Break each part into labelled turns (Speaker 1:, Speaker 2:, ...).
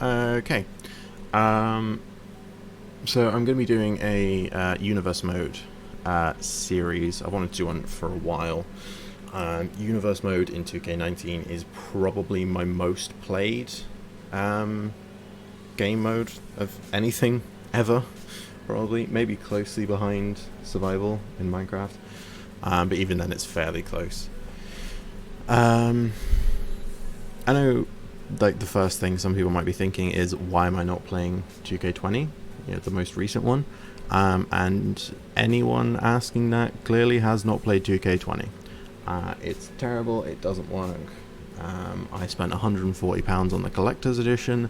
Speaker 1: Okay. Um, so I'm going to be doing a Universe Mode series. I wanted to do one for a while. Universe Mode in 2K19 is probably my most played game mode of anything ever. Probably, maybe closely behind Survival in Minecraft. But even then, it's fairly close. I know, like, the first thing some people might be thinking is, why am I not playing 2K20, the most recent one? And anyone asking that clearly has not played 2K20. It's terrible, it doesn't work. I spent £140 on the collector's edition,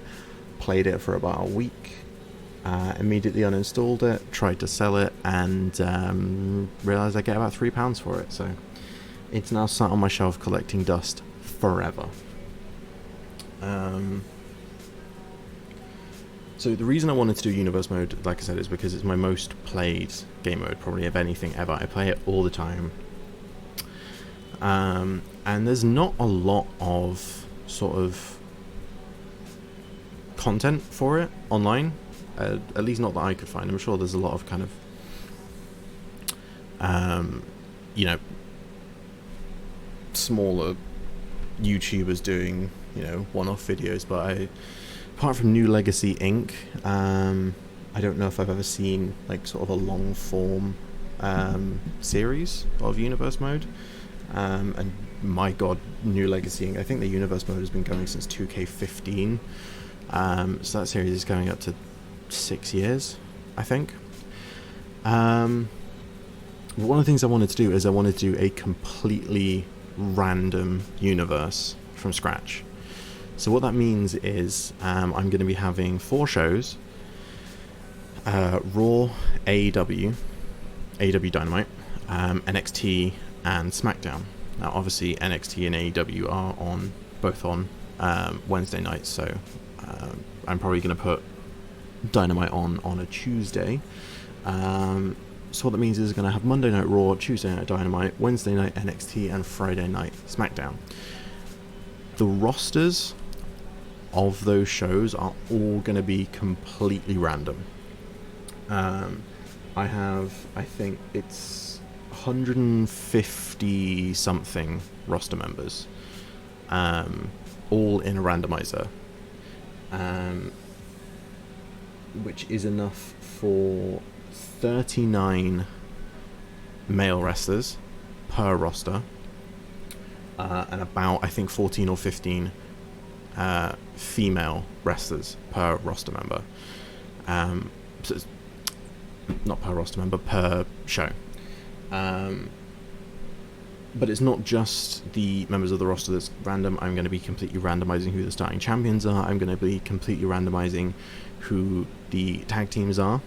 Speaker 1: played it for about a week, immediately uninstalled it, tried to sell it, and realised I get about £3 for it, so it's now sat on my shelf collecting dust forever. So the reason I wanted to do Universe Mode, like I said, is because it's my most played game mode, probably of anything ever. I play it all the time. And there's not a lot of sort of content for it online, at least not that I could find. I'm sure there's a lot of kind of, smaller YouTubers doing, one-off videos, but apart from New Legacy Inc., I don't know if I've ever seen like sort of a long form series of Universe Mode. And my god, New Legacy Inc., I think the Universe Mode has been going since 2K15. So that series is going up to 6 years, I think. One of the things I wanted to do is I wanted to do a completely random universe from scratch. So what that means is I'm going to be having 4 shows: Raw, AEW Dynamite, NXT and SmackDown. Now obviously NXT and AEW are both on Wednesday nights, so I'm probably going to put Dynamite on a Tuesday. So what that means is going to have Monday Night Raw, Tuesday Night Dynamite, Wednesday Night NXT, and Friday Night SmackDown. The rosters of those shows are all going to be completely random. I think it's 150 something roster members, all in a randomizer, which is enough for 39 male wrestlers per roster, and about, I think, 14 or 15 female wrestlers per roster member. So it's not per roster member, per show. But it's not just the members of the roster that's random. I'm going to be completely randomizing who the starting champions are. I'm going to be completely randomizing who the tag teams are.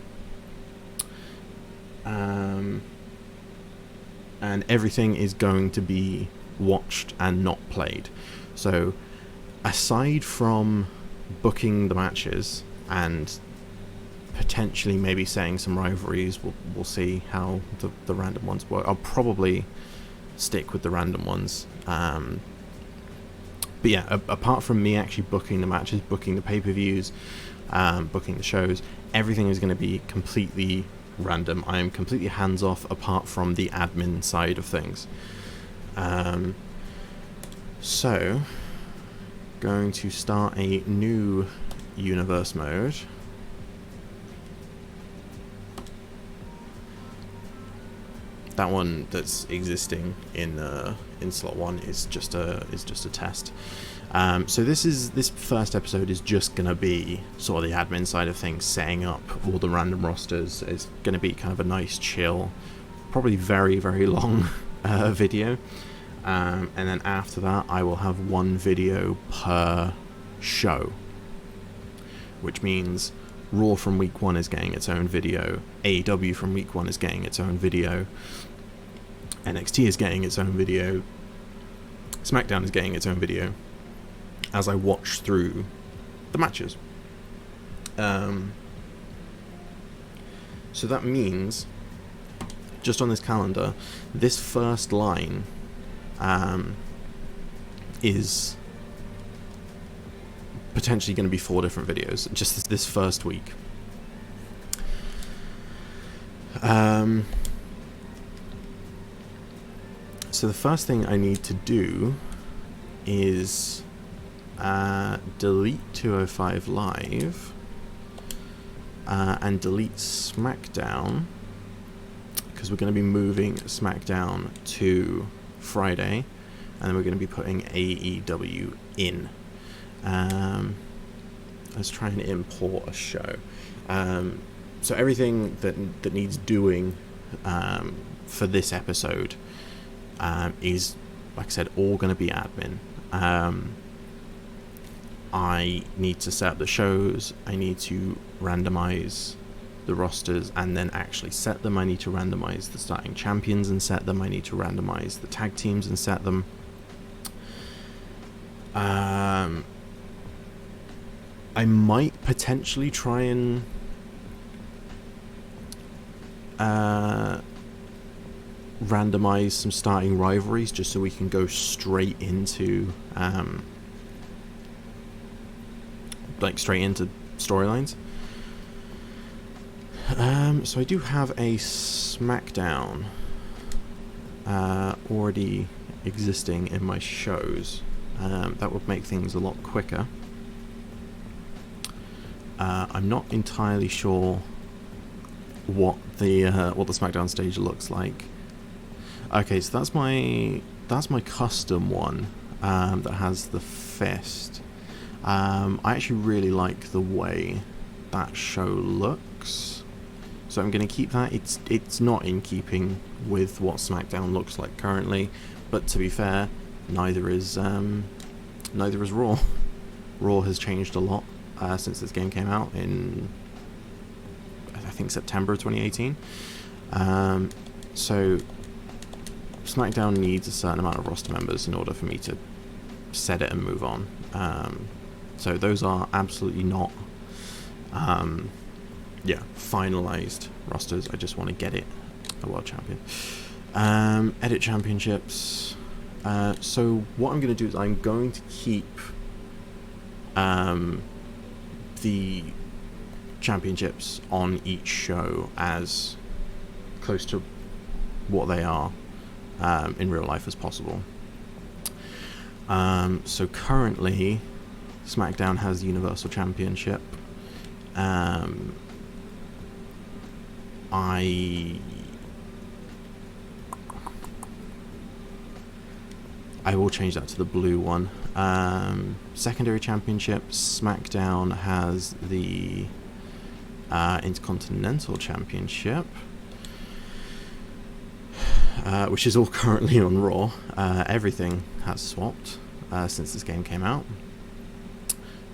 Speaker 1: And everything is going to be watched and not played. So aside from booking the matches and potentially maybe saying some rivalries, we'll see how the random ones work. I'll probably stick with the random ones. But yeah, apart from me actually booking the matches, booking the pay-per-views, booking the shows, everything is going to be completely random. I am completely hands-off apart from the admin side of things. So, going to start a new Universe Mode. That one that's existing in slot 1 is just a test. So this first episode is just gonna be sort of the admin side of things, setting up all the random rosters. It's gonna be kind of a nice, chill, probably very, very long video. And then after that, I will have one video per show, which means Raw from week 1 is getting its own video, AEW from week 1 is getting its own video, NXT is getting its own video, SmackDown is getting its own video, as I watch through the matches. So that means, just on this calendar, this first line is potentially going to be 4 different videos just this first week. So the first thing I need to do is delete 205 Live and delete SmackDown, because we're going to be moving SmackDown to Friday, and then we're going to be putting AEW in. Let's try and import a show. So everything that needs doing for this episode is, like I said, all going to be admin. I need to set up the shows, I need to randomize the rosters and then actually set them. I need to randomize the starting champions and set them. I need to randomize the tag teams and set them. I might potentially try and randomize some starting rivalries just so we can go straight into storylines. So I do have a SmackDown already existing in my shows. That would make things a lot quicker. I'm not entirely sure what the SmackDown stage looks like. Okay, so that's my custom one that has the fist. I actually really like the way that show looks, so I'm going to keep that. It's not in keeping with what SmackDown looks like currently, but to be fair, neither is Raw. Raw has changed a lot since this game came out in, I think, September 2018. So SmackDown needs a certain amount of roster members in order for me to set it and move on. So those are absolutely not finalized rosters. I just want to get it a world champion. Edit championships. So what I'm going to do is I'm going to keep the championships on each show as close to what they are in real life as possible. So currently SmackDown has the Universal Championship. I will change that to the blue one. Secondary Championship, SmackDown has the Intercontinental Championship, which is all currently on Raw. Everything has swapped since this game came out.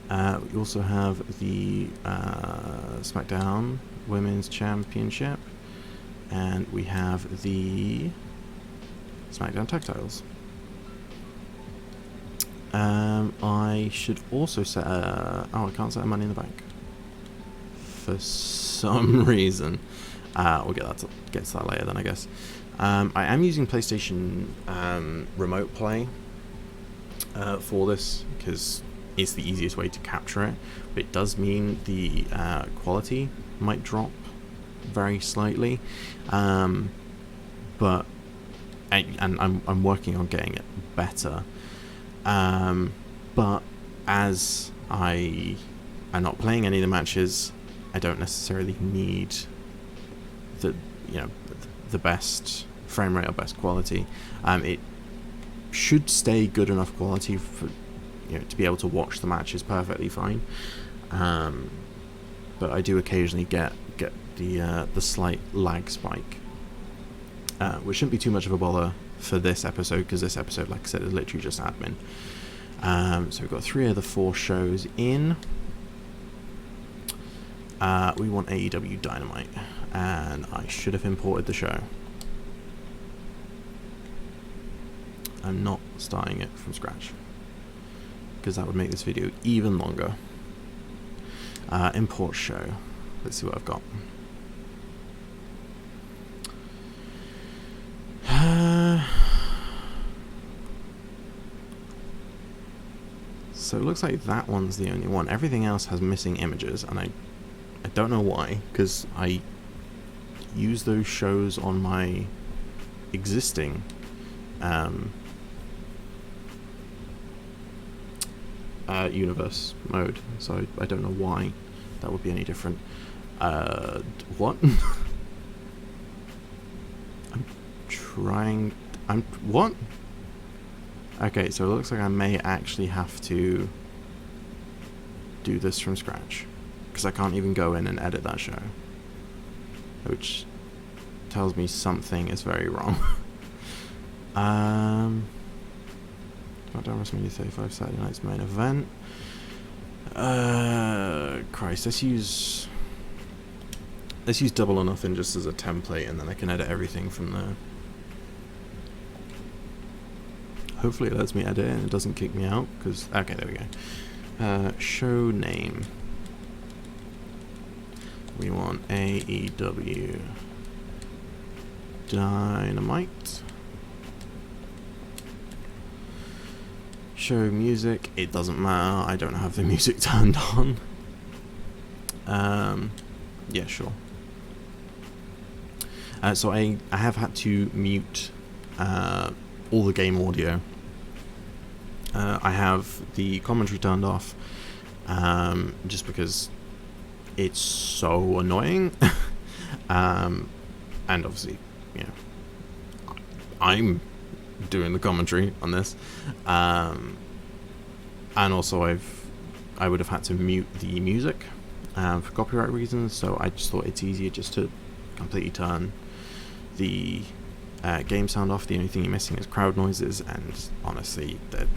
Speaker 1: We also have the SmackDown Women's Championship, and we have the SmackDown Tag Titles. I should also set I can't set a Money in the Bank for some reason. We'll get to that later then, I guess. I am using PlayStation Remote Play for this because it's the easiest way to capture it, but it does mean the quality might drop very slightly. But I'm working on getting it better. But as I am not playing any of the matches, I don't necessarily need the best frame rate or best quality. It should stay good enough quality for to be able to watch the matches perfectly fine. But I do occasionally get the slight lag spike, which shouldn't be too much of a bother for this episode, because this episode, like I said, is literally just admin. So we've got 3 of the 4 shows in. We want AEW Dynamite, and I should have imported the show. I'm not starting it from scratch, because that would make this video even longer. Import show. Let's see what I've got. So it looks like that one's the only one. Everything else has missing images, and I don't know why, because I use those shows on my existing universe mode, so I don't know why that would be any different. What? What? Okay, so it looks like I may actually have to do this from scratch, because I can't even go in and edit that show, which tells me something is very wrong. SmackDown WrestleMania 35 Saturday night's main event. Christ, let's use Double or Nothing just as a template, and then I can edit everything from there. Hopefully it lets me edit and it doesn't kick me out, because... Okay, there we go. Show name. We want AEW Dynamite. Show music. It doesn't matter. I don't have the music turned on. Yeah, sure. So I have had to mute all the game audio. I have the commentary turned off, just because it's so annoying. And obviously, you know, I'm doing the commentary on this, and also I would have had to mute the music for copyright reasons. So I just thought it's easier just to completely turn the game sound off. The only thing you're missing is crowd noises, and honestly, they're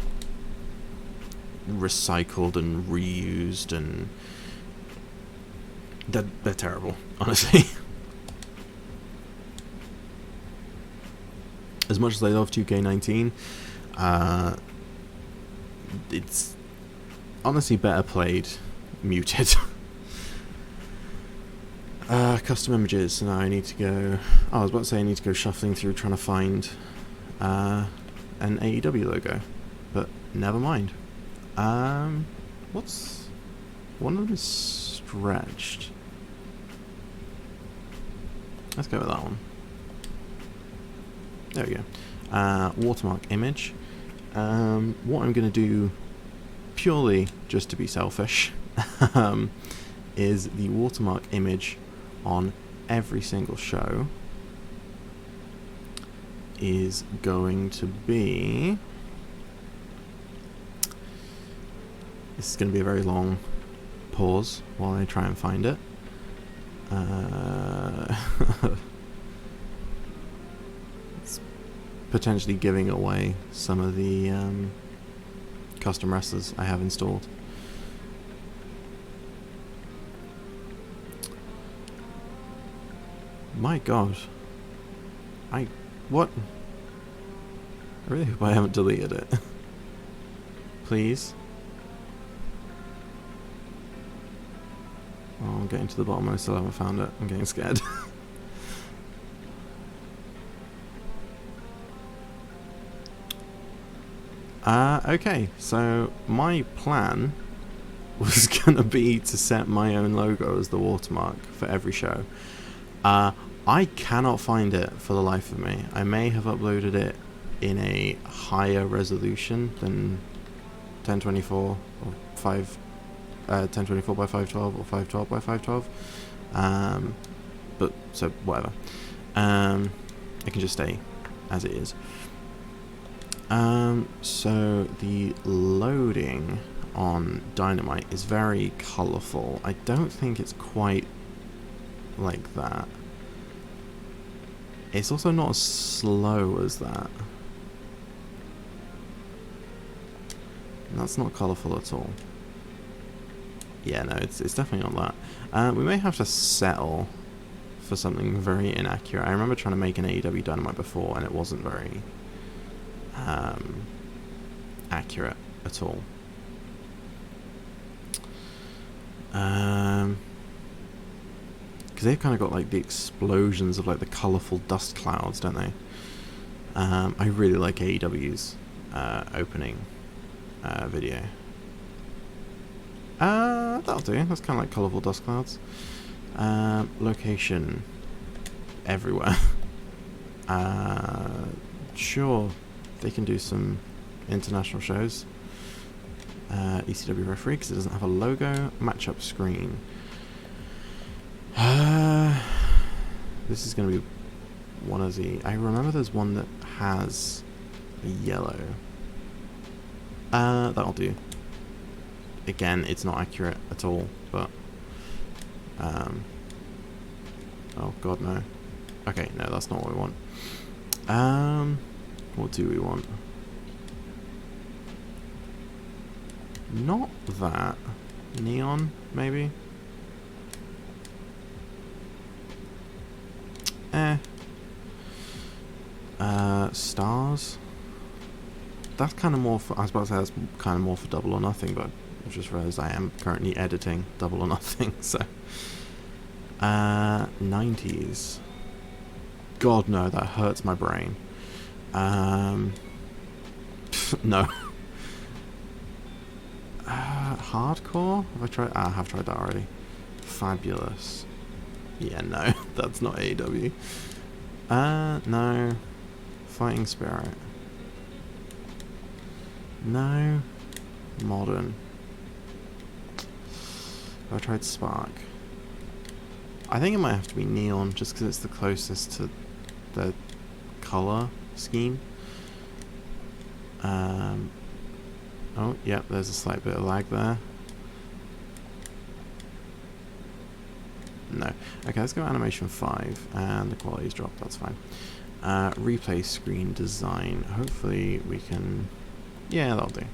Speaker 1: recycled and reused, and they're terrible, honestly. As much as I love 2K19, it's honestly better played muted. Custom images. So now I need to go... Oh, I was about to say I need to go shuffling through trying to find an AEW logo, but never mind. What's... One of them is stretched. Let's go with that one. There we go. Watermark image. What I'm going to do, purely just to be selfish, is the watermark image on every single show is going to be... This is going to be a very long pause while I try and find it. It's potentially giving away some of the custom wrestlers I have installed. My god. What? I really hope I haven't deleted it. Please. Oh, I'm getting to the bottom and I still haven't found it. I'm getting scared. Okay, so my plan was gonna be to set my own logo as the watermark for every show. I cannot find it for the life of me. I may have uploaded it in a higher resolution than 1024 or 1024 by 512 or 512 by 512. But so whatever. It can just stay as it is. So the loading on Dynamite is very colourful. I don't think it's quite like that. It's also not as slow as that. That's not colourful at all. Yeah, no, it's definitely not that. We may have to settle for something very inaccurate. I remember trying to make an AEW Dynamite before, and it wasn't very accurate at all. Because they've kind of got like the explosions of like the colourful dust clouds, don't they? I really like AEW's opening video. That'll do. That's kind of like colourful dust clouds. Location. Everywhere. Sure. They can do some international shows. ECW referee, because it doesn't have a logo. Matchup screen. This is going to be one of the... I remember there's one that has a yellow. That'll do. Again, it's not accurate at all, but... oh god, no. Okay, no, that's not what we want. What do we want? Not that. Neon, maybe? Stars? That's kind of more for... I was about to say that's kind of more for Double or Nothing, but I just realised I am currently editing Double or Nothing, so... 90s. God, no, that hurts my brain. No. Hardcore? Have I tried? I have tried that already. Fabulous. Yeah, no, that's not AEW. No. Fighting Spirit. No. Modern. Have I tried Spark? I think it might have to be Neon, just because it's the closest to the colour scheme. Oh, yep, there's a slight bit of lag there. No. Okay, let's go animation 5, and the quality's dropped, that's fine. Replay screen design. Hopefully we can... Yeah, that'll do.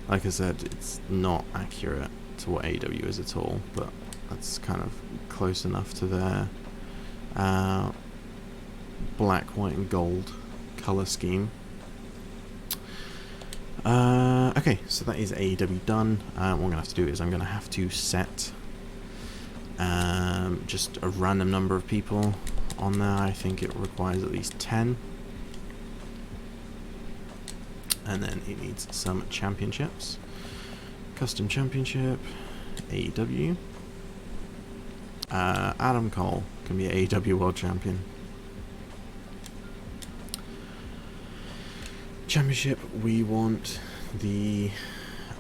Speaker 1: Like I said, it's not accurate to what AEW is at all, but that's kind of close enough to their black, white and gold colour scheme. Okay, so that is AEW done. What I'm going to have to do is I'm going to have to set just a random number of people on there. I think it requires at least 10. And then it needs some championships. Custom championship, AEW. Adam Cole can be AEW World Champion. Championship, we want the...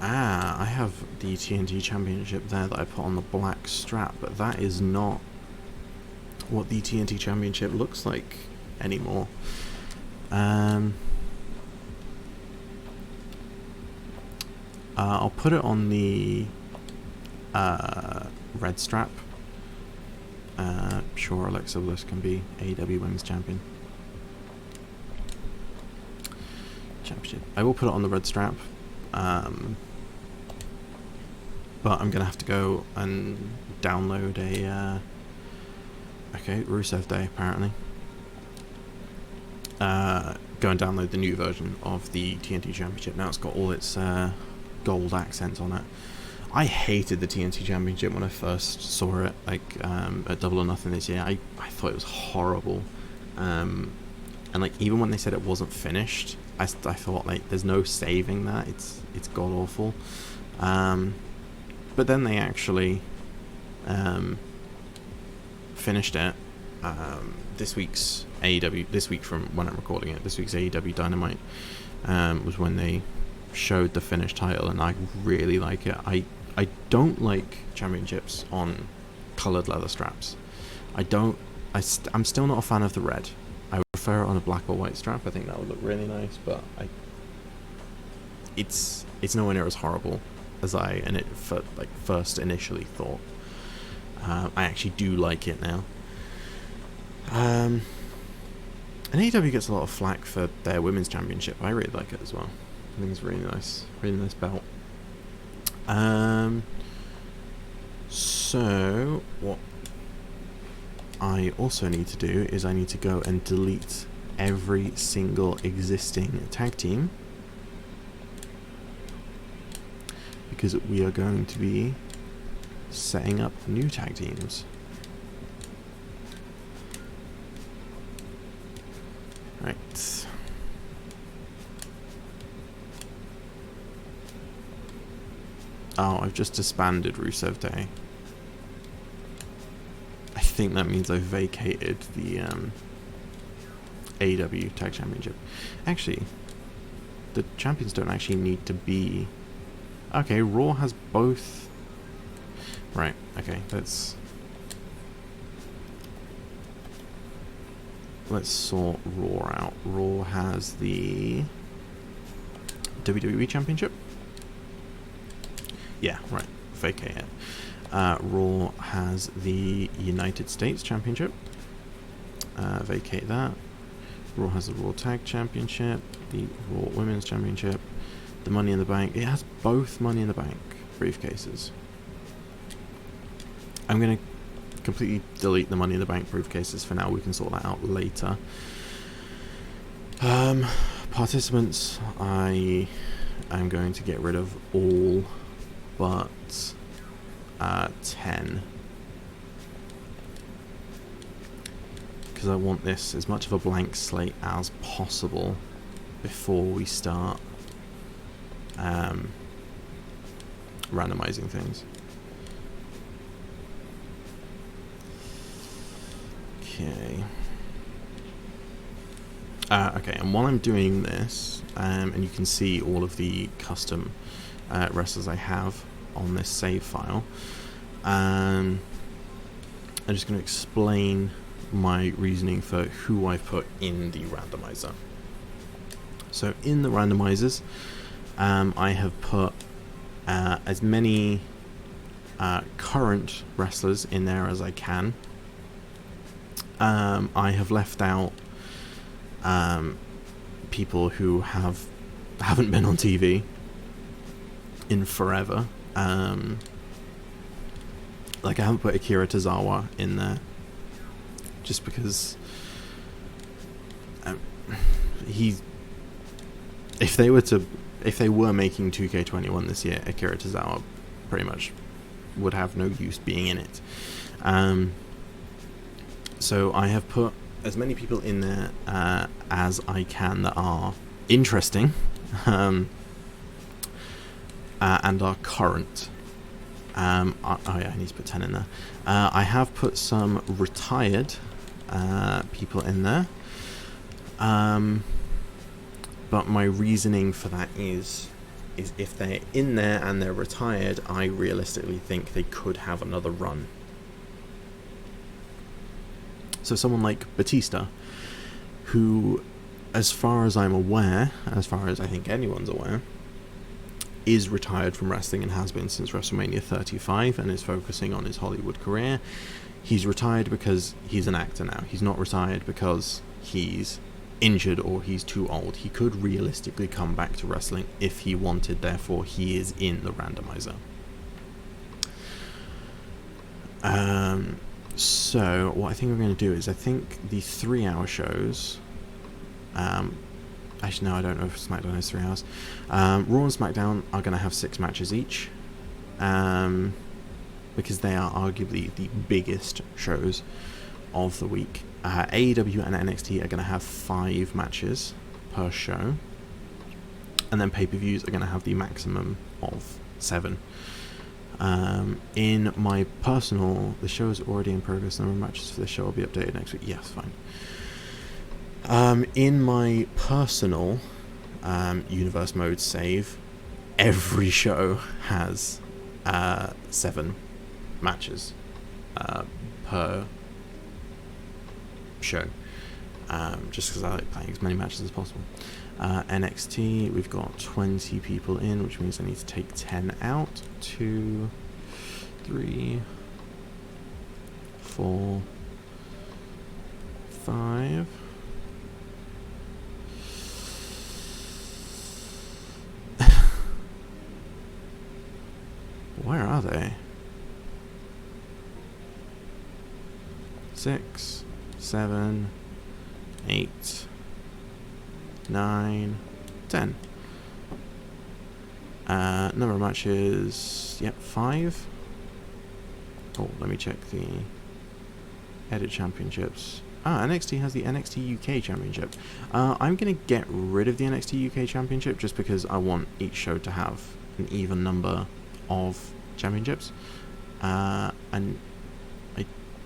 Speaker 1: I have the TNT Championship there that I put on the black strap, but that is not what the TNT Championship looks like anymore. I'll put it on the red strap. Sure, Alexa Bliss can be AEW Women's Champion. Championship. I will put it on the red strap. But I'm going to have to go and download a... okay, Rusev Day, apparently. Go and download the new version of the TNT Championship. Now it's got all its gold accents on it. I hated the TNT Championship when I first saw it, like, at Double or Nothing this year. I thought it was horrible. And, like, even when they said it wasn't finished, I thought, like, there's no saving that. It's god-awful. But then they actually finished it. This week's AEW, this week from when I'm recording it, this week's AEW Dynamite was when they showed the finished title, and I really like it. I don't like championships on coloured leather straps. I'm still not a fan of the red. I would prefer it on a black or white strap. I think that would look really nice, but it's nowhere near as horrible as I first initially thought. I actually do like it now. And AEW gets a lot of flack for their women's championship. I really like it as well. I think it's really nice belt. So what I also need to do is I need to go and delete every single existing tag team, because we are going to be setting up new tag teams. Right. Oh, I've just disbanded Rusev Day. I think that means I've vacated the AEW Tag Championship. Actually, the champions don't actually need to be... Okay, Raw has both... Right, okay, let's sort Raw out. Raw has the WWE Championship. Yeah, right, vacate it. Raw has the United States Championship. Vacate that. Raw has the Raw Tag Championship, the Raw Women's Championship, the Money in the Bank. It has both Money in the Bank briefcases. I'm going to completely delete the Money in the Bank briefcases for now. We can sort that out later. Participants, I am going to get rid of all but 10. Because I want this as much of a blank slate as possible before we start randomizing things. Okay. Okay, and while I'm doing this, and you can see all of the custom wrestlers I have on this save file, I'm just going to explain my reasoning for who I've put in the randomizer. So in the randomizers, I have put as many current wrestlers in there as I can. I have left out people who haven't been on TV in forever. Like I haven't put Akira Tozawa in there just because if they were making 2K21 this year, Akira Tozawa pretty much would have no use being in it. So I have put as many people in there as I can that are interesting and are current. Oh yeah, I need to put 10 in there. I have put some retired people in there. But my reasoning for that is if they're in there and they're retired, I realistically think they could have another run. So someone like Batista, who, as far as I'm aware, as far as I think anyone's aware, is retired from wrestling and has been since WrestleMania 35 and is focusing on his Hollywood career. He's retired because he's an actor now. He's not retired because he's injured or he's too old. He could realistically come back to wrestling if he wanted, therefore he is in the randomizer. So what I think we're going to do is I think the 3-hour shows, actually no, I don't know if SmackDown is 3 hours. Raw and SmackDown are going to have 6 matches each, because they are arguably the biggest shows of the week. AEW and NXT are going to have 5 matches per show, and then pay-per-views are going to have the maximum of 7. In my personal, the show is already in progress. The number of matches for the show will be updated next week. Yes, fine. In my personal universe mode save, every show has 7 matches per show, just because I like playing as many matches as possible. NXT, we've got 20 people in, which means I need to take 10 out. 2, 3, 4, 5. Where are they? 6, 7, 8, 9, 10. Number of matches, yep, 5. Oh, let me check the edit championships. NXT has the NXT UK Championship. I'm going to get rid of the NXT UK Championship just because I want each show to have an even number of championships. And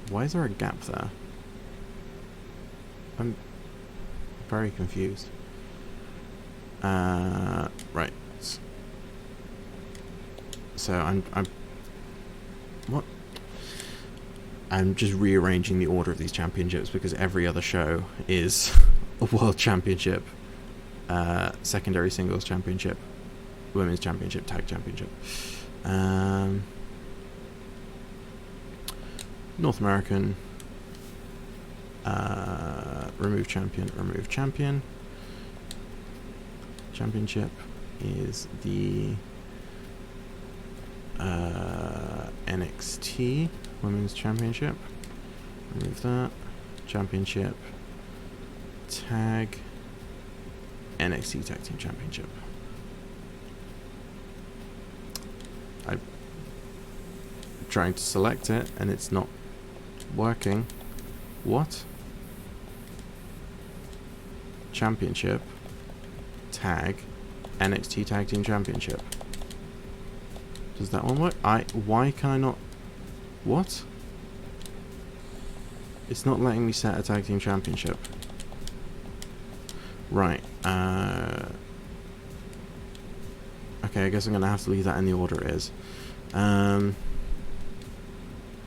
Speaker 1: why is there a gap there? I'm very confused. Right. So I'm what? I'm just rearranging the order of these championships because every other show is a world championship, secondary singles championship, women's championship, tag championship, North American, remove champion. Championship is the NXT Women's Championship. Remove that. Championship. Tag. NXT Tag Team Championship. I'm trying to select it and it's not working. What? Championship. Tag. NXT Tag Team Championship. Does that one work? Why can I not? What? It's not letting me set a tag team championship. Right. Okay, I guess I'm gonna have to leave that in the order it is.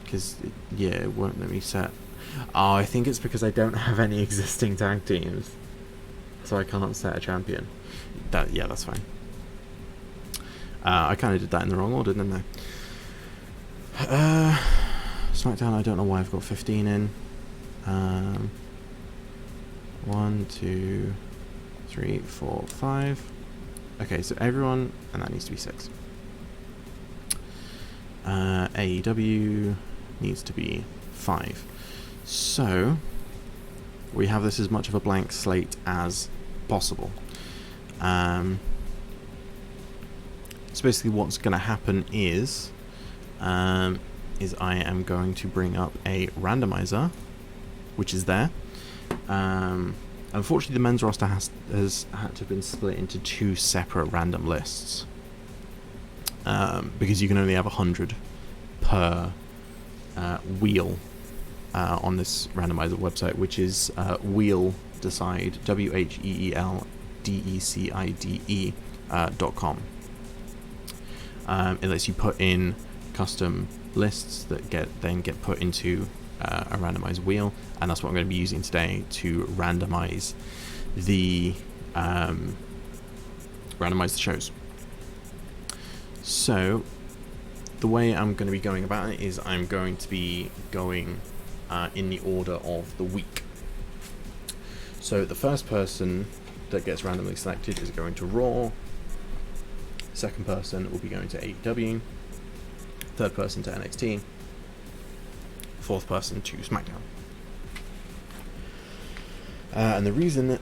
Speaker 1: Because yeah, it won't let me set. Oh, I think it's because I don't have any existing tag teams, so I can't set a champion. Yeah, that's fine. I kind of did that in the wrong order, didn't I? SmackDown, I don't know why I've got 15 in. 1, 2, 3, 4, 5. Okay, so everyone, and that needs to be 6. AEW needs to be 5. So, we have this as much of a blank slate as possible. So basically what's going to happen is I am going to bring up a randomizer, which is there. Unfortunately, the men's roster has had to have been split into 2 separate random lists, because you can only have 100 per wheel on this randomizer website, which is Wheel Decide, WHEELDECIDE.com. It lets you put in custom lists that then get put into a randomized wheel, and that's what I'm going to be using today to randomize the shows. So the way I'm going to be going about it is I'm going to be going in the order of the week. So the first person that gets randomly selected is going to Raw. Second person will be going to AEW. Third person to NXT. Fourth person to SmackDown. And the reason that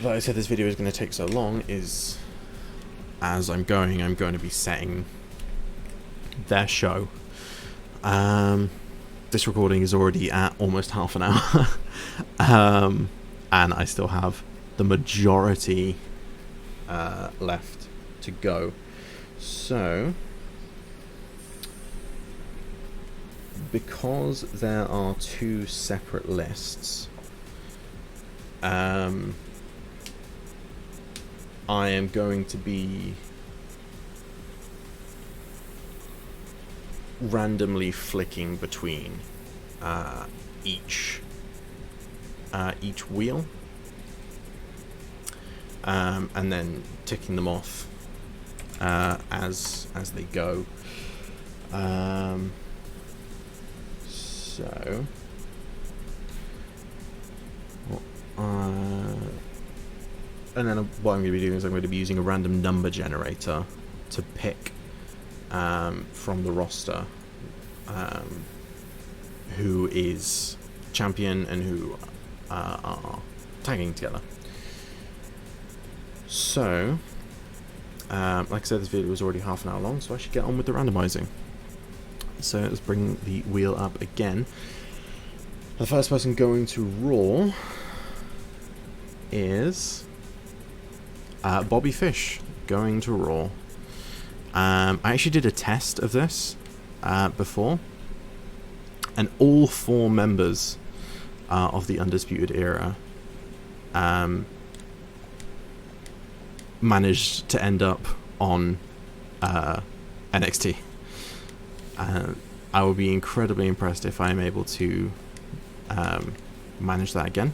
Speaker 1: I said this video is going to take so long is, as I'm going to be setting their show. This recording is already at almost half an hour. And I still have the majority left to go. So, because there are 2 separate lists, I am going to be randomly flicking between each wheel, and then ticking them off as they go. So, and then what I'm going to be doing is I'm going to be using a random number generator to pick from the roster who is champion and who are tagging together. So, like I said, this video was already half an hour long, so I should get on with the randomizing. So let's bring the wheel up again. The first person going to Raw is Bobby Fish, going to Raw. I actually did a test of this before, and all 4 members of the Undisputed Era managed to end up on NXT. I will be incredibly impressed if I am able to manage that again.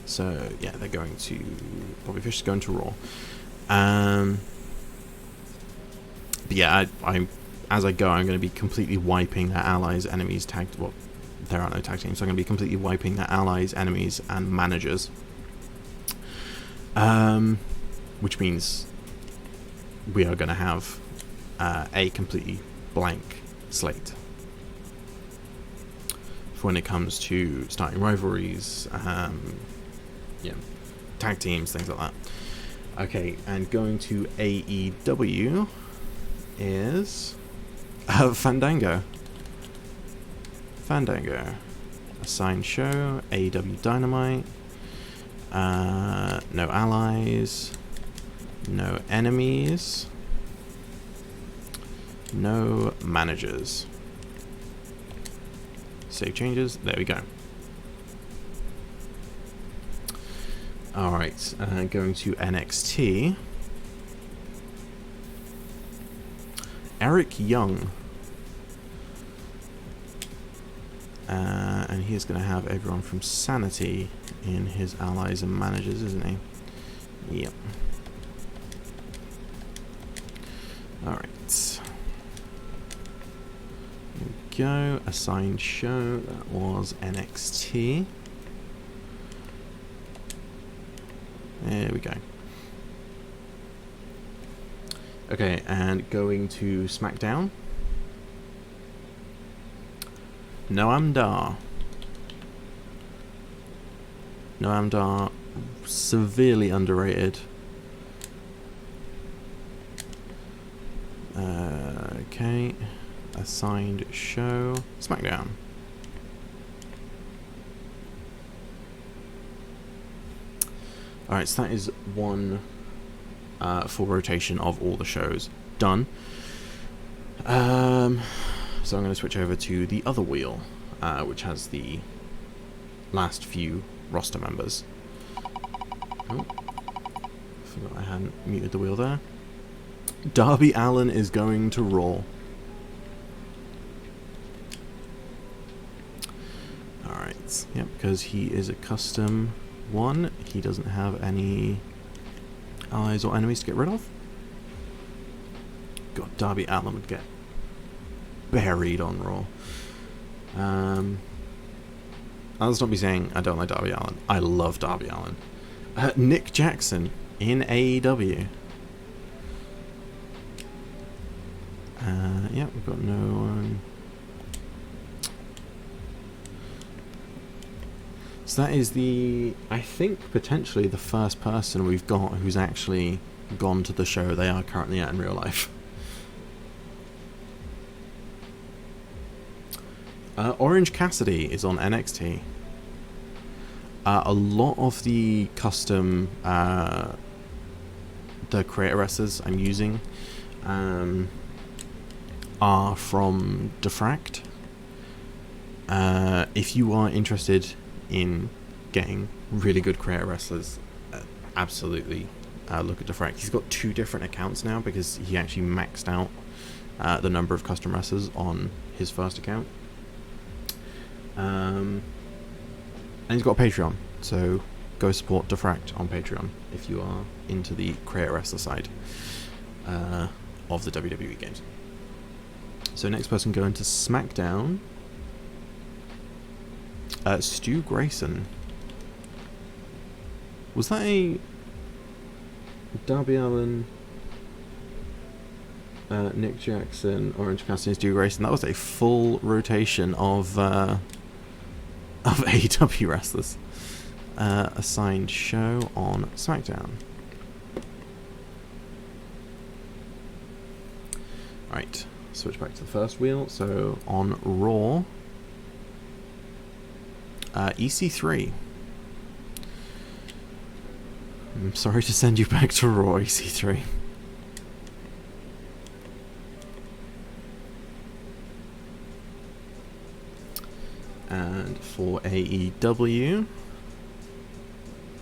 Speaker 1: So yeah, they're going to Bobby Fish is going to Raw. But yeah, I as I go, I'm going to be completely wiping their allies, enemies, tag. Well, there are no tag teams, so I'm going to be completely wiping their allies, enemies, and managers. Which means we are going to have a completely blank slate for when it comes to starting rivalries, tag teams, things like that. Okay, and going to AEW is Fandango. Assigned show, AEW Dynamite. No allies, no enemies, no managers. Save changes, there we go. Alright, going to NXT. Eric Young. And he's going to have everyone from Sanity in his allies and managers, isn't he? Yep. Alright. Here we go. Assigned show. That was NXT. There we go. Okay, and going to SmackDown. Noam Dar. Noam Dar, severely underrated. Okay, assigned show, SmackDown. Alright, so that is one full rotation of all the shows done. So I'm going to switch over to the other wheel, which has the last few roster members. Oh, forgot I hadn't muted the wheel there. Darby Allin is going to Raw. Alright, yep, because he is a custom one. He doesn't have any allies or enemies to get rid of. God, Darby Allin would get buried on Raw. I'll stop me saying I don't like Darby Allin. I love Darby Allin. Nick Jackson in AEW. Yeah, we've got no one. So that is I think, potentially the first person we've got who's actually gone to the show they are currently at in real life. Orange Cassidy is on NXT. A lot of the custom, the creator wrestlers I'm using are from Diffract. If you are interested in getting really good creator wrestlers, absolutely look at Diffract. He's got 2 different accounts now because he actually maxed out the number of custom wrestlers on his first account. And he's got a Patreon, so go support Diffract on Patreon if you are into the creator wrestler side of the WWE games. So next person going to SmackDown, Stu Grayson. Was that a Darby Allin, Nick Jackson, Orange Cassidy, Stu Grayson? That was a full rotation of AEW wrestlers. Assigned show on SmackDown. Right, switch back to the first wheel. So on Raw, EC3. I'm sorry to send you back to Raw, EC3. And for AEW,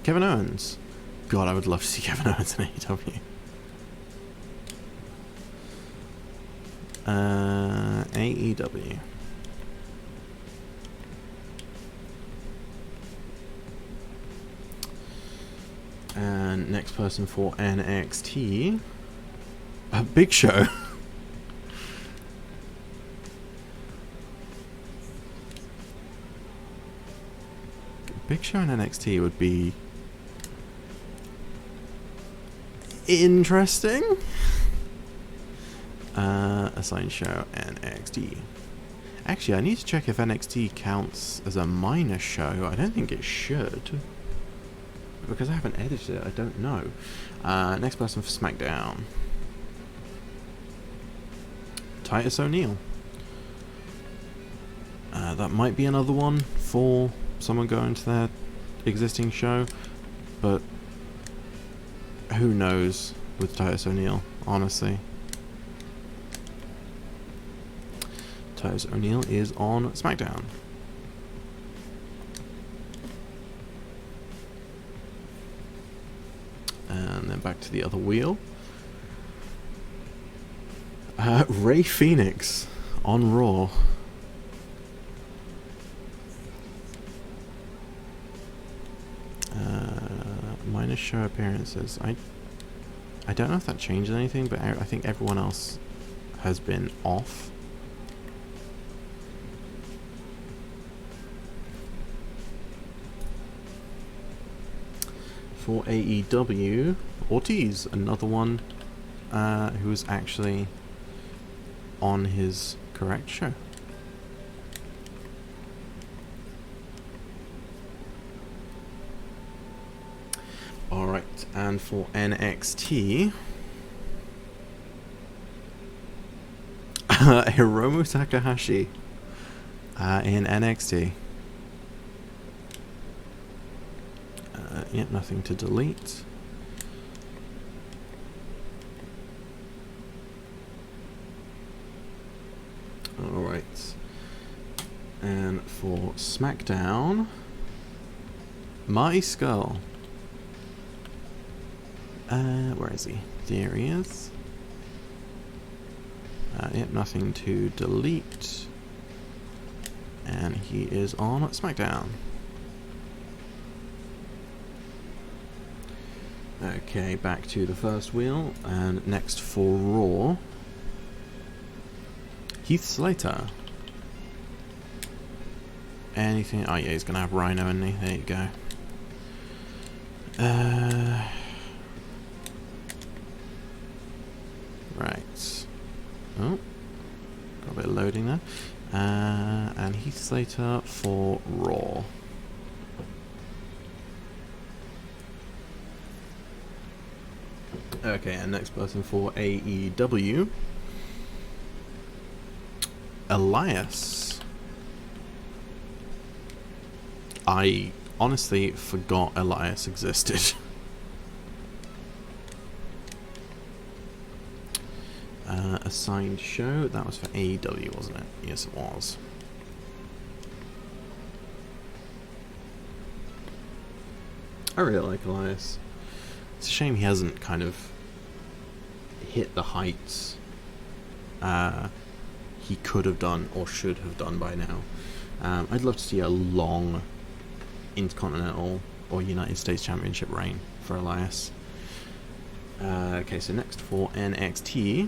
Speaker 1: Kevin Owens. God, I would love to see Kevin Owens in AEW. AEW. And next person for NXT, Big Show. Big Show in NXT would be interesting. Assigned show NXT. Actually, I need to check if NXT counts as a minor show. I don't think it should, because I haven't edited it. I don't know. Next person for SmackDown, Titus O'Neil. That might be another one for someone going to their existing show, but who knows with Titus O'Neil, honestly. Titus O'Neil is on SmackDown. And then back to the other wheel. Rey Fenix on Raw. Minus show appearances. I don't know if that changes anything, but I think everyone else has been off. For AEW, Ortiz, another one who was actually on his correct show. Alright, and for NXT, Hiromu Takahashi in NXT. Yep, nothing to delete. Alright. And for SmackDown, Marty Scurll. Where is he? There he is. Yep, nothing to delete. And he is on SmackDown. Okay, back to the first wheel, and next for Raw, Heath Slater. Anything? Oh yeah, he's gonna have Rhino, isn't he? There you go. Right. Oh, got a bit of loading there. And Heath Slater for Raw. Okay, and next person for AEW, Elias. I honestly forgot Elias existed. Assigned show, that was for AEW, wasn't it? Yes, it was. I really like Elias. It's a shame he hasn't kind of hit the heights he could have done or should have done by now. I'd love to see a long Intercontinental or United States Championship reign for Elias. Okay, so next for NXT,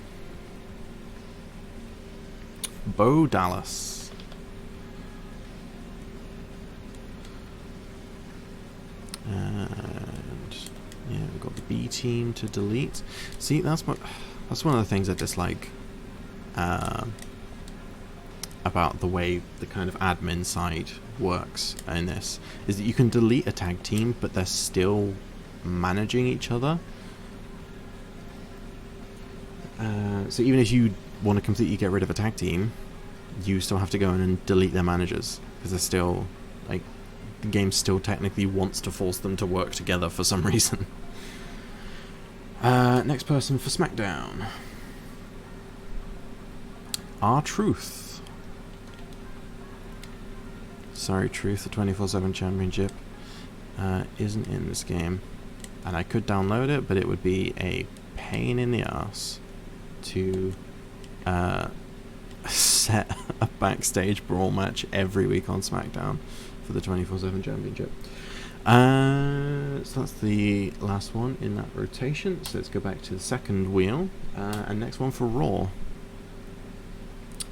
Speaker 1: Bo Dallas. And yeah, we've got the B team to delete. See, that's one of the things I dislike about the way the kind of admin side works in this, is that you can delete a tag team, but they're still managing each other. So even if you want to completely get rid of a tag team, you still have to go in and delete their managers, because they're still, like, the game still technically wants to force them to work together for some reason. Next person for SmackDown. R-Truth. Sorry, Truth, the 24/7 championship isn't in this game. And I could download it, but it would be a pain in the ass to set a backstage brawl match every week on SmackDown for the 24/7 championship. So that's the last one in that rotation. So let's go back to the second wheel. And next one for Raw.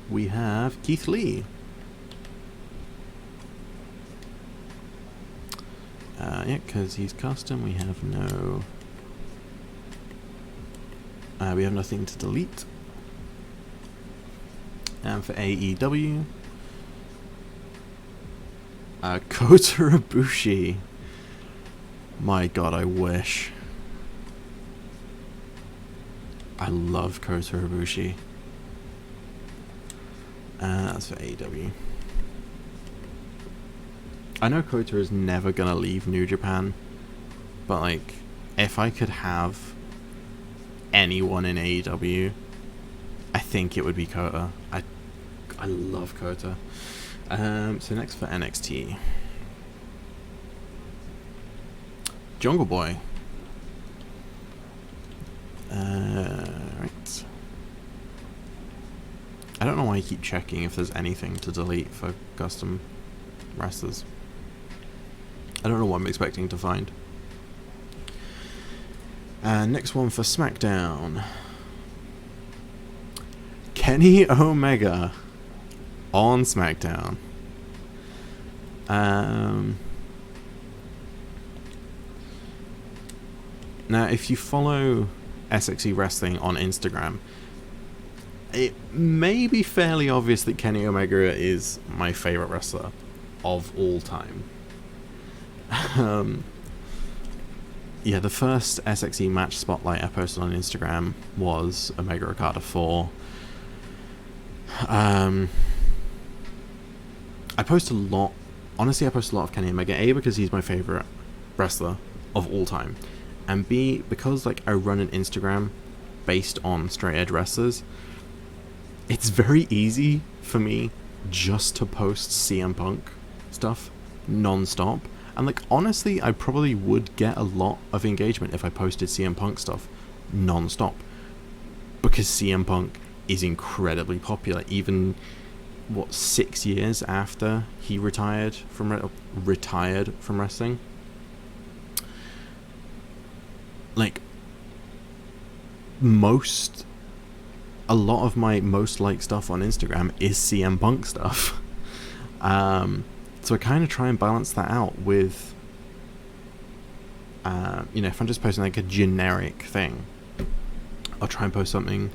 Speaker 1: We have Keith Lee. Yeah, because he's custom, we have no... we have nothing to delete. And for AEW... Kota Ibushi. My god, I wish. I love Kota Ibushi. That's for AEW. I know Kota is never gonna leave New Japan, but like, if I could have anyone in AEW, I think it would be Kota. I love Kota. So next for NXT, Jungle Boy. Right. I don't know why I keep checking if there's anything to delete for custom wrestlers. I don't know what I'm expecting to find. Next one for SmackDown. Kenny Omega on SmackDown. Now, if you follow SXE Wrestling on Instagram, it may be fairly obvious that Kenny Omega is my favorite wrestler of all time. Yeah, the first SXE match spotlight I posted on Instagram was Omega Okada 4. I post a lot. Honestly, I post a lot of Kenny Omega. A, because he's my favorite wrestler of all time, and B, because like I run an Instagram based on straight edge wrestlers. It's very easy for me just to post CM Punk stuff non-stop. And like, honestly, I probably would get a lot of engagement if I posted CM Punk stuff non-stop, because CM Punk is incredibly popular. Even, what, 6 years after he retired from wrestling? Like, a lot of my most liked stuff on Instagram is CM Punk stuff. So I kind of try and balance that out with, you know, if I'm just posting like a generic thing, I'll try and post something,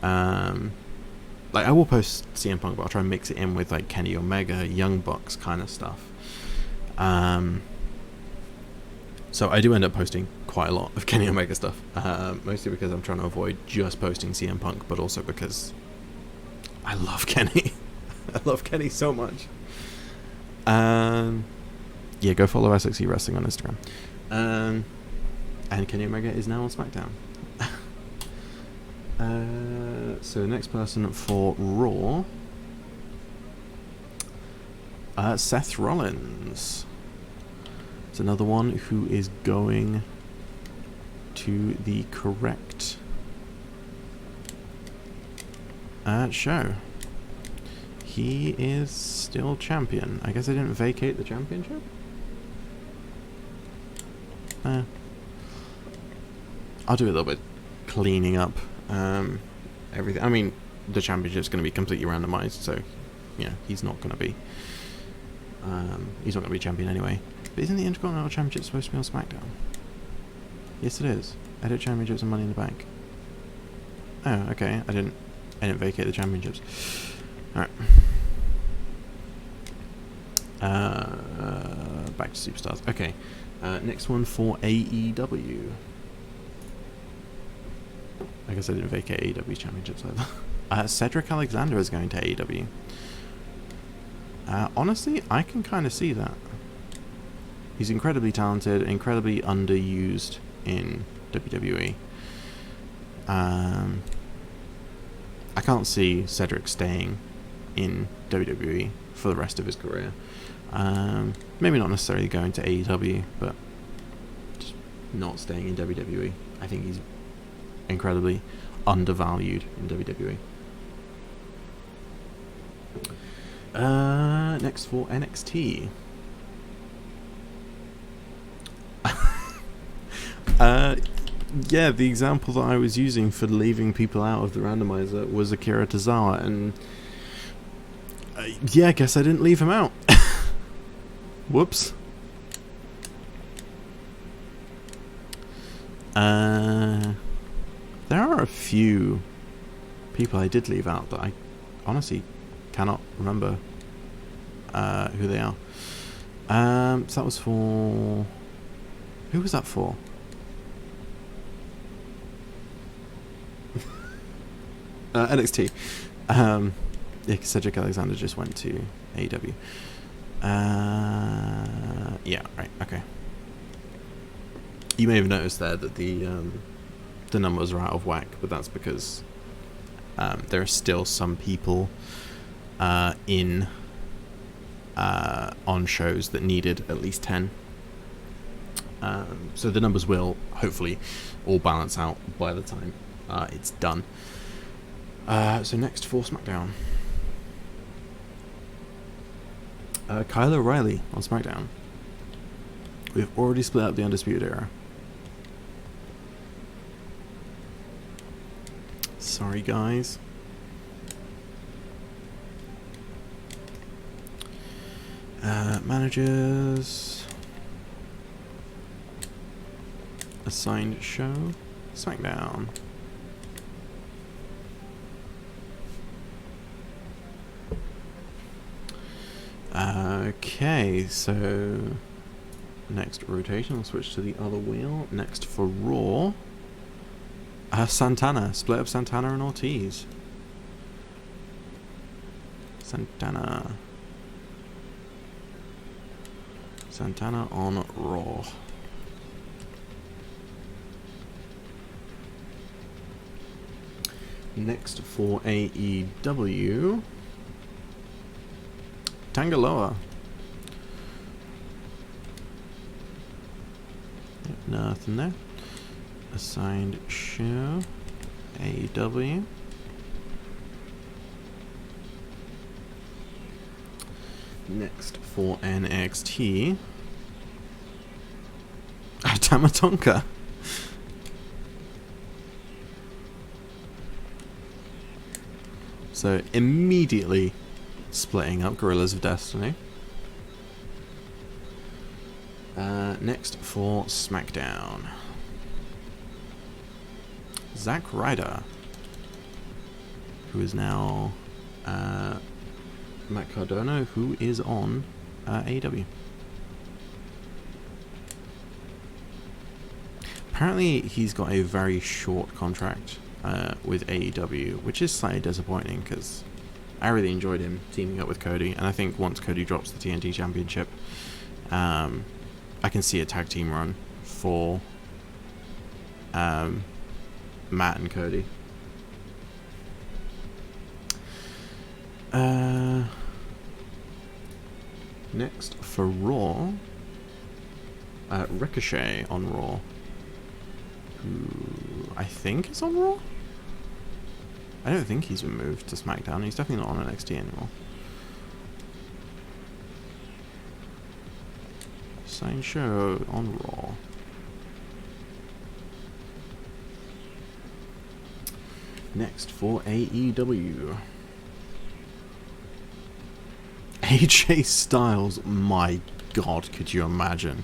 Speaker 1: like I will post CM Punk, but I'll try and mix it in with like Kenny Omega, Young Bucks kind of stuff. So I do end up posting quite a lot of Kenny Omega stuff, mostly because I'm trying to avoid just posting CM Punk, but also because I love Kenny. I love Kenny so much. Yeah, go follow SXE Wrestling on Instagram. And Kenny Omega is now on SmackDown. So next person for Raw, Seth Rollins. It's another one who is going to the correct show. He is still champion. I guess I didn't vacate the championship? I'll do a little bit cleaning up everything. I mean, the championship's going to be completely randomized, so, you know, he's not going to be champion anyway. But isn't the Intercontinental Championship supposed to be on SmackDown? Yes, it is. Edit Championships and Money in the Bank. Oh, okay. I didn't vacate the championships. Alright. Back to Superstars. Okay. Next one for AEW. I guess I didn't vacate AEW championships either. Cedric Alexander is going to AEW. Honestly, I can kind of see that. He's incredibly talented, incredibly underused in WWE. I can't see Cedric staying in WWE for the rest of his career. Maybe not necessarily going to AEW, but just not staying in WWE. I think he's incredibly undervalued in WWE. Next for NXT. Yeah, the example that I was using for leaving people out of the randomizer was Akira Tozawa, and yeah, I guess I didn't leave him out. Whoops. There are a few people I did leave out that I honestly cannot remember who they are. So that was for... Who was that for? NXT. Yeah, because Cedric Alexander just went to AEW. Yeah, right, okay. You may have noticed there that the numbers are out of whack, but that's because there are still some people on shows that needed at least 10. So the numbers will hopefully all balance out by the time it's done. So next for SmackDown. Kyle O'Reilly on SmackDown. We've already split up the Undisputed Era. Sorry, guys. Managers. Assigned show. SmackDown. Okay, so next rotation, I'll switch to the other wheel. Next for Raw, Santana, split up Santana and Ortiz. Santana on Raw. Next for AEW, Tangaloa. Yep, nothing there. Assigned show, AEW. Next for NXT, Tamatonka. So immediately splitting up Gorillas of Destiny. Next for SmackDown, Zack Ryder, who is now Matt Cardona, who is on AEW. Apparently he's got a very short contract with AEW, which is slightly disappointing because I really enjoyed him teaming up with Cody, and I think once Cody drops the TNT Championship, I can see a tag team run for Matt and Cody. Next for Raw, Ricochet on Raw, who I think is on Raw. I don't think he's been moved to SmackDown. He's definitely not on NXT anymore. Same show on Raw. Next for AEW, AJ Styles. My God, could you imagine?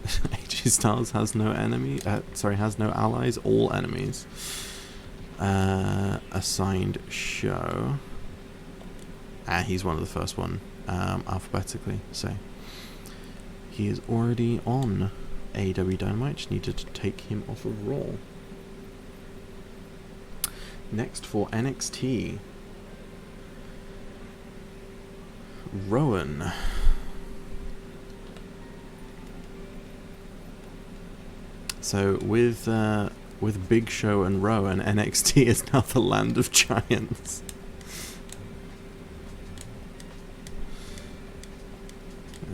Speaker 1: AJ Styles has no enemy. Has no allies. All enemies. Assigned show. He's one of the first one, alphabetically. So he is already on AEW Dynamite. Just needed to take him off of Raw. Next for NXT, Rowan. So with Big Show and Rowan, NXT is now the land of giants.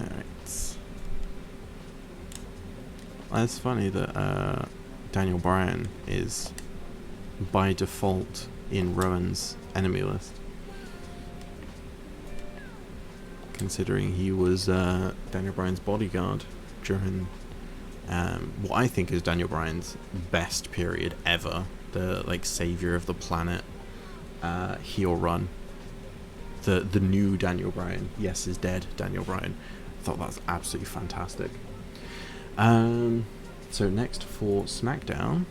Speaker 1: Alright. It's funny that Daniel Bryan is by default in Rowan's enemy list, considering he was Daniel Bryan's bodyguard during what I think is Daniel Bryan's best period ever, the like savior of the planet heel run, the new Daniel Bryan, yes is dead Daniel Bryan. I thought that was absolutely fantastic. So next for SmackDown,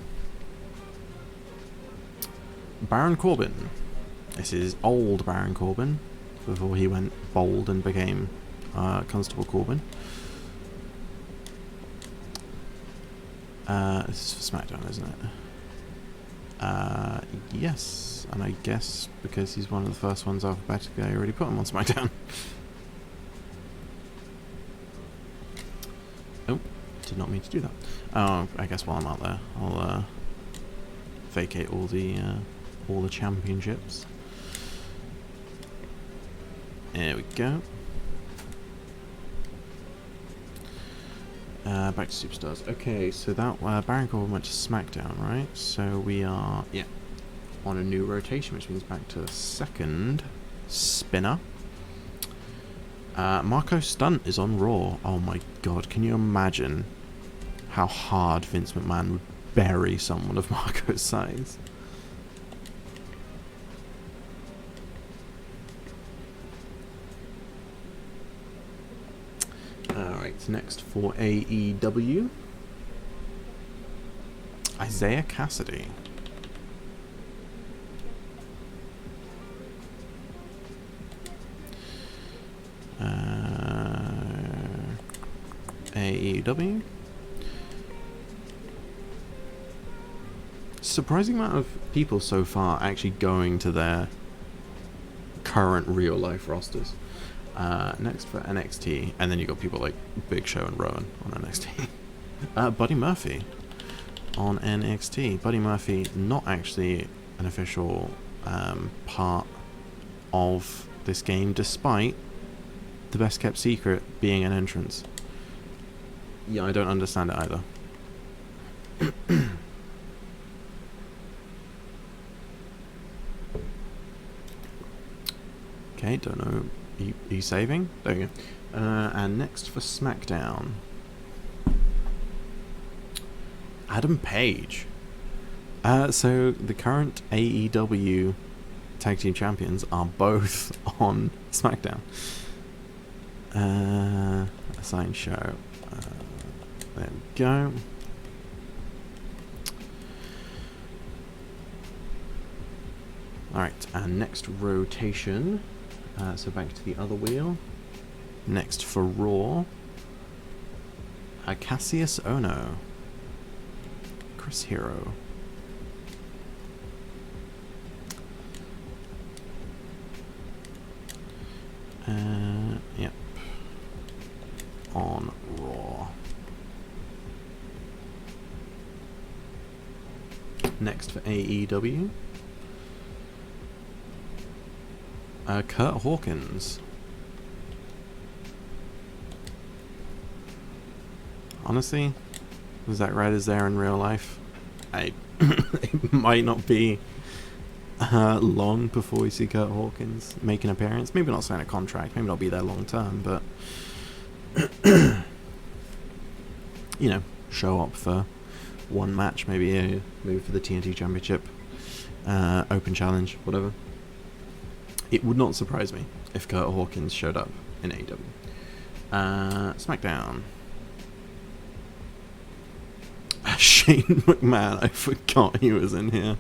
Speaker 1: Baron Corbin. This is old Baron Corbin before he went bold and became Constable Corbin. This is for SmackDown, isn't it? Yes, and I guess because he's one of the first ones alphabetically, I already put him on SmackDown. Oh, did not mean to do that. Oh, I guess while I'm out there, I'll vacate all the championships. There we go. Back to Superstars. Okay, so that Baron Corbin went to SmackDown, right? So we are, yeah, on a new rotation, which means back to the second spinner. Marco Stunt is on Raw. Oh my god, can you imagine how hard Vince McMahon would bury someone of Marco's size? Alright, next for AEW, Isaiah Cassidy. AEW. Surprising amount of people so far actually going to their current real life rosters. Next for NXT, and then you got people like Big Show and Rowan on NXT. Buddy Murphy on NXT. Buddy Murphy, not actually an official part of this game, despite the best kept secret being an entrance. Yeah, I don't understand it either. Okay, don't know. Are you saving? There we go. And next for SmackDown, Adam Page. So the current AEW Tag Team Champions are both on SmackDown. Assign show. There we go. Alright, and next rotation. So back to the other wheel. Next for Raw, Cassius Ohno, Chris Hero. Yep. On Raw. Next for AEW, Kurt Hawkins. Honestly, Zack Ryder's there in real life. It might not be long before we see Kurt Hawkins make an appearance. Maybe not sign a contract, maybe not be there long term, but you know, show up for one match, maybe for the TNT Championship, Open Challenge, whatever. It would not surprise me if Kurt Hawkins showed up in AEW. SmackDown. Shane McMahon, I forgot he was in here.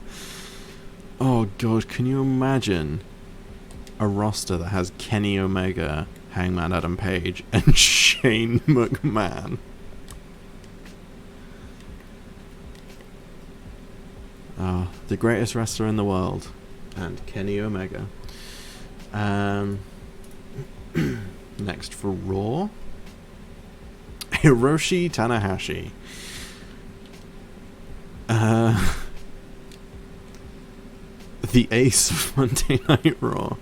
Speaker 1: Oh god, can you imagine a roster that has Kenny Omega, Hangman Adam Page, and Shane McMahon? Oh, the greatest wrestler in the world, and Kenny Omega. Next for Raw, Hiroshi Tanahashi. The ace of Monday Night Raw.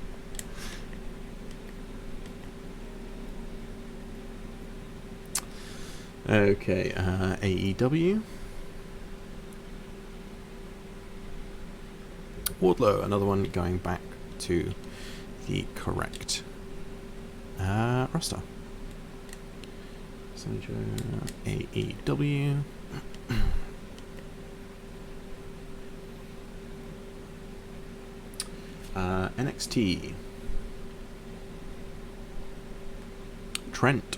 Speaker 1: Okay, AEW. Wardlow, another one going back to the correct roster. AEW. NXT. Trent.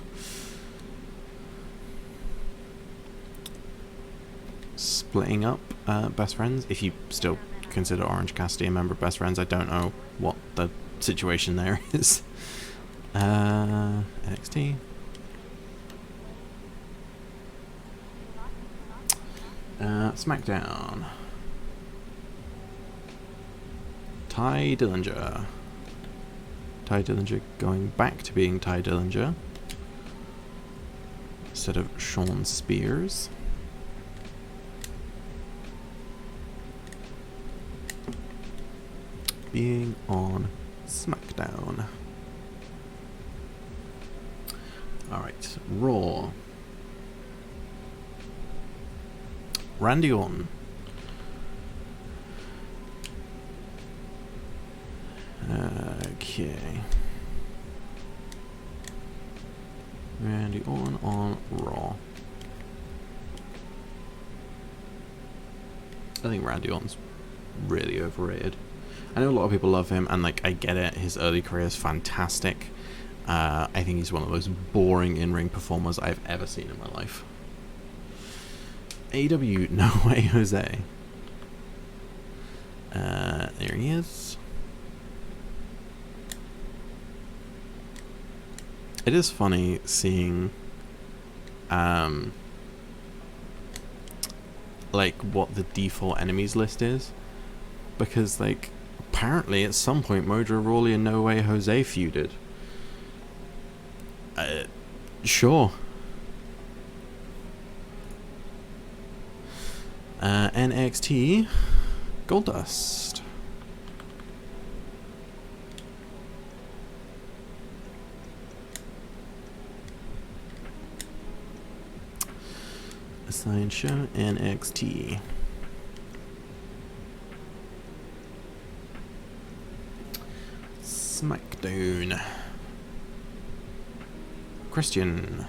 Speaker 1: Splitting up Best Friends. If you still consider Orange Cassidy a member of Best Friends, I don't know what the situation there is. NXT. SmackDown. Ty Dillinger. Ty Dillinger going back to being Ty Dillinger instead of Sean Spears. Being on SmackDown. Alright, Raw. Randy Orton. Okay. Randy Orton on Raw. I think Randy Orton's really overrated. I know a lot of people love him, and like I get it. His early career is fantastic. I think he's one of the most boring in-ring performers I've ever seen in my life. AEW, no way, Jose. There he is. It is funny seeing, like what the default enemies list is, because like apparently at some point Mojo Rawley and No Way Jose feuded. Sure. NXT Goldust. Assigned show NXT. SmackDown. Christian.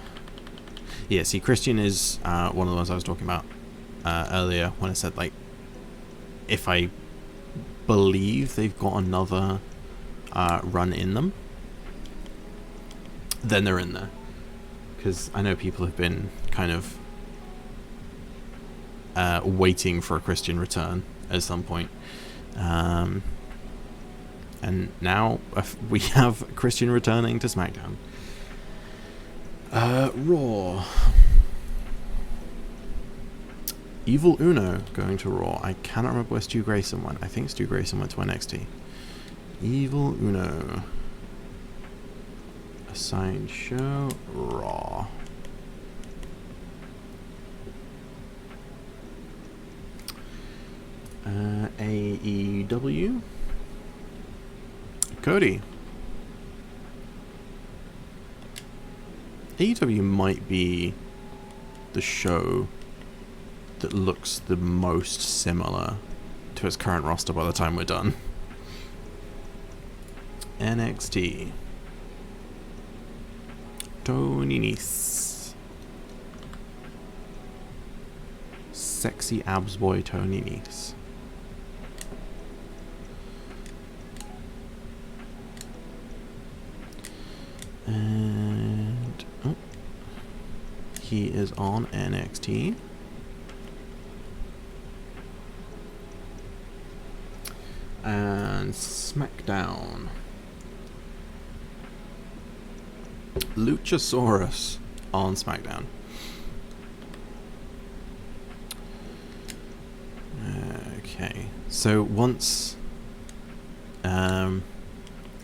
Speaker 1: Yeah, see, Christian is one of the ones I was talking about earlier when I said, like, if I believe they've got another run in them, then they're in there. Because I know people have been kind of waiting for a Christian return at some point. And now we have Christian returning to SmackDown. Raw. Evil Uno going to Raw. I cannot remember where Stu Grayson went. I think Stu Grayson went to NXT. Evil Uno. Assigned show Raw. AEW. Cody. AEW might be the show that looks the most similar to its current roster by the time we're done. NXT. Tony Nese. Sexy abs boy Tony Nese. And he is on NXT. And SmackDown. Luchasaurus on SmackDown. Okay, so once the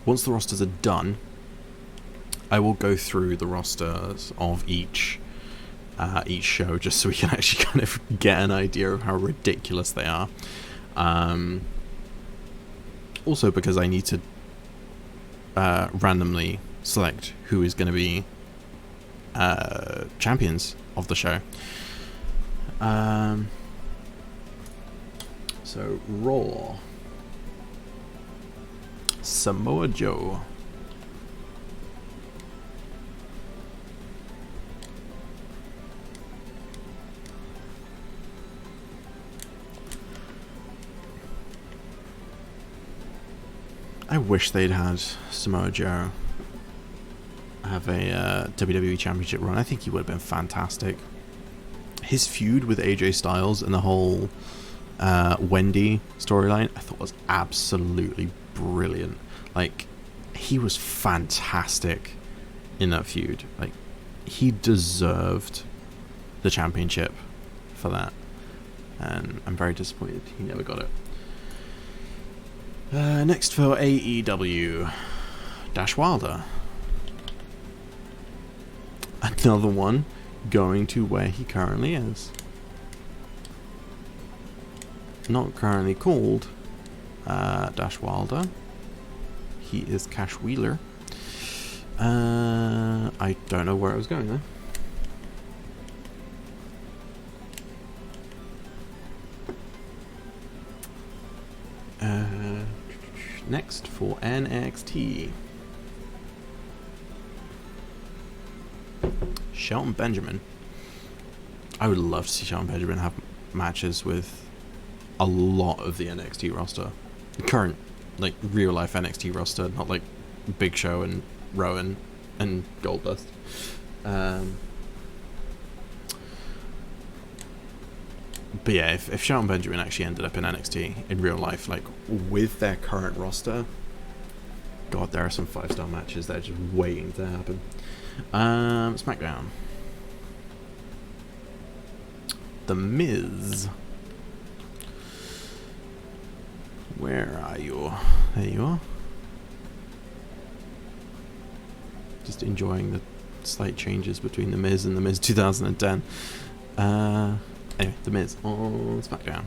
Speaker 1: rosters are done, I will go through the rosters of each each show, just so we can actually kind of get an idea of how ridiculous they are. Also because I need to randomly select who is going to be champions of the show. So Raw, Samoa Joe. I wish they'd had Samoa Joe have a WWE Championship run. I think he would have been fantastic. His feud with AJ Styles and the whole Wendy storyline, I thought was absolutely brilliant. Like, he was fantastic in that feud. Like, he deserved the championship for that. And I'm very disappointed he never got it. Next for AEW, Dash Wilder. Another one going to where he currently is. Not currently called Dash Wilder. He is Cash Wheeler. I don't know where I was going there. Next for NXT, Shelton Benjamin. I would love to see Shelton Benjamin have matches with a lot of the NXT roster. Current, like, real life NXT roster, not like Big Show and Rowan and Goldust. But yeah, if Shelton Benjamin actually ended up in NXT in real life, like, with their current roster, God, there are some 5-star matches that are just waiting to happen. SmackDown. The Miz. Where are you? There you are. Just enjoying the slight changes between The Miz and The Miz 2010. Anyway, The Miz on SmackDown.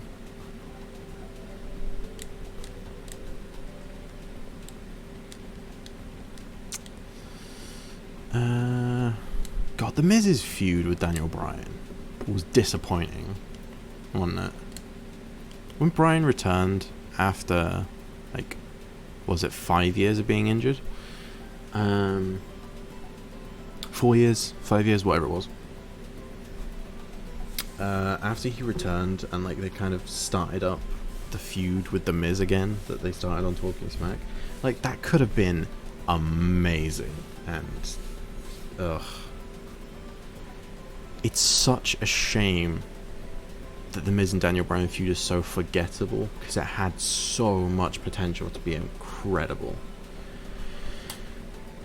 Speaker 1: God, The Miz's feud with Daniel Bryan was disappointing, wasn't it? When Bryan returned after, like, was it 5 years of being injured? 4 years, 5 years, whatever it was. After he returned and, like, they kind of started up the feud with The Miz again that they started on Talking Smack, like, that could have been amazing. And it's such a shame that the Miz and Daniel Bryan feud is so forgettable, because it had so much potential to be incredible.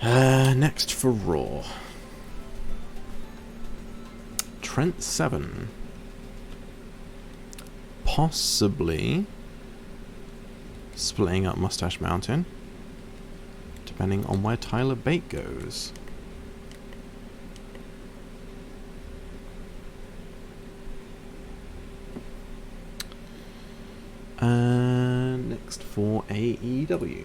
Speaker 1: Next for Raw, Trent Seven, possibly splitting up Mustache Mountain, depending on where Tyler Bate goes. Next for AEW,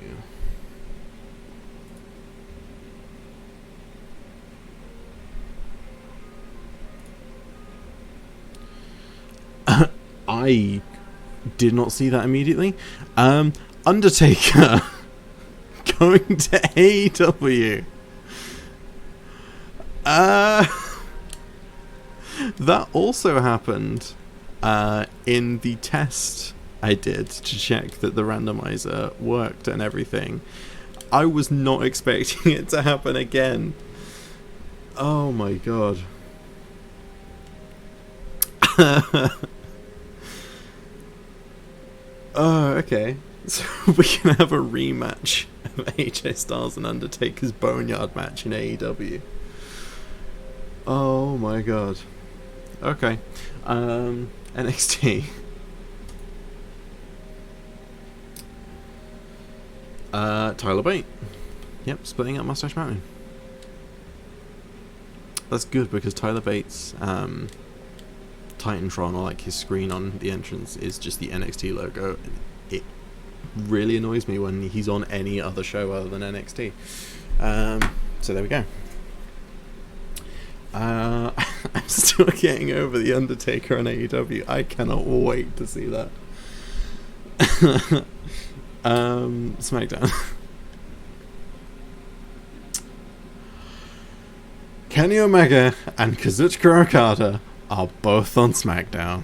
Speaker 1: I did not see that immediately. Undertaker going to AEW. That also happened in the test I did to check that the randomizer worked and everything. I was not expecting it to happen again. Oh my god. Oh, okay. So we can have a rematch of AJ Styles and Undertaker's Boneyard match in AEW. Oh my god. Okay. NXT. Tyler Bate. Yep, splitting up Mustache Mountain. That's good, because Tyler Bates' Titantron, or like his screen on the entrance, is just the NXT logo. It really annoys me when he's on any other show other than NXT. So there we go. I'm still getting over The Undertaker on AEW. I cannot wait to see that. SmackDown. Kenny Omega and Kazuchika Okada are both on SmackDown.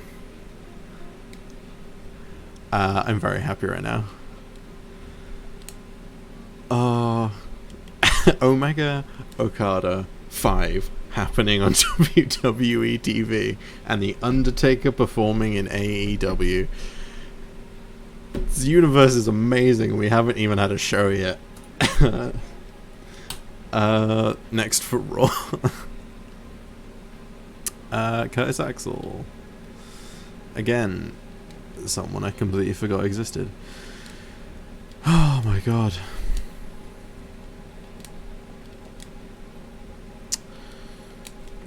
Speaker 1: I'm very happy right now. Omega Okada 5 happening on WWE TV, and The Undertaker performing in AEW. This universe is amazing. We haven't even had a show yet. Next for Raw. Curtis Axel. Again, someone I completely forgot existed. Oh my god.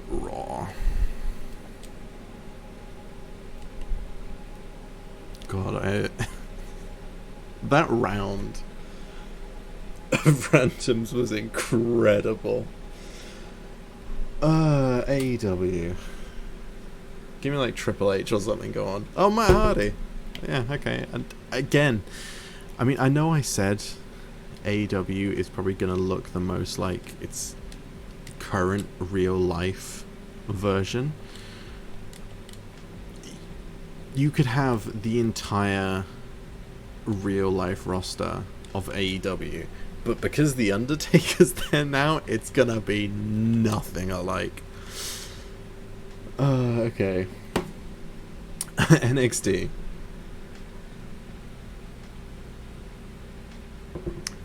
Speaker 1: Raw. God, that round of randoms was incredible. AEW. Give me like Triple H or something, go on. Oh, Matt Hardy. Yeah, okay. And again, I mean, I know I said AEW is probably going to look the most like its current real life version. You could have the entire real life roster of AEW, but because The Undertaker's there now, it's gonna be nothing alike. Okay. NXT.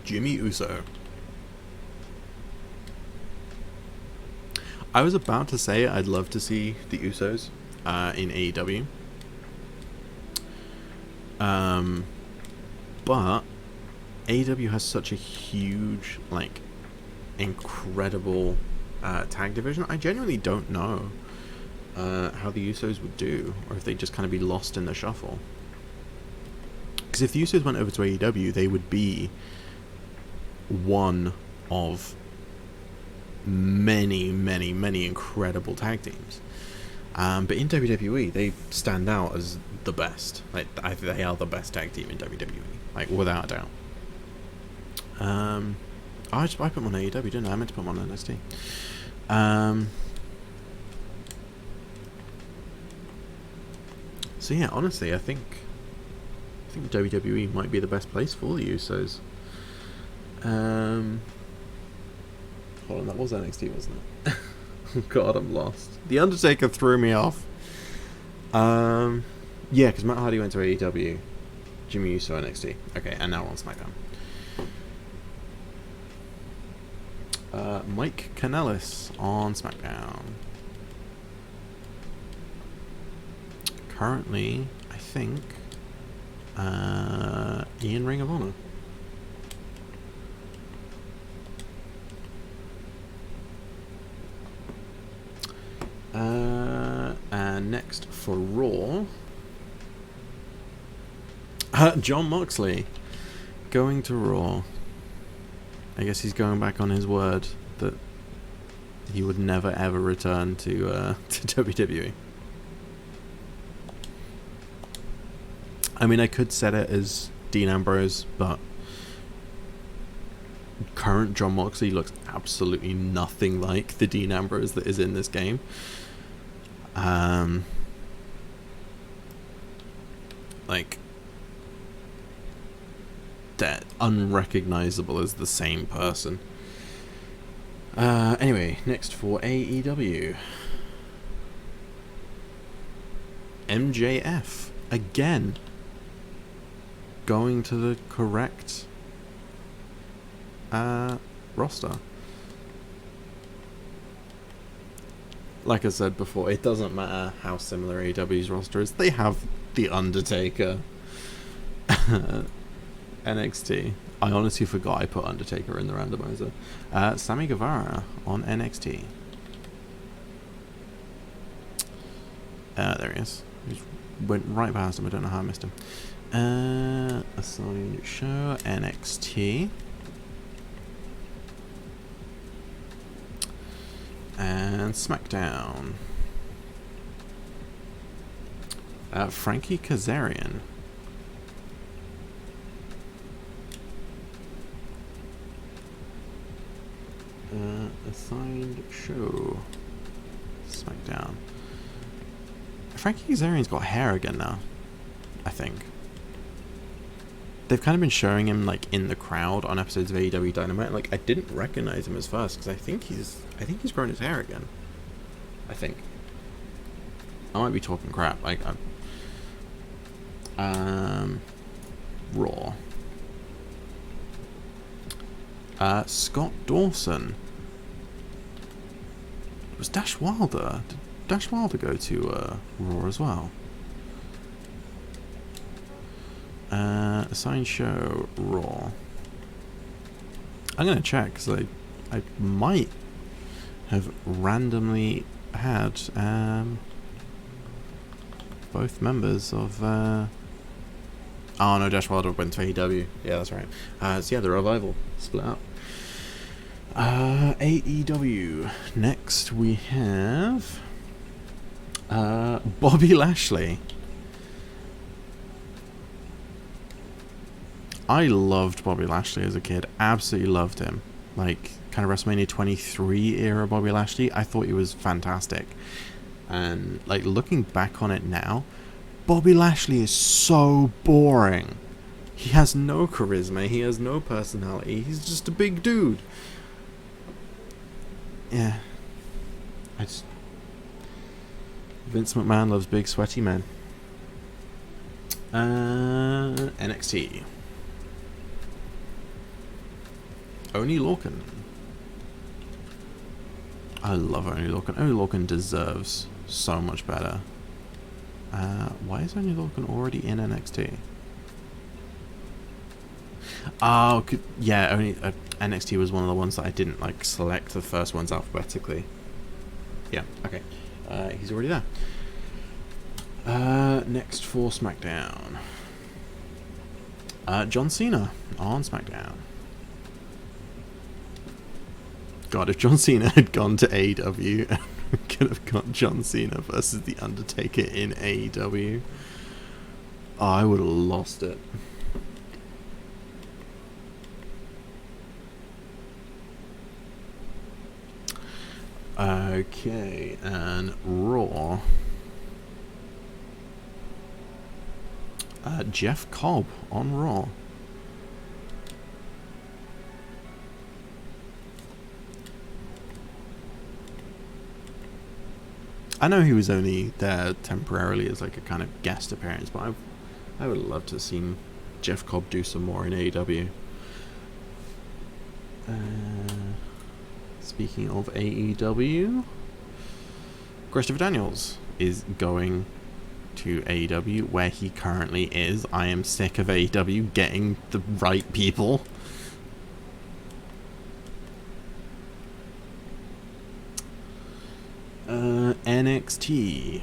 Speaker 1: Jimmy Uso. I was about to say I'd love to see the Usos in AEW. But AEW has such a huge, like, incredible tag division. I genuinely don't know how the Usos would do, or if they'd just kind of be lost in the shuffle. Because if the Usos went over to AEW, they would be one of many, many, many incredible tag teams. But in WWE, they stand out as the best. Like, they are the best tag team in WWE, like, without a doubt. I put them on AEW, didn't I? I meant to put them on NXT. So yeah, honestly, I think WWE might be the best place for the Usos. Hold on, that was NXT, wasn't it? Oh god, I'm lost. The Undertaker threw me off. Yeah, because Matt Hardy went to AEW, Jimmy Uso NXT. Okay, and now we're on SmackDown. Mike Kanellis on SmackDown. Currently, I think, in Ring of Honor. And next for Raw, Jon Moxley going to Raw. I guess he's going back on his word that he would never ever return to WWE. I mean, I could set it as Dean Ambrose, but current Jon Moxley looks absolutely nothing like the Dean Ambrose that is in this game. Like, that unrecognizable as the same person. Anyway, next for AEW, MJF again going to the correct roster. Like I said before, it doesn't matter how similar AEW's roster is. They have The Undertaker. NXT. I honestly forgot I put Undertaker in the randomizer. Sammy Guevara on NXT. There he is. He just went right past him. I don't know how I missed him. Assigned show, NXT. And SmackDown. Frankie Kazarian. Assigned show, SmackDown. Frankie Kazarian's got hair again now, I think. They've kind of been showing him like in the crowd on episodes of AEW Dynamite. Like I didn't recognize him as first because I think he's grown his hair again. I think. I might be talking crap. Like Raw. Scott Dawson. Was Dash Wilder? Did Dash Wilder go to Raw as well? Assigned show, Raw. I'm gonna check because I might have randomly had both members of oh no, Dash Wilder went to AEW. Yeah, that's right. So yeah, the Revival split up. AEW. Next we have Bobby Lashley. I loved Bobby Lashley as a kid. Absolutely loved him. Like, kind of WrestleMania 23 era Bobby Lashley. I thought he was fantastic. And, like, looking back on it now, Bobby Lashley is so boring. He has no charisma. He has no personality. He's just a big dude. Yeah. Vince McMahon loves big, sweaty men. NXT. Oney Lorcan. I love Oney Lorcan. Oney Lorcan deserves so much better. Why is Oney Lorcan already in NXT? Oh, yeah, NXT was one of the ones that I didn't like select the first ones alphabetically. Yeah, okay. He's already there. Next for SmackDown. John Cena on SmackDown. God, if John Cena had gone to AEW, we could have got John Cena versus The Undertaker in AEW. Oh, I would have lost it. Okay, and Raw. Jeff Cobb on Raw. I know he was only there temporarily as like a kind of guest appearance, but I would love to have seen Jeff Cobb do some more in AEW. Speaking of AEW, Christopher Daniels is going to AEW where he currently is. I am sick of AEW getting the right people. NXT.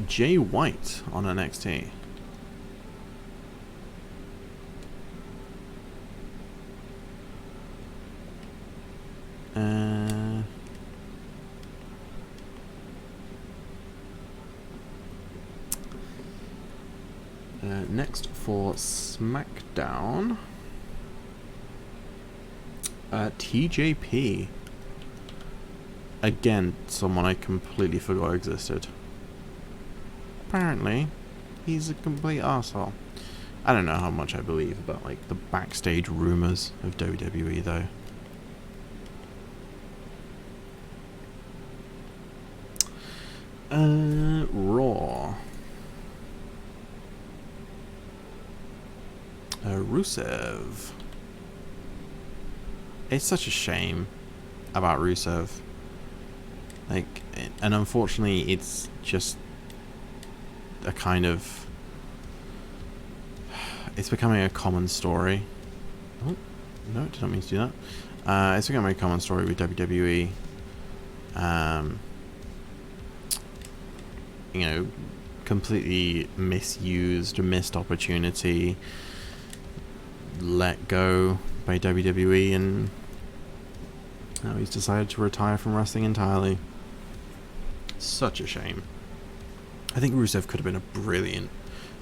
Speaker 1: Jay White on NXT. Next for SmackDown, TJP. Again, someone I completely forgot existed. Apparently, he's a complete arsehole. I don't know how much I believe about like the backstage rumors of WWE though. Raw. Rusev. It's such a shame about Rusev. Like, and unfortunately, it's just a kind of it's becoming a common story. Oh, no, did not mean to do that. It's becoming a common story with WWE. You know, completely misused, missed opportunity, let go by WWE, and now he's decided to retire from wrestling entirely. Such a shame. I think Rusev could have been a brilliant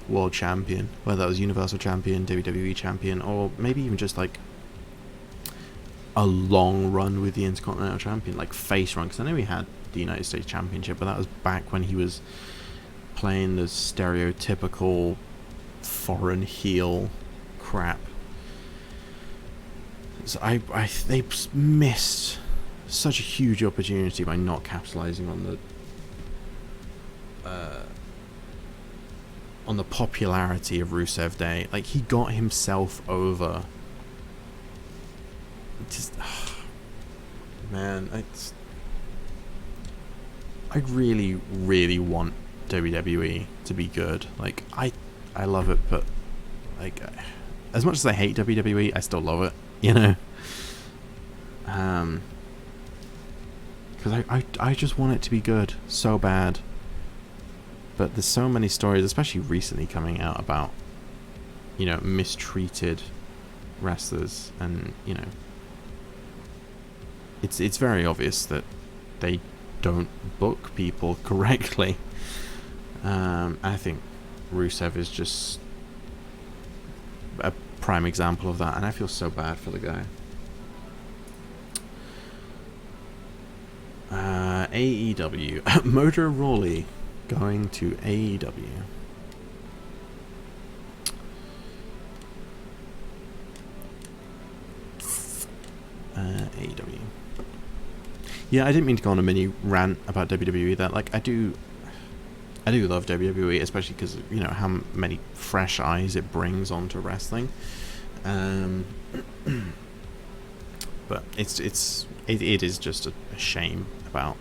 Speaker 1: world champion, whether that was Universal Champion, WWE Champion, or maybe even just like a long run with the Intercontinental Champion, like face run, because I know he had the United States Championship, but that was back when he was playing the stereotypical foreign heel crap. So they missed such a huge opportunity by not capitalizing on the popularity of Rusev Day. Like, he got himself over. Just, man, I really, really want WWE to be good. Like, I love it, but like, as much as I hate WWE, I still love it, you know. Because I just want it to be good so bad. But there's so many stories, especially recently, coming out about, you know, mistreated wrestlers, and you know, it's very obvious that they don't book people correctly. I think Rusev is just a prime example of that, and I feel so bad for the guy. AEW. Motor Rawley going to AEW. AEW. Yeah, I didn't mean to go on a mini rant about WWE there. Like, I do love WWE, especially because, you know, how many fresh eyes it brings onto wrestling. But it is just a shame about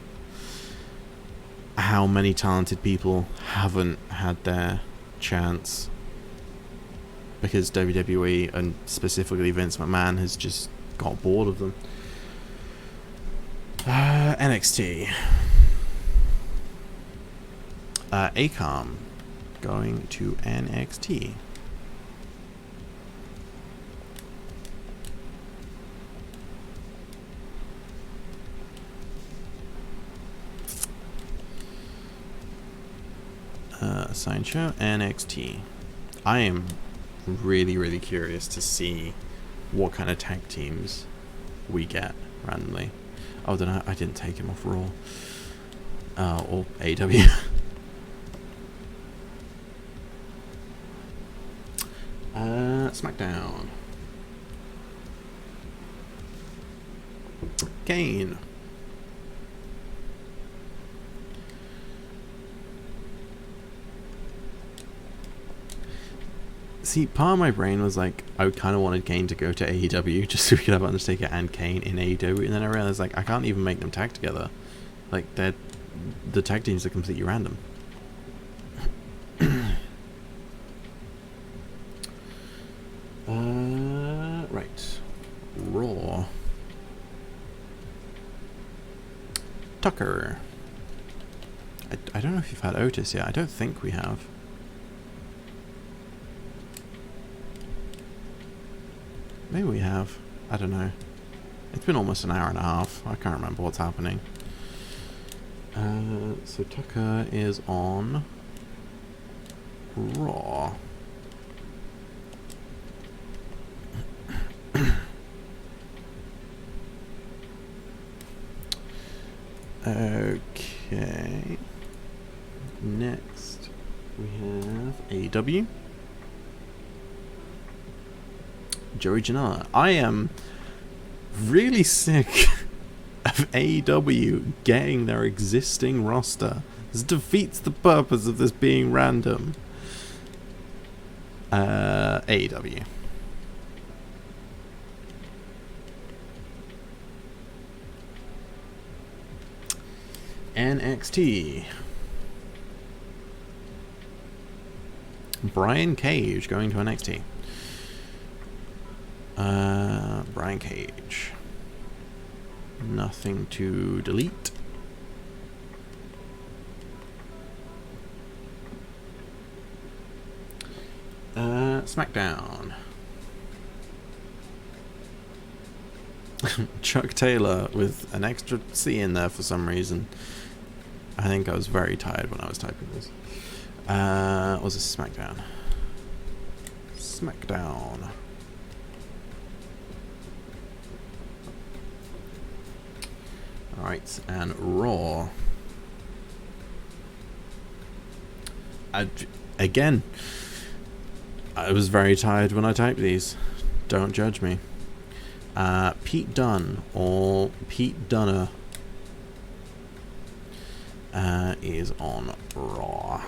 Speaker 1: how many talented people haven't had their chance because WWE, and specifically Vince McMahon, has just got bored of them. NXT. Akam going to NXT. Sideshow NXT. I am really, really curious to see what kind of tag teams we get randomly. Oh, then I didn't take him off Raw. Or AEW. SmackDown. Kane. See, part of my brain was like, I kind of wanted Kane to go to AEW just so we could have Undertaker and Kane in AEW, and then I realized, like, I can't even make them tag together. Like, the tag teams are completely random. Right. Raw. Tucker. I don't know if you've had Otis yet. I don't think we have. Maybe we have. I don't know. It's been almost an hour and a half. I can't remember what's happening. So Tucker is on Raw. Okay. Next, we have AEW. Joey Janela. I am really sick of AEW getting their existing roster. This defeats the purpose of this being random. AEW. NXT. Brian Cage going to NXT. Brian Cage. Nothing to delete. SmackDown. Chuck Taylor with an extra C in there for some reason. I think I was very tired when I was typing this. Was it SmackDown? SmackDown. Alright, and Raw. Again, I was very tired when I typed these. Don't judge me. Pete Dunne, or Pete Dunner, is on Raw.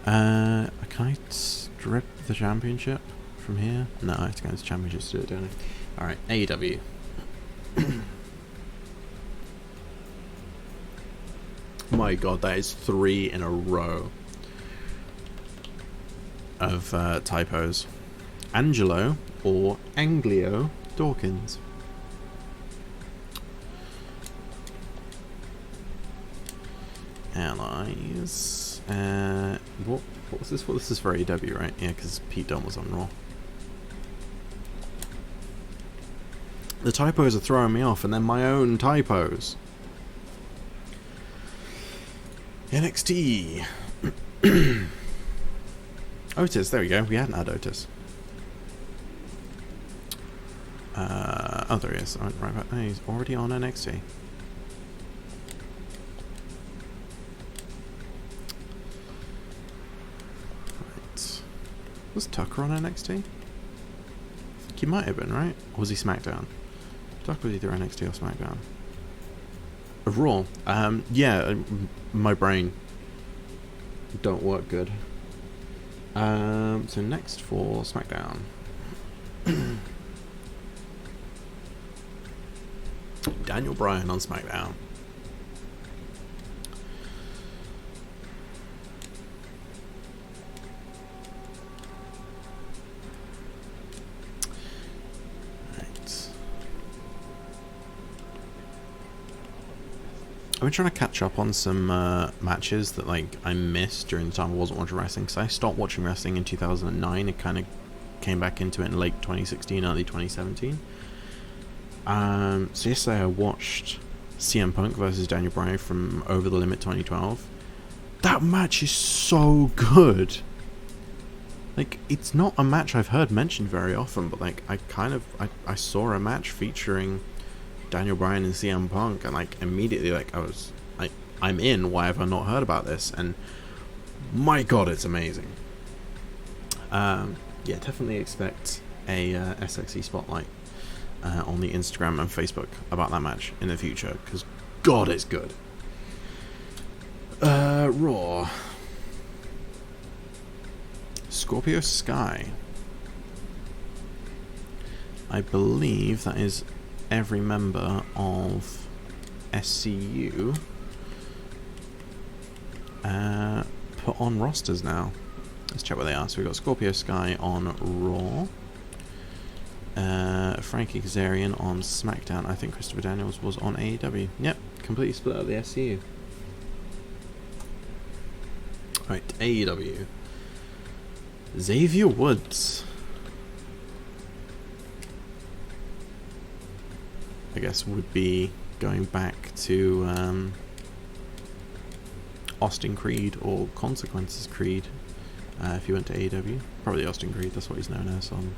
Speaker 1: Can I strip the championship from here? No, I have to go into championships to do it, don't I? Alright, AEW. My god, that is 3 in a row of typos. Angelo, or Anglio Dawkins. Allies. What was this? What this is for AEW, right? Yeah, because Pete Dunne was on Raw. The typos are throwing me off, and then my own typos. NXT. Otis, there we go. We hadn't had Otis. Oh, there he is. I went right back. Oh, he's already on NXT. Right. Was Tucker on NXT? I think he might have been, right? Or was he SmackDown? Tucker was either NXT or SmackDown. Raw. Yeah, my brain don't work good. So next for SmackDown. Daniel Bryan on SmackDown. Right. I've been trying to catch up on some matches that I missed during the time I wasn't watching wrestling, because I stopped watching wrestling in 2009 and kind of came back into it in late 2016, early 2017. So yesterday I watched CM Punk versus Daniel Bryan from Over the Limit 2012. That match is so good. It's not a match I've heard mentioned very often, but I saw a match featuring Daniel Bryan and CM Punk, and immediately I'm in. Why have I not heard about this? And my god, it's amazing. Yeah, definitely expect a SXE spotlight on the Instagram and Facebook about that match in the future, because god, it's good. Raw. Scorpio Sky. I believe that is every member of SCU put on rosters now. Let's check what they are. So we've got Scorpio Sky on Raw, Frankie Kazarian on SmackDown. I think Christopher Daniels was on AEW. Yep, completely split up the SCU. Right, AEW. Xavier Woods. I guess would be going back to Austin Creed or Consequences Creed if he went to AEW. Probably Austin Creed, that's what he's known as on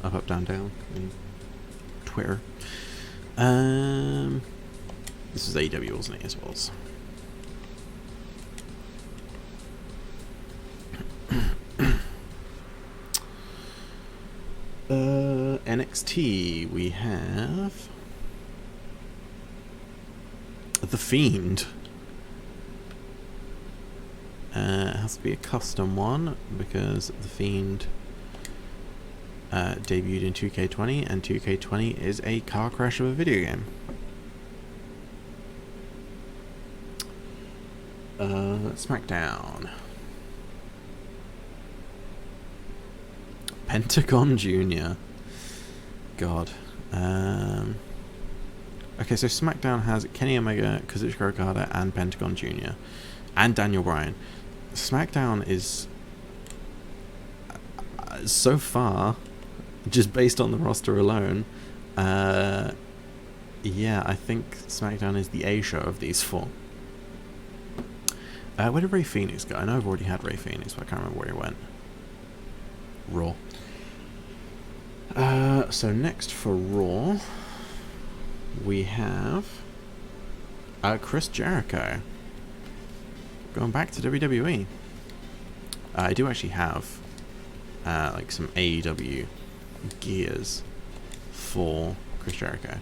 Speaker 1: Up Up Down Down in Twitter. This is AEW, wasn't it, as well? NXT, we have The Fiend. It has to be a custom one because The Fiend debuted in 2K20, and 2K20 is a car crash of a video game. SmackDown. Pentagon Jr. God. Okay, so SmackDown has Kenny Omega, Kazuchika Okada, and Pentagon Jr. and Daniel Bryan. SmackDown is so far, just based on the roster alone, yeah, I think SmackDown is the A show of these four. Where did Rey Fenix go? I know I've already had Rey Fenix, but I can't remember where he went. Raw. So next for Raw, we have Chris Jericho going back to WWE. I do actually have like some AEW gears for Chris Jericho,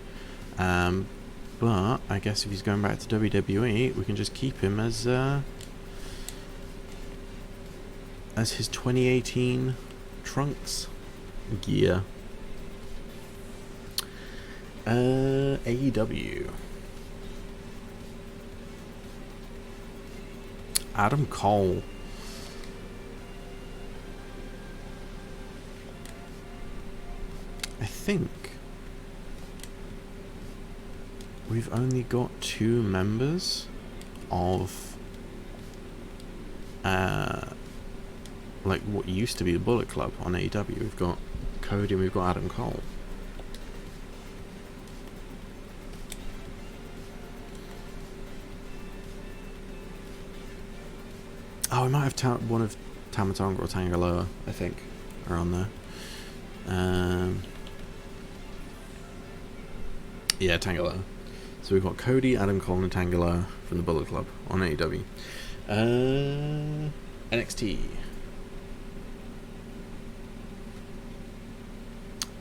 Speaker 1: but I guess if he's going back to WWE, we can just keep him as his 2018 Trunks gear. AEW. Adam Cole. I think we've only got 2 members of like what used to be the Bullet Club on AEW. We've got Cody and we've got Adam Cole. Oh, we might have one of Tama Tonga or Tangaloa, I think, are on there. Yeah, Tangaloa. So we've got Cody, Adam Cole, and Tangaloa from the Bullet Club on AEW. NXT.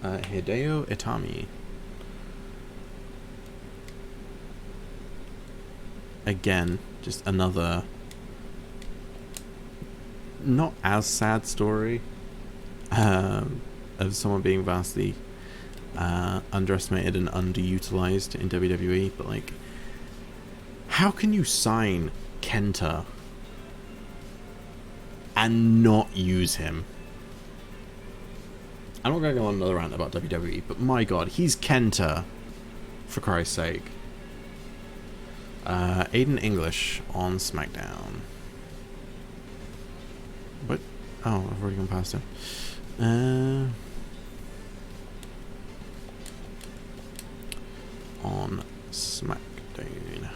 Speaker 1: Hideo Itami. Again, just another not as sad story of someone being vastly underestimated and underutilized in WWE, but like, how can you sign Kenta and not use him? I'm not going to go on another rant about WWE, but my god, he's Kenta, for Christ's sake. Aiden English on SmackDown. What? Oh, I've already gone past him. On SmackDown.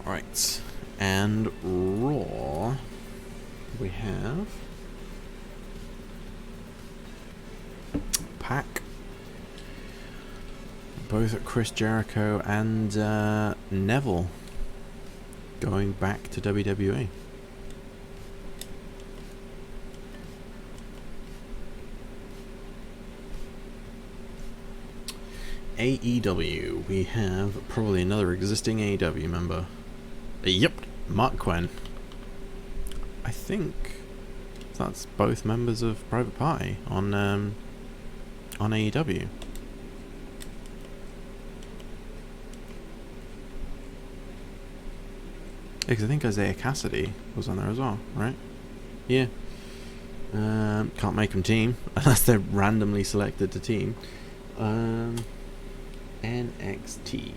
Speaker 1: Alright. And Raw, we have Pac, both Chris Jericho and Neville going back to WWE. AEW, we have probably another existing AEW member. Yep, Mark Quinn. I think that's both members of Private Party on AEW. Because I think Isaiah Cassidy was on there as well, right? Yeah. Can't make them team unless they're randomly selected to team. NXT.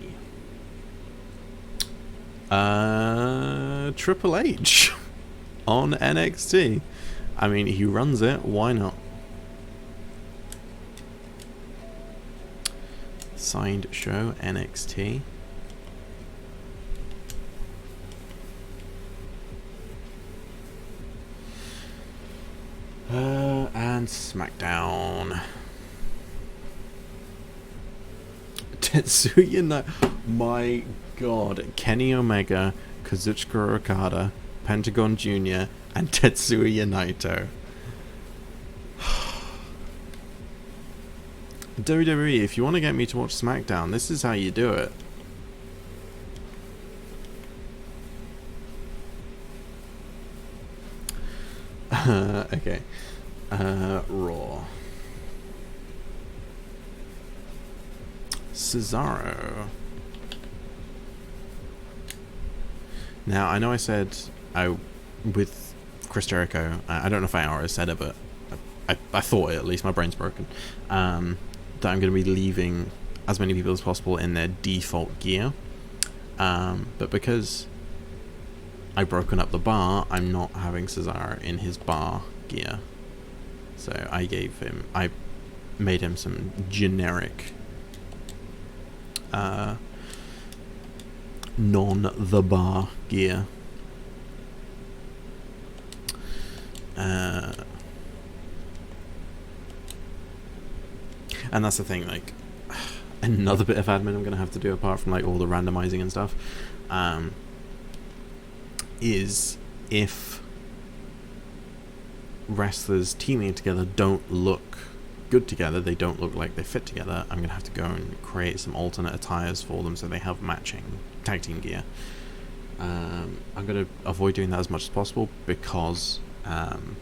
Speaker 1: Triple H on NXT. I mean, he runs it, why not? Signed show, NXT. And SmackDown. Tetsuya Naito. My god, Kenny Omega, Kazuchika Okada, Pentagon Jr., and Tetsuya Naito. WWE, if you want to get me to watch SmackDown, this is how you do it. Okay. Raw. Cesaro. Now, I know I said with Chris Jericho, I don't know if I already said it, but I thought it, at least my brain's broken, that I'm going to be leaving as many people as possible in their default gear. But because I've broken up the bar, I'm not having Cesaro in his bar gear. So I made him some generic non-the bar gear. And that's the thing, like, another bit of admin I'm going to have to do apart from, like, all the randomizing and stuff, is if wrestlers teaming together don't look good together, they don't look like they fit together, I'm going to have to go and create some alternate attires for them so they have matching tag team gear. I'm going to avoid doing that as much as possible because I'm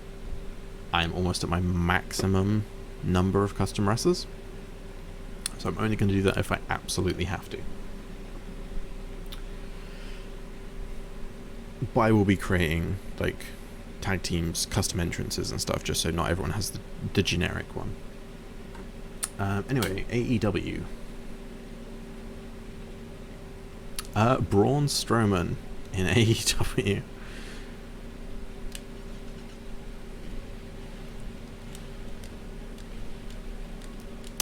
Speaker 1: almost at my maximum number of custom wrestlers, so I'm only going to do that if I absolutely have to. But I will be creating, like, tag teams, custom entrances and stuff, just so not everyone has the generic one. Anyway, AEW. Braun Strowman in AEW.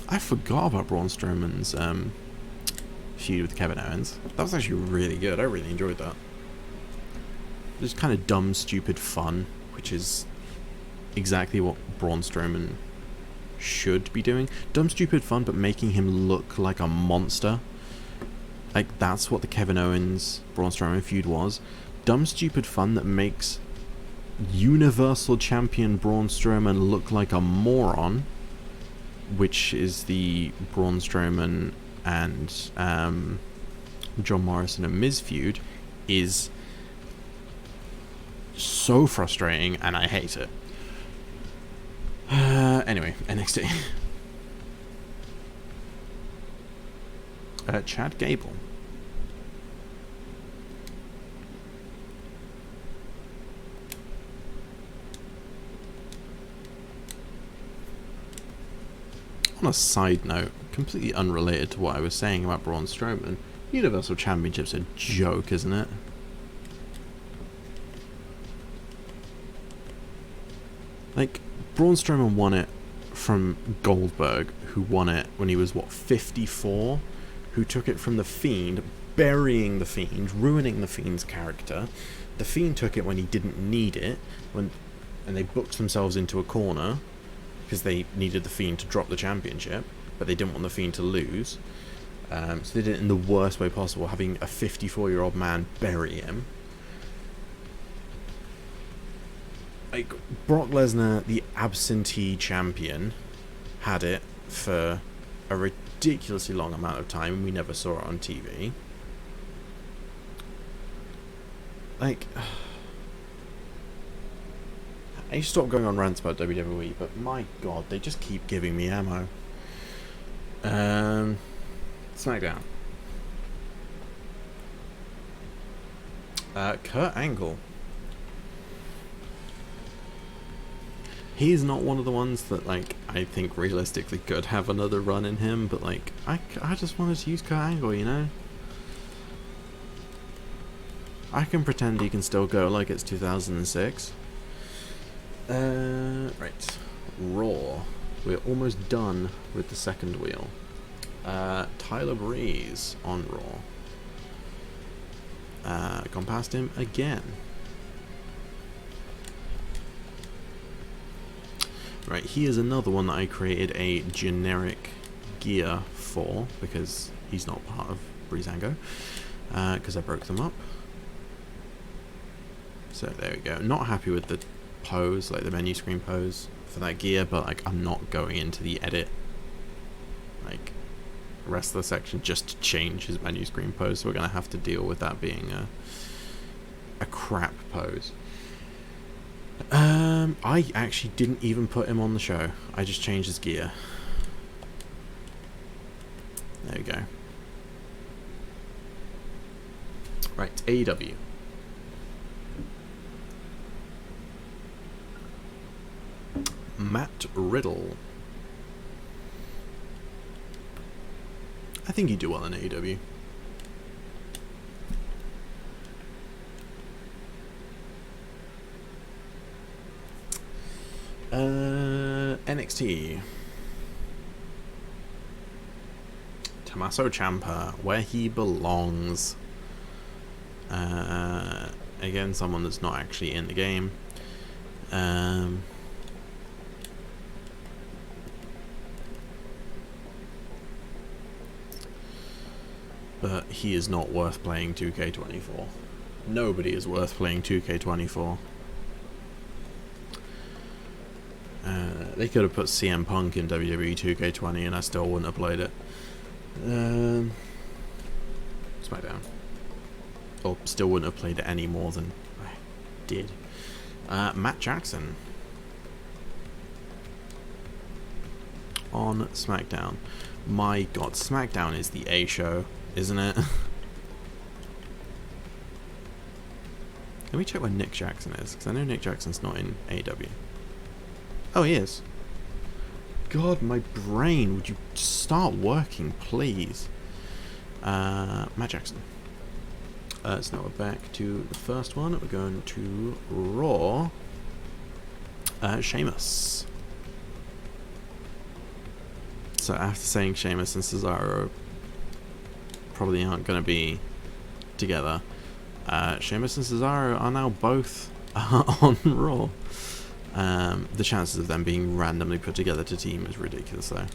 Speaker 1: I forgot about Braun Strowman's feud with Kevin Owens. That was actually really good. I really enjoyed that. Just kind of dumb, stupid fun, which is exactly what Braun Strowman should be doing. Dumb, stupid fun, but making him look like a monster. Like, that's what the Kevin Owens Braun Strowman feud was. Dumb, stupid fun that makes Universal Champion Braun Strowman look like a moron, which is the Braun Strowman and John Morrison and Miz feud, is so frustrating, and I hate it. Anyway, NXT. Chad Gable. On a side note, completely unrelated to what I was saying about Braun Strowman, Universal Championship's a joke, isn't it? Like, Braun Strowman won it from Goldberg, who won it when he was, 54? Who took it from The Fiend, burying The Fiend, ruining The Fiend's character. The Fiend took it when he didn't need it, and they booked themselves into a corner, because they needed The Fiend to drop the championship, but they didn't want The Fiend to lose. So they did it in the worst way possible, having a 54-year-old man bury him. Like, Brock Lesnar, the absentee champion, had it for a ridiculously long amount of time, and we never saw it on TV. Like, I stopped going on rants about WWE, but my god, they just keep giving me ammo. SmackDown. Kurt Angle. He's not one of the ones that, like, I think realistically could have another run in him, but, like, I just wanted to use Kurt Angle, you know? I can pretend he can still go like it's 2006. Right. Raw. We're almost done with the second wheel. Tyler Breeze on Raw. Gone past him again. Right, he is another one that I created a generic gear for, because he's not part of Breezango, because I broke them up. So there we go. Not happy with the pose, like the menu screen pose for that gear, but like I'm not going into the edit, like, wrestler section just to change his menu screen pose, so we're going to have to deal with that being a crap pose. I actually didn't even put him on the show. I just changed his gear. There we go. Right, AEW. Matt Riddle. I think he'd do well in AEW. NXT. Tommaso Ciampa, where he belongs. Again, someone that's not actually in the game. But he is not worth playing 2K24. Nobody is worth playing 2K24. They could have put CM Punk in WWE 2K20 and I still wouldn't have played it. SmackDown. Or still wouldn't have played it any more than I did. Matt Jackson. On SmackDown. My god, SmackDown is the A show, isn't it? Let me check where Nick Jackson is, because I know Nick Jackson's not in AEW. Oh, he is. God, my brain, would you start working, please? Matt Jackson. So now we're back to the first one. We're going to Raw. Sheamus. So after saying Sheamus and Cesaro probably aren't going to be together, Sheamus and Cesaro are now both on Raw. The chances of them being randomly put together to team is ridiculous, though.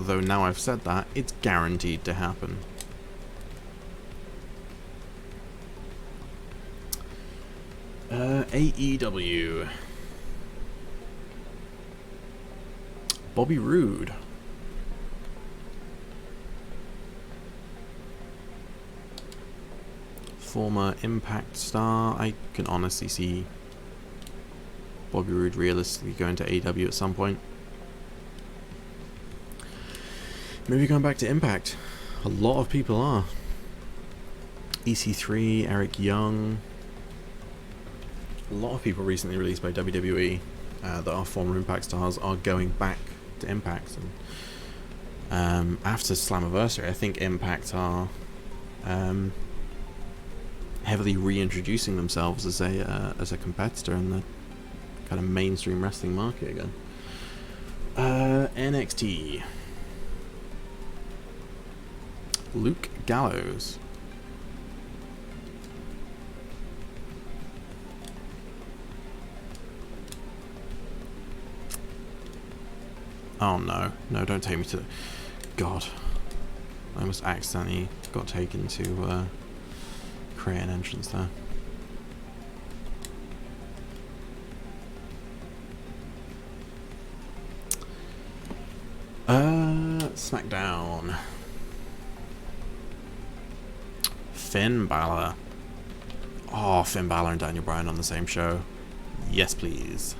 Speaker 1: Though now I've said that, it's guaranteed to happen. AEW. Bobby Roode. Former Impact star. I can honestly see Bobby Roode realistically going to AEW at some point. Maybe going back to Impact. A lot of people are. EC3, Eric Young. A lot of people recently released by WWE that are former Impact stars are going back to Impact. And after Slammiversary, I think Impact are heavily reintroducing themselves as a competitor in the kind of mainstream wrestling market again. NXT. Luke Gallows. Oh no, no, don't take me to... God. I almost accidentally got taken to create an entrance there. SmackDown. Finn Balor. Oh, Finn Balor and Daniel Bryan on the same show. Yes, please.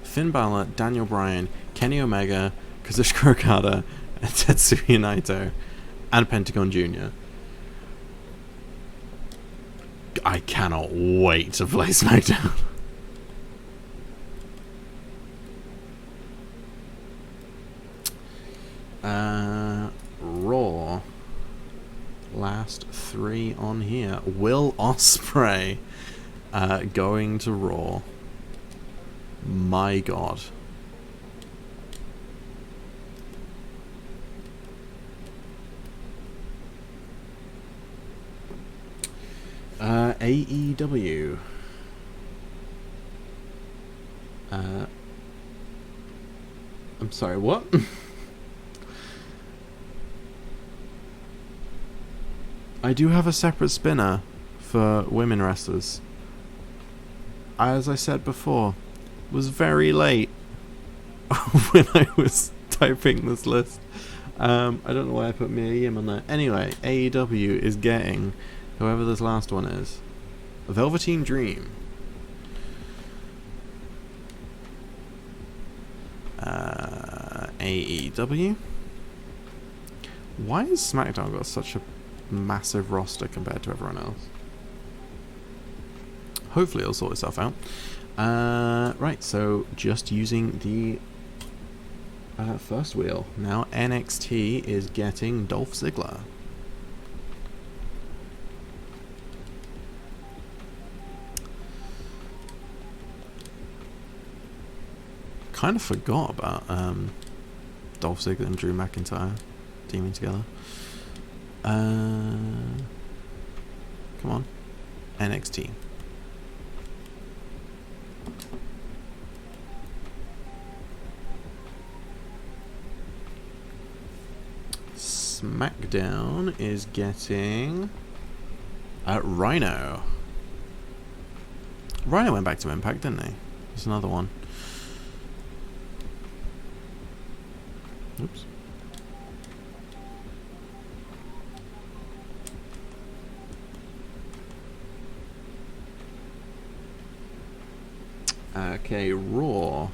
Speaker 1: Finn Balor, Daniel Bryan, Kenny Omega, Kazuchika Okada, and Tetsuya Naito, and Pentagon Jr. I cannot wait to play SmackDown. Raw. Last three on here. Will Ospreay going to Raw. My god. AEW. I'm sorry, what? I do have a separate spinner for women wrestlers. As I said before, was very late when I was typing this list. I don't know why I put Mia Yim on there. Anyway, AEW is getting whoever this last one is. Velveteen Dream. AEW. Why has SmackDown got such a massive roster compared to everyone else? Hopefully it'll sort itself out. Right, so just using the first wheel. Now NXT is getting Dolph Ziggler. Kind of forgot about Dolph Ziggler and Drew McIntyre teaming together. Come on, NXT. SmackDown is getting Rhino. Rhino went back to Impact, didn't he? There's another one. Oops. Okay, Raw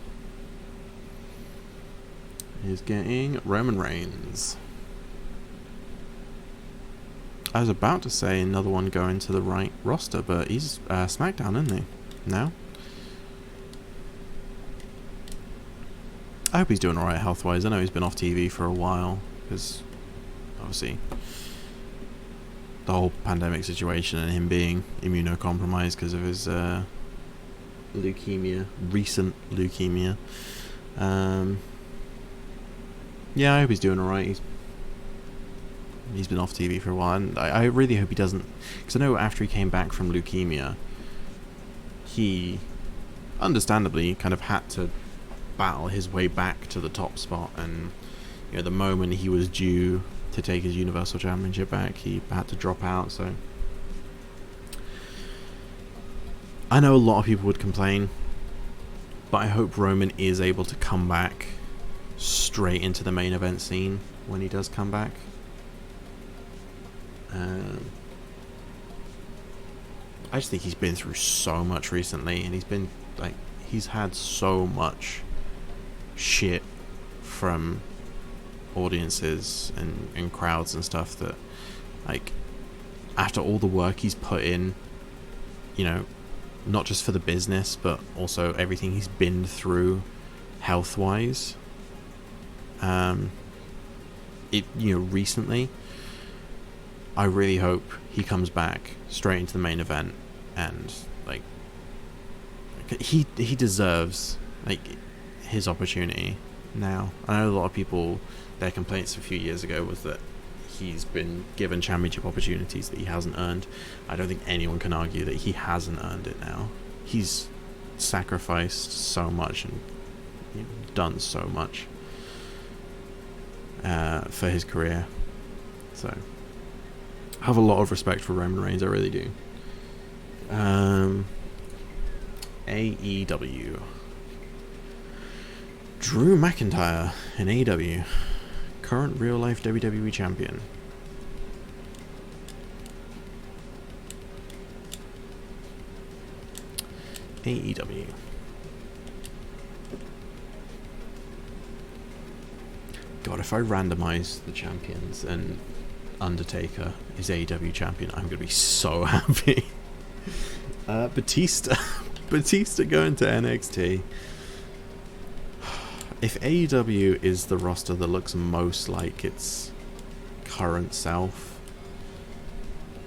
Speaker 1: is getting Roman Reigns. I was about to say another one going to the right roster, but he's SmackDown, isn't he? Now? I hope he's doing alright health-wise. I know he's been off TV for a while, because obviously the whole pandemic situation and him being immunocompromised because of his leukemia, recent leukemia. Yeah, I hope he's doing alright. He's been off TV for a while, and I really hope he doesn't, because I know after he came back from leukemia, he understandably kind of had to battle his way back to the top spot, and you know, the moment he was due to take his Universal Championship back, he had to drop out. So I know a lot of people would complain, but I hope Roman is able to come back straight into the main event scene when he does come back. I just think he's been through so much recently, and he's had so much shit from audiences and crowds and stuff, that like after all the work he's put in, you know, not just for the business but also everything he's been through health wise, recently, I really hope he comes back straight into the main event, and like he deserves like his opportunity now. I know a lot of people, their complaints a few years ago was that he's been given championship opportunities that he hasn't earned. I don't think anyone can argue that he hasn't earned it now. He's sacrificed so much and done so much for his career. So I have a lot of respect for Roman Reigns, I really do. AEW. Drew McIntyre in AEW. Current real-life WWE champion. AEW. God, if I randomize the champions and Undertaker is AEW champion, I'm gonna be so happy. Batista going to NXT. If AEW is the roster that looks most like its current self,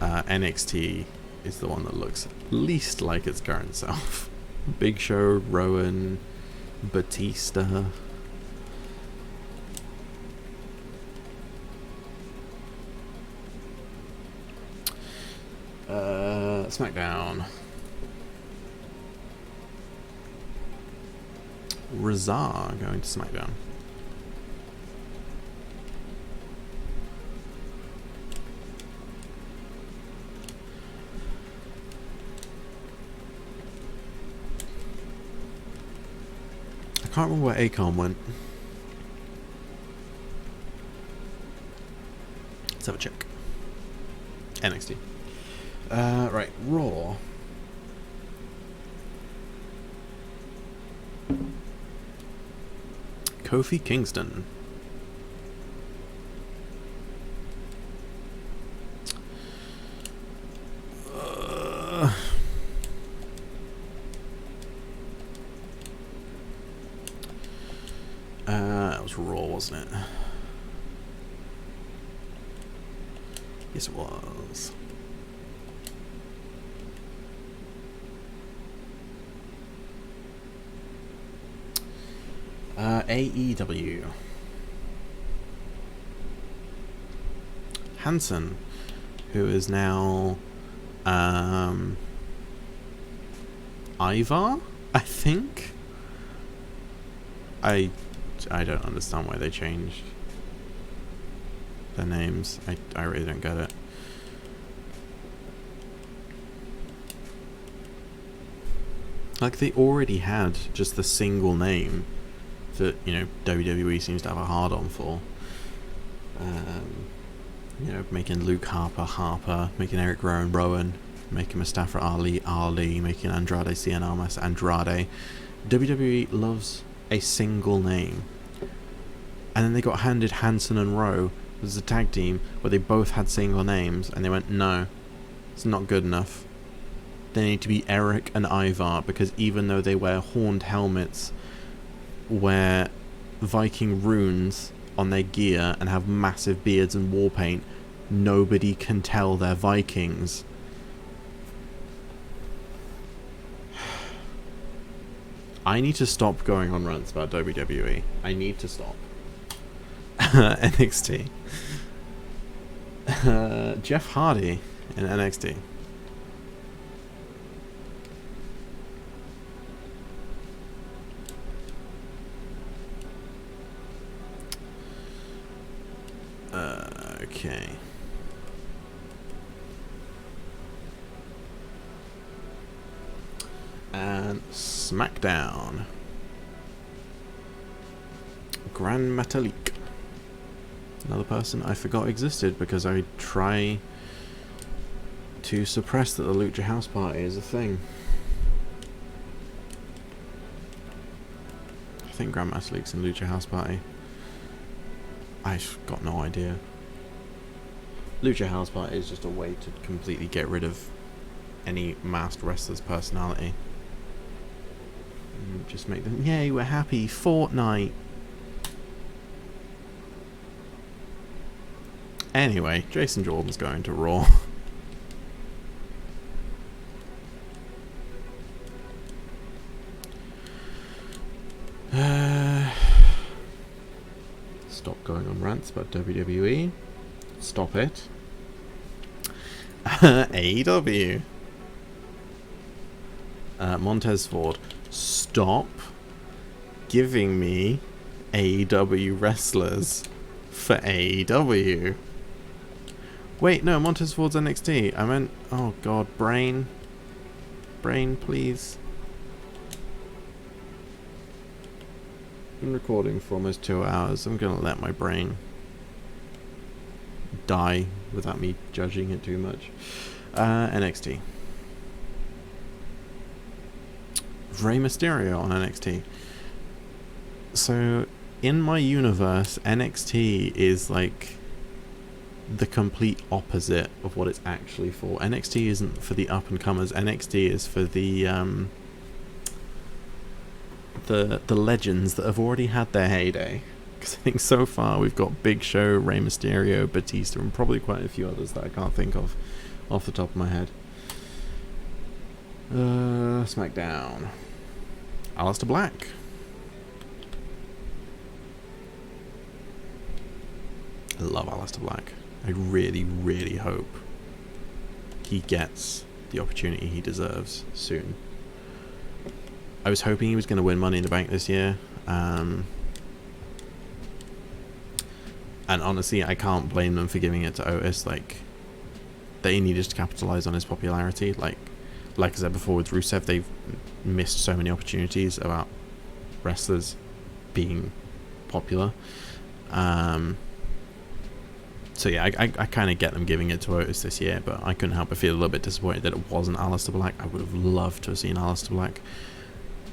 Speaker 1: NXT is the one that looks least like its current self. Big Show, Rowan, Batista. SmackDown. Razar going to SmackDown. I can't remember where Akon went. Let's have a check. NXT. Right, Raw. Kofi Kingston. That was Raw, wasn't it? Yes, it was. AEW. Hansen, who is now Ivar, I think. I don't understand why they changed their names. I really don't get it. Like, they already had just the single name that, you know, WWE seems to have a hard-on for. You know, making Luke Harper, making Eric Rowan, making Mustafa Ali, making Andrade Cien Almas Andrade. WWE loves a single name. And then they got handed Hansen and Rowe as a tag team where they both had single names, and they went, no, it's not good enough. They need to be Eric and Ivar, because even though they wear horned helmets, wear Viking runes on their gear, and have massive beards and war paint, nobody can tell they're Vikings. I need to stop going on rants about WWE. I need to stop. NXT. Jeff Hardy in NXT. Okay. And SmackDown. Gran Metalik. Another person I forgot existed because I try to suppress that the Lucha House Party is a thing. I think Gran Metalik's in Lucha House Party. I've got no idea. Lucha House Party is just a way to completely get rid of any masked wrestler's personality. And just make them, yay, we're happy, Fortnite. Anyway, Jason Jordan's going to Raw. Stop going on rants about WWE. Stop it. AEW. Montez Ford. Stop giving me AEW wrestlers for AEW. Wait, no, Montez Ford's NXT. I meant, oh god, Brain, please. Been recording for almost 2 hours. I'm gonna let my brain die without me judging it too much. NXT. Rey Mysterio on NXT. So, in my universe, NXT is like the complete opposite of what it's actually for. NXT isn't for the up-and-comers. NXT is for the legends that have already had their heyday. Because I think so far we've got Big Show, Rey Mysterio, Batista, and probably quite a few others that I can't think of off the top of my head. SmackDown. Aleister Black. I love Aleister Black. I really, really hope he gets the opportunity he deserves soon. I was hoping he was going to win Money in the Bank this year. And honestly, I can't blame them for giving it to Otis. Like, they needed to capitalize on his popularity. Like I said before with Rusev, they've missed so many opportunities about wrestlers being popular. So yeah, I kind of get them giving it to Otis this year, but I couldn't help but feel a little bit disappointed that it wasn't Aleister Black. I would have loved to have seen Aleister Black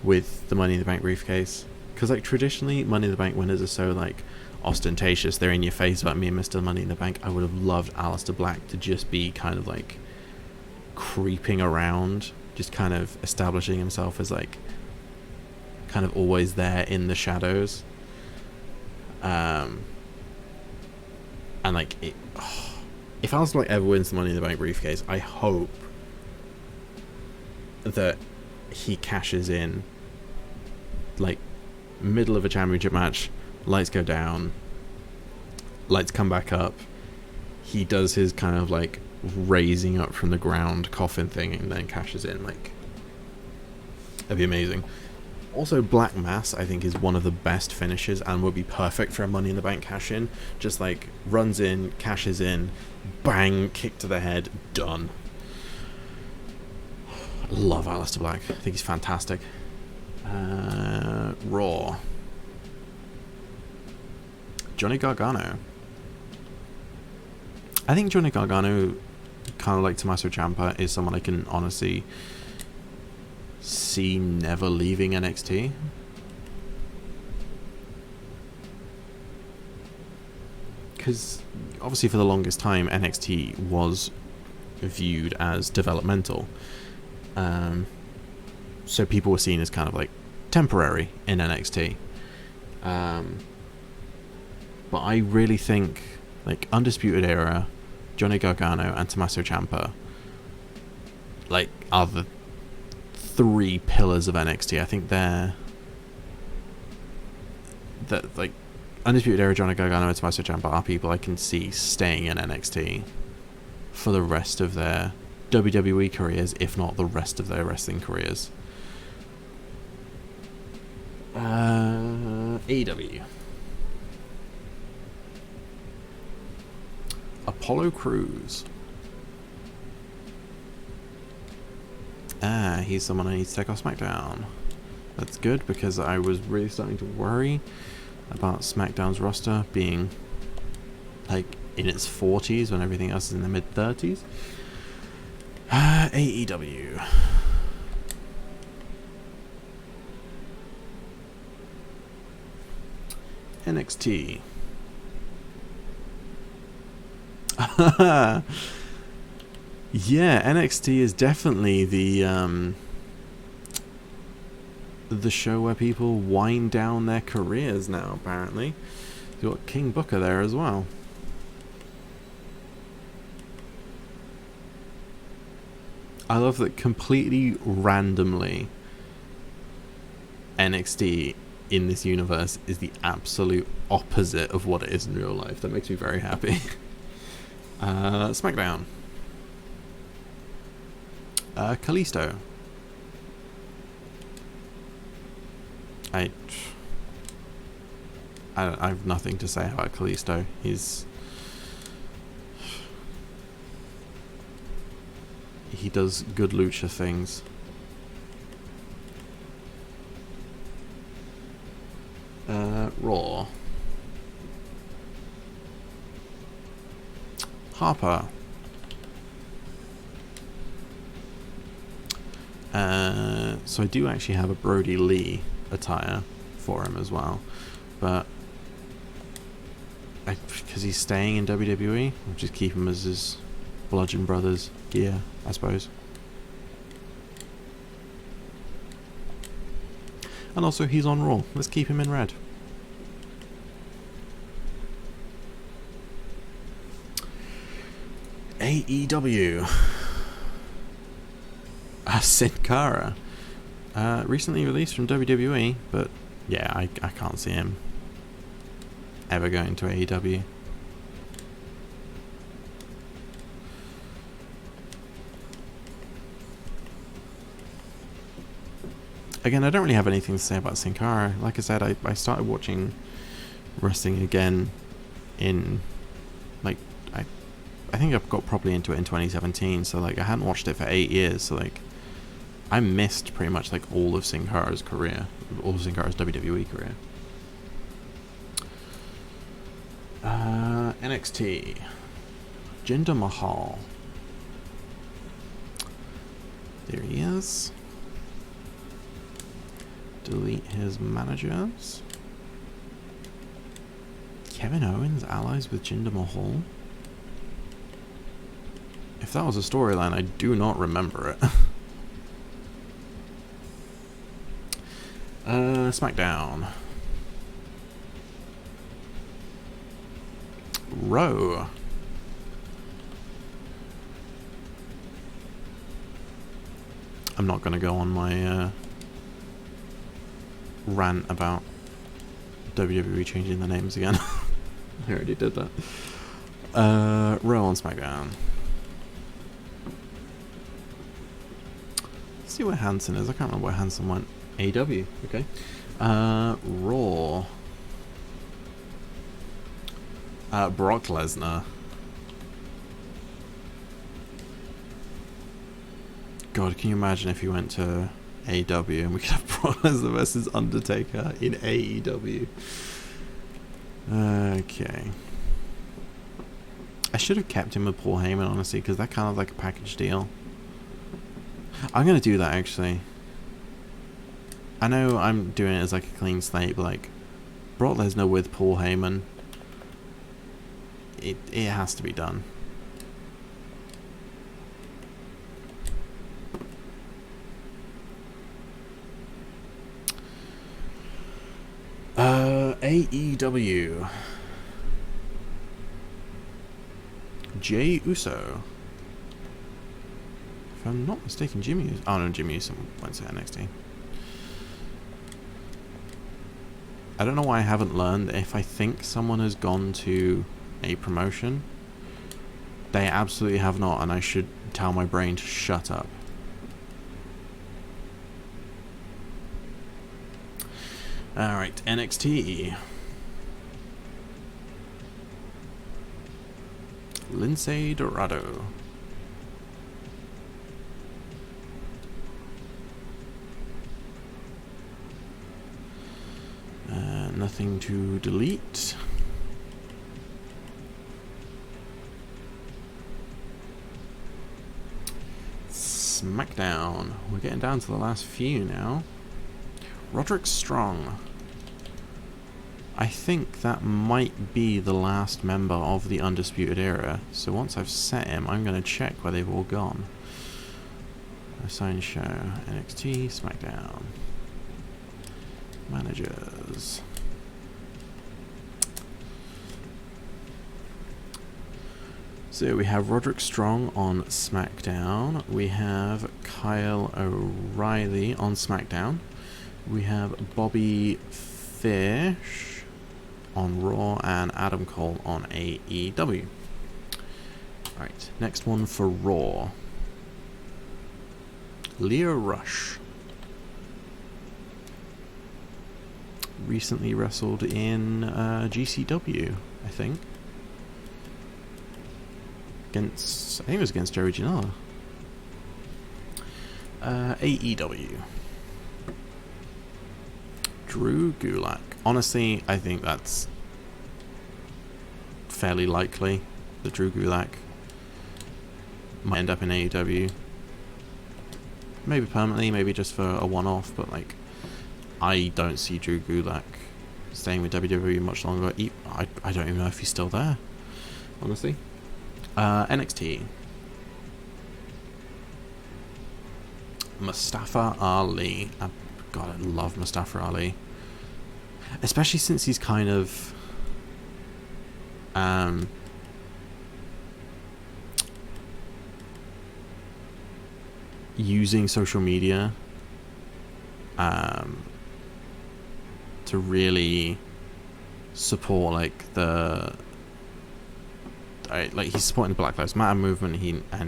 Speaker 1: with the Money in the Bank briefcase, because like traditionally Money in the Bank winners are so like ostentatious, they're in your face about me and Mr. Money in the Bank. I would have loved Aleister Black to just be kind of like creeping around, just kind of establishing himself as like kind of always there in the shadows. And like if Aleister Black ever wins the Money in the Bank briefcase, I hope that he cashes in like middle of a championship match, lights go down, lights come back up, he does his kind of like raising up from the ground coffin thing and then cashes in. Like, that'd be amazing. Also, Black Mass I think is one of the best finishes and would be perfect for a Money in the Bank cash in. Just like runs in, cashes in, bang, kick to the head, done. Love Aleister Black. I think he's fantastic. Raw. Johnny Gargano. I think Johnny Gargano, kind of like Tommaso Ciampa, is someone I can honestly see never leaving NXT. Because obviously for the longest time NXT was viewed as developmental. So people were seen as kind of like temporary in NXT. But I really think like Undisputed Era, Johnny Gargano and Tommaso Ciampa like are the three pillars of NXT. I think they're that like Undisputed Era, Johnny Gargano and Tommaso Ciampa are people I can see staying in NXT for the rest of their WWE careers, if not the rest of their wrestling careers. AEW. Apollo Crews. He's someone I need to take off SmackDown. That's good, because I was really starting to worry about SmackDown's roster being like in its 40s when everything else is in the mid 30s. AEW. NXT. Yeah, NXT is definitely the show where people wind down their careers now, apparently. You've got King Booker there as well. I love that completely randomly NXT in this universe is the absolute opposite of what it is in real life. That makes me very happy. SmackDown. Kalisto. I have nothing to say about Kalisto. He does good lucha things. Raw. Harper. So I do actually have a Brody Lee attire for him as well, but because he's staying in WWE, I'll just keep him as his Bludgeon Brothers gear, I suppose. And also he's on Raw. Let's keep him in red. AEW. Sin Cara. Recently released from WWE, but yeah, I can't see him ever going to AEW. Again, I don't really have anything to say about Sin Cara. Like I said, I started watching wrestling again in, like, I think I got properly into it in 2017, so, like, I hadn't watched it for 8 years, so, like, I missed pretty much, like, all of Sin Cara's career, all of Sin Cara's WWE career. NXT. Jinder Mahal. There he is. delete his managers. Kevin Owens allies with Jinder Mahal? If that was a storyline, I do not remember it. SmackDown. Raw. I'm not going to go on my rant about WWE changing the names again. I already did that. Raw on SmackDown. Let's see where Hanson is. I can't remember where Hanson went. AEW. Okay. Raw. Brock Lesnar. God, can you imagine if he went to AEW and we could have Brock Lesnar versus Undertaker in AEW? Okay. I should have kept him with Paul Heyman, honestly, because that kind of like a package deal. I'm going to do that, actually. I know I'm doing it as like a clean slate, but like Brock Lesnar with Paul Heyman, it has to be done. AEW. Jey Uso. If I'm not mistaken, Jimmy Uso. Oh no, Jimmy Uso went to NXT. I don't know why I haven't learned that if I think someone has gone to a promotion, they absolutely have not, and I should tell my brain to shut up. Alright, NXT. Lindsay Dorado. Nothing to delete. SmackDown. We're getting down to the last few now. Roderick Strong. I think that might be the last member of the Undisputed Era. So once I've set him, I'm going to check where they've all gone. Assign show. NXT, SmackDown. Managers. So we have Roderick Strong on SmackDown. We have Kyle O'Reilly on SmackDown. We have Bobby Fish on Raw and Adam Cole on AEW. Alright, next one for Raw. Leo Rush. Recently wrestled in GCW, I think. I think it was against Joey Janela. AEW. Drew Gulak. Honestly, I think that's fairly likely that Drew Gulak might end up in AEW. Maybe permanently, maybe just for a one-off, but like, I don't see Drew Gulak staying with WWE much longer. I don't even know if he's still there, honestly. NXT. Mustafa Ali. God, I love Mustafa Ali. Especially since he's kind of using social media to really support like he's supporting the Black Lives Matter movement.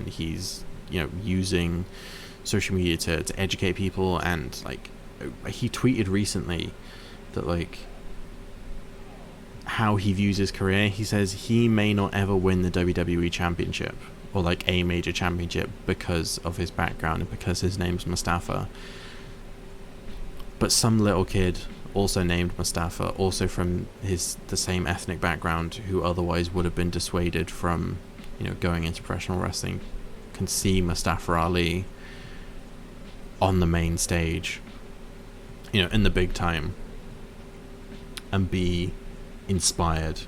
Speaker 1: He's using social media to educate people, and like he tweeted recently that like how he views his career. He says he may not ever win the WWE championship or like a major championship because of his background and because his name's Mustafa, but some little kid also named Mustafa, also from the same ethnic background, who otherwise would have been dissuaded from going into professional wrestling, can see Mustafa Ali on the main stage. you know, in the big time and be inspired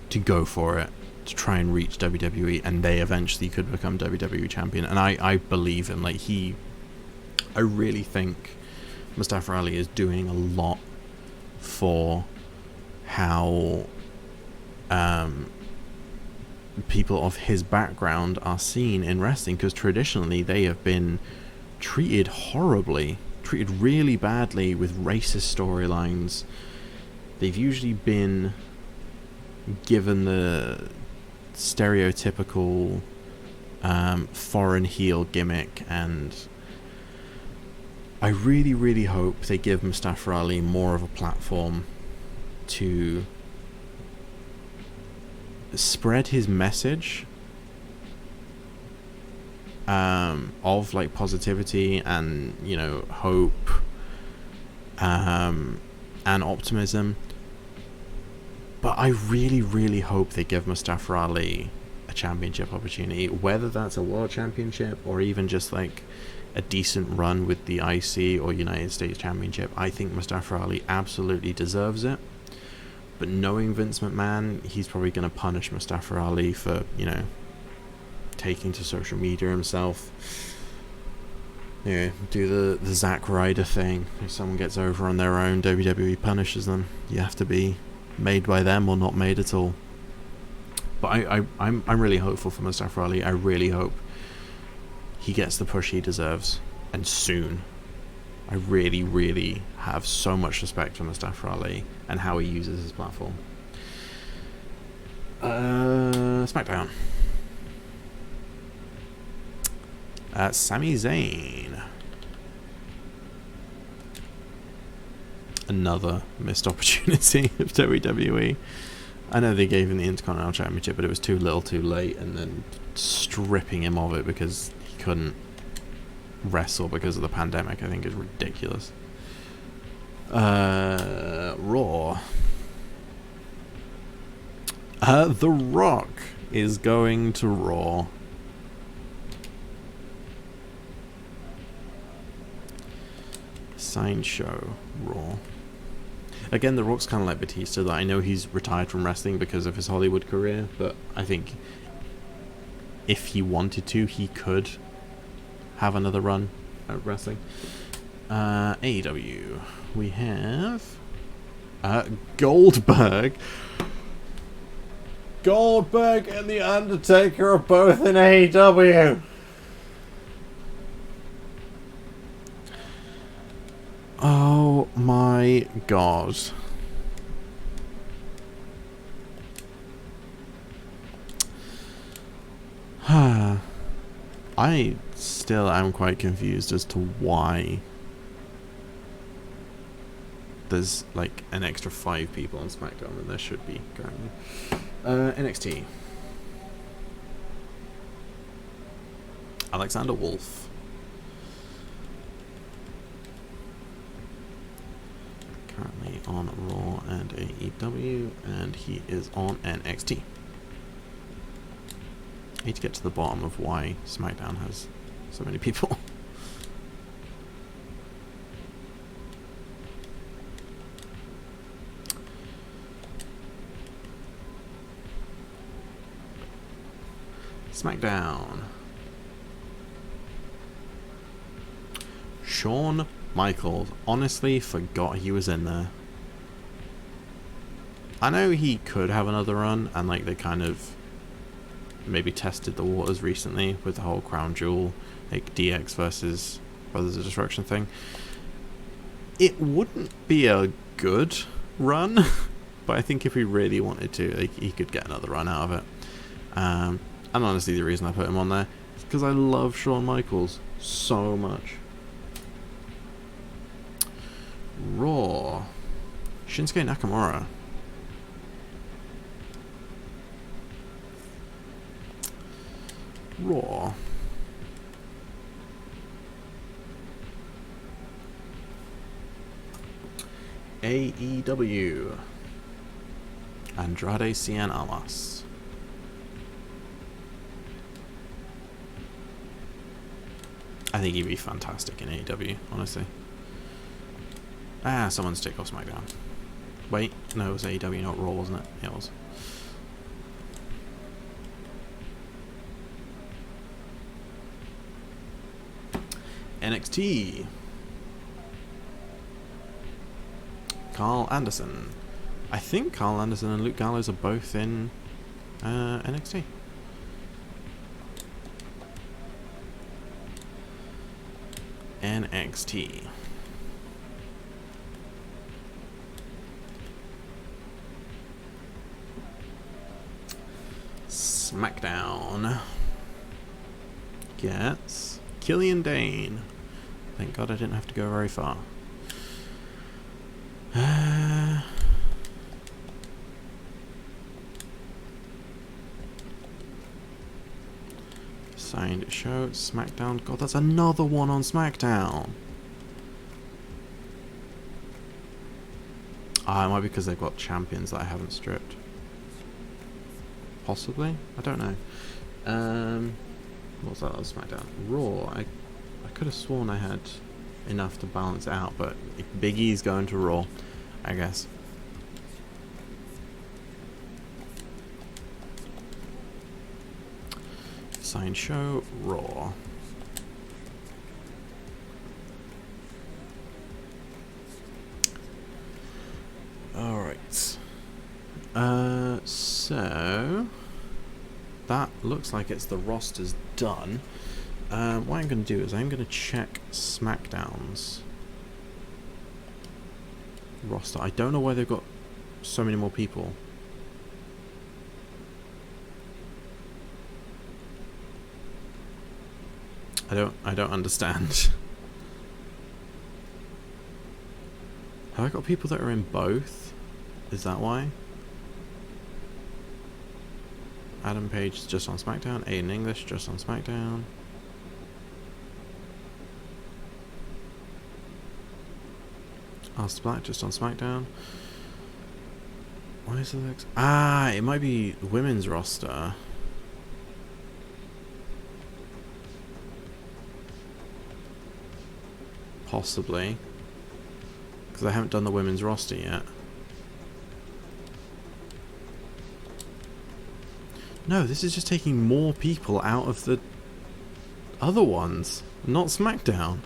Speaker 1: to go for it, to try and reach WWE, and they eventually could become WWE champion. And I believe him. Like, I really think Mustafa Ali is doing a lot for how people of his background are seen in wrestling, because traditionally they have been treated horribly, treated really badly with racist storylines. They've usually been given the stereotypical foreign heel gimmick, and I really, really hope they give Mustafa Ali more of a platform to spread his message of like positivity and, you know, hope and optimism. But I really, really hope they give Mustafa Ali a championship opportunity, whether that's a world championship or even just like a decent run with the IC or United States Championship. I think Mustafa Ali absolutely deserves it. But knowing Vince McMahon, he's probably going to punish Mustafa Ali for, you know, taking to social media himself. You know, do the Zack Ryder thing. If someone gets over on their own, WWE punishes them. You have to be made by them or not made at all. But I'm really hopeful for Mustafa Ali. I really hope he gets the push he deserves, and soon. I really, really have so much respect for Mustafa Ali and how he uses his platform. SmackDown. Sami Zayn. Another missed opportunity of WWE. I know they gave him the Intercontinental Championship, but it was too little too late, and then stripping him of it because he couldn't wrestle because of the pandemic, I think, is ridiculous. Raw. The Rock is going to Raw. Sign show Raw. Again, The Rock's kind of like Batista, that I know he's retired from wrestling because of his Hollywood career, but I think if he wanted to, he could have another run at wrestling. AEW. We have Goldberg. Goldberg and The Undertaker are both in AEW. Oh my god. I still am quite confused as to why there's like an extra 5 people on SmackDown than there should be currently. NXT. Alexander Wolf. Currently on Raw and AEW, and he is on NXT. I need to get to the bottom of why SmackDown has so many people. SmackDown. Shawn Michaels. Honestly, forgot he was in there. I know he could have another run, and like they kind of maybe tested the waters recently with the whole Crown Jewel, like DX versus Brothers of Destruction thing. It wouldn't be a good run, but I think if he really wanted to, like, he could get another run out of it. And honestly, the reason I put him on there is because I love Shawn Michaels so much. Raw. Shinsuke Nakamura. Raw. AEW. Andrade Cien Almas. I think he'd be fantastic in AEW, honestly. Someone's ticked off SmackDown. Wait, no, it was AEW, not Raw, wasn't it? Yeah, it was. NXT. Carl Anderson. I think Carl Anderson and Luke Gallows are both in NXT. NXT. SmackDown gets Killian Dane. Thank God I didn't have to go very far. Signed show, SmackDown. God, that's another one on SmackDown. It might be because they've got champions that I haven't stripped. Possibly? I don't know. What's that on SmackDown? Raw. I could have sworn I had enough to balance it out, but Big E's going to Raw, I guess. Sign show, Raw. Alright. So that looks like it's the roster's done. What I'm going to do is I'm going to check SmackDown's roster. I don't know why they've got so many more people. I don't understand. Have I got people that are in both? Is that why? Adam Page just on SmackDown, Aiden English just on SmackDown. Aleister Black just on SmackDown. Why is it like... it might be the women's roster. Possibly. Because I haven't done the women's roster yet. No, this is just taking more people out of the other ones, not SmackDown.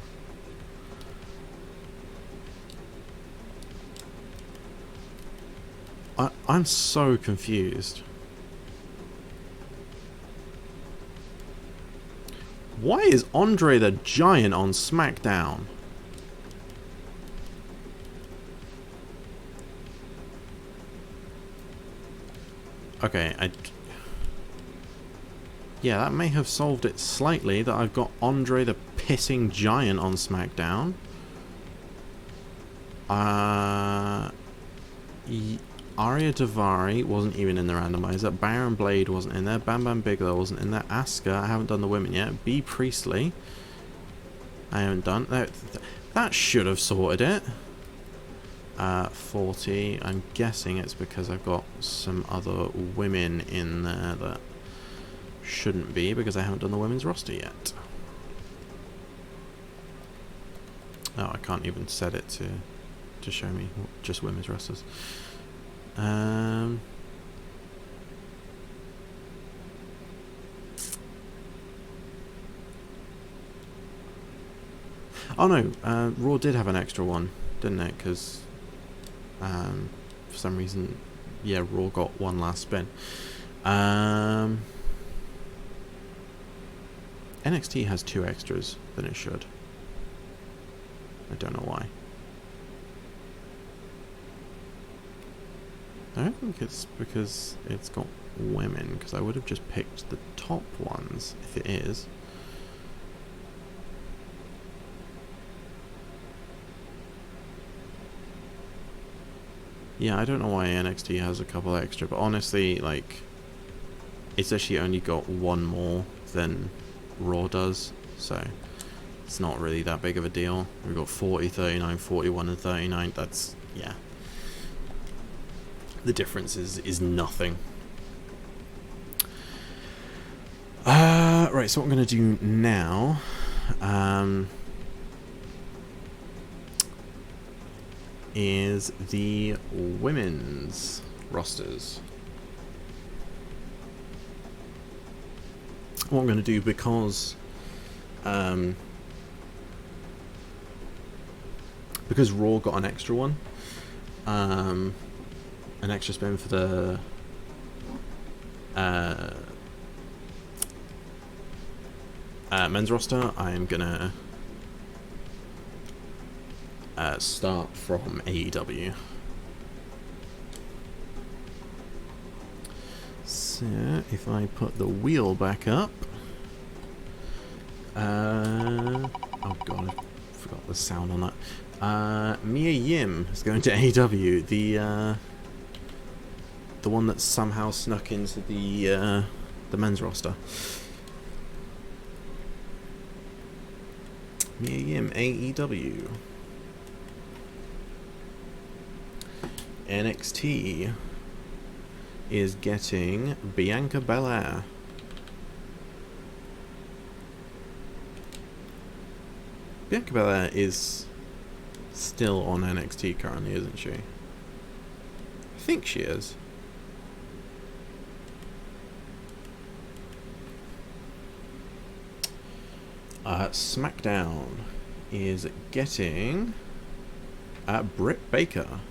Speaker 1: I'm so confused. Why is Andre the Giant on SmackDown? Okay, yeah, that may have solved it slightly, that I've got Andre the Pissing Giant on SmackDown. Arya Daivari wasn't even in the randomizer. Baron Blade wasn't in there. Bam Bam Bigelow wasn't in there. Asuka, I haven't done the women yet. B Priestley, I haven't done. That should have sorted it. 40. I'm guessing it's because I've got some other women in there that shouldn't be, because I haven't done the women's roster yet. Oh, I can't even set it to show me just women's rosters. Oh no, Raw did have an extra one, didn't it? Because for some reason, yeah, Raw got one last spin. NXT has 2 extras than it should. I don't know why. I don't think it's because it's got women, because I would have just picked the top ones if it is. Yeah, I don't know why NXT has a couple extra, but honestly, like, it's actually only got one more than Raw does, so it's not really that big of a deal. We've got 40, 39, 41 and 39. That's, yeah. The difference is nothing. Right, so what I'm going to do is the women's rosters. What I'm going to do, because Raw got an extra one, an extra spin for the men's roster, I'm gonna start from AEW. So if I put the wheel back up, oh god, I forgot the sound on that. Mia Yim is going to AEW, the one that somehow snuck into the men's roster. Mia Yim, AEW. NXT is getting Bianca Belair. Bianca Belair is still on NXT currently, isn't she? I think she is. SmackDown is getting Britt Baker.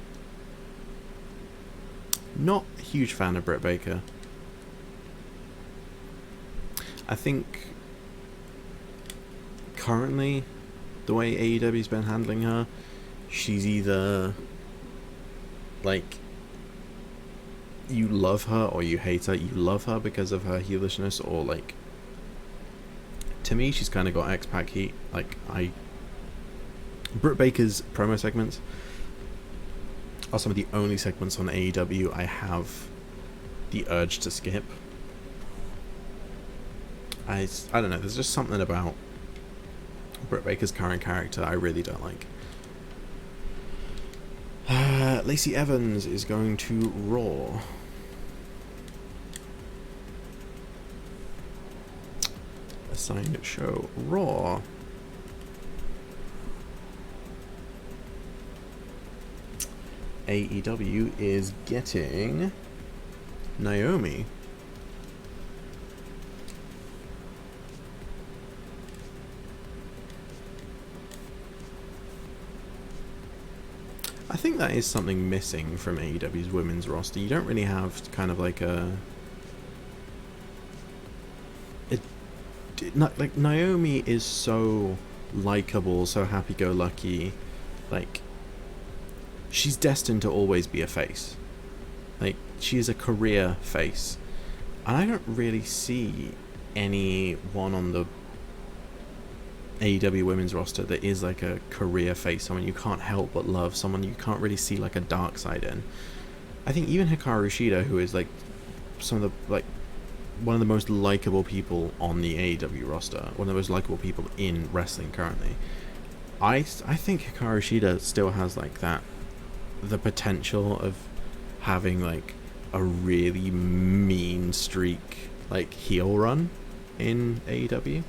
Speaker 1: Not a huge fan of Britt Baker. I think currently the way AEW's been handling her, she's either like you love her or you hate her. You love her because of her heelishness, or like, to me she's kind of got X-Pac heat. Like, Britt Baker's promo segments are some of the only segments on AEW I have the urge to skip. I don't know, there's just something about Britt Baker's current character I really don't like. Lacey Evans is going to Raw. Assigned show Raw. AEW is getting Naomi. I think that is something missing from AEW's women's roster. You don't really have kind of like like Naomi is so likable, so happy-go-lucky. Like, she's destined to always be a face. Like, she is a career face. And I don't really see anyone on the AEW women's roster that is like a career face, someone you can't help but love, someone you can't really see like a dark side in. I think even Hikaru Shida, who is like some of the like one of the most likable people on the AEW roster, one of the most likable people in wrestling currently, I think Hikaru Shida still has like that, the potential of having like a really mean streak, like heel run in AEW.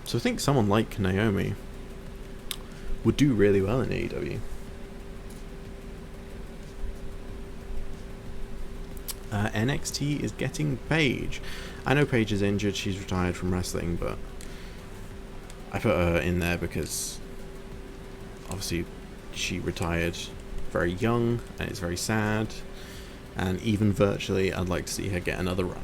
Speaker 1: So I think someone like Naomi would do really well in AEW. NXT is getting Paige. I know Paige is injured, she's retired from wrestling, but I put her in there because obviously she retired very young and it's very sad, and even virtually I'd like to see her get another run.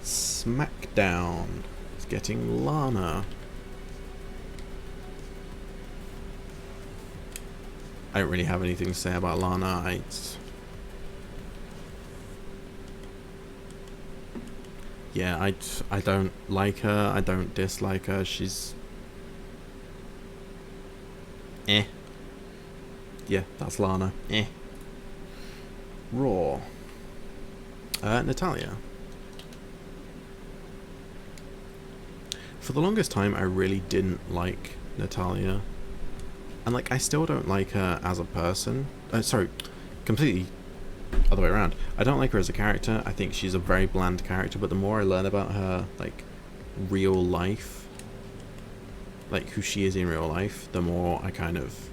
Speaker 1: SmackDown is getting Lana. I don't really have anything to say about Lana. I don't like her. I don't dislike her. She's Yeah, that's Lana. Raw. Natalya. For the longest time, I really didn't like Natalya. And, like, I still don't like her as a person. Sorry, completely other way around. I don't like her as a character. I think she's a very bland character, but the more I learn about her, like, real life, like who she is in real life, the more I kind of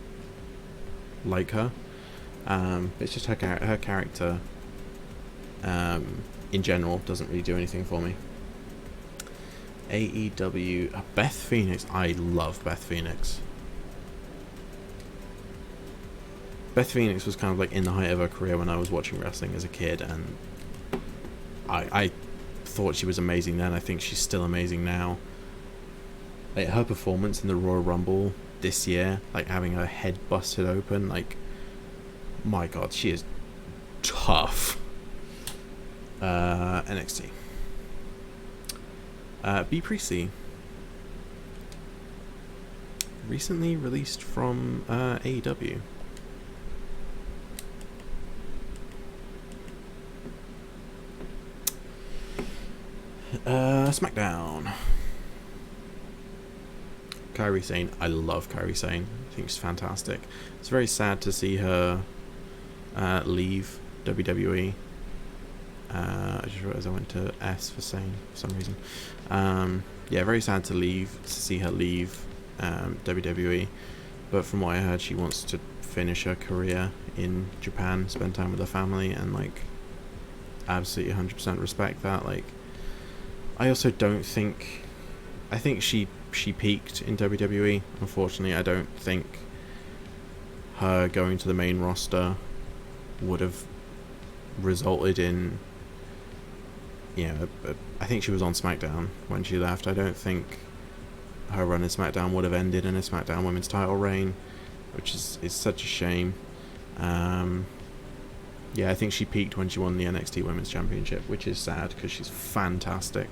Speaker 1: like her. It's just her character in general doesn't really do anything for me. AEW Beth Phoenix. I love Beth Phoenix. Beth Phoenix was kind of like in the height of her career when I was watching wrestling as a kid, and I thought she was amazing then. I think she's still amazing now. Like her performance in the Royal Rumble this year, like having her head busted open, like, my god, she is tough. NXT. B Priestley, recently released from AEW. SmackDown. Kairi Sane. I love Kairi Sane. I think she's fantastic. It's very sad to see her leave WWE. I just realised I went to S for Sane for some reason. Yeah, very sad to see her leave WWE. But from what I heard, she wants to finish her career in Japan, spend time with her family, and like, absolutely 100% respect that. Like, I also don't think... I think she peaked in WWE. Unfortunately, I don't think her going to the main roster would have resulted in... I think she was on SmackDown when she left. I don't think her run in SmackDown would have ended in a SmackDown Women's title reign, which is such a shame. Yeah, I think she peaked when she won the NXT Women's Championship, which is sad because she's fantastic.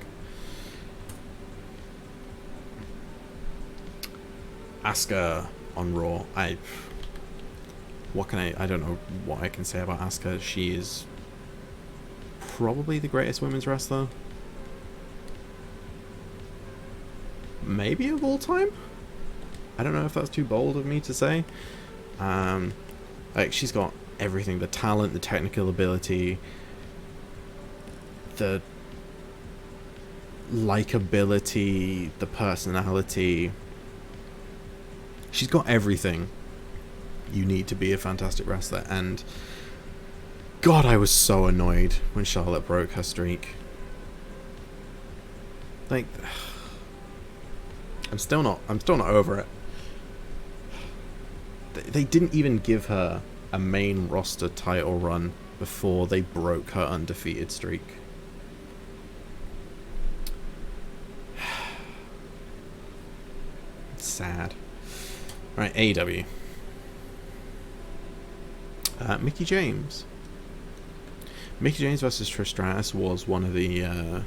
Speaker 1: Asuka on Raw. I don't know what I can say about Asuka. She is probably the greatest women's wrestler, maybe of all time. I don't know if that's too bold of me to say. Like, she's got everything: the talent, the technical ability, the likability, the personality. She's got everything you need to be a fantastic wrestler, and God, I was so annoyed when Charlotte broke her streak. Like, I'm still not over it. They didn't even give her a main roster title run before they broke her undefeated streak. It's sad. Right, AEW. Mickie James. Mickie James versus Trish Stratus was one of the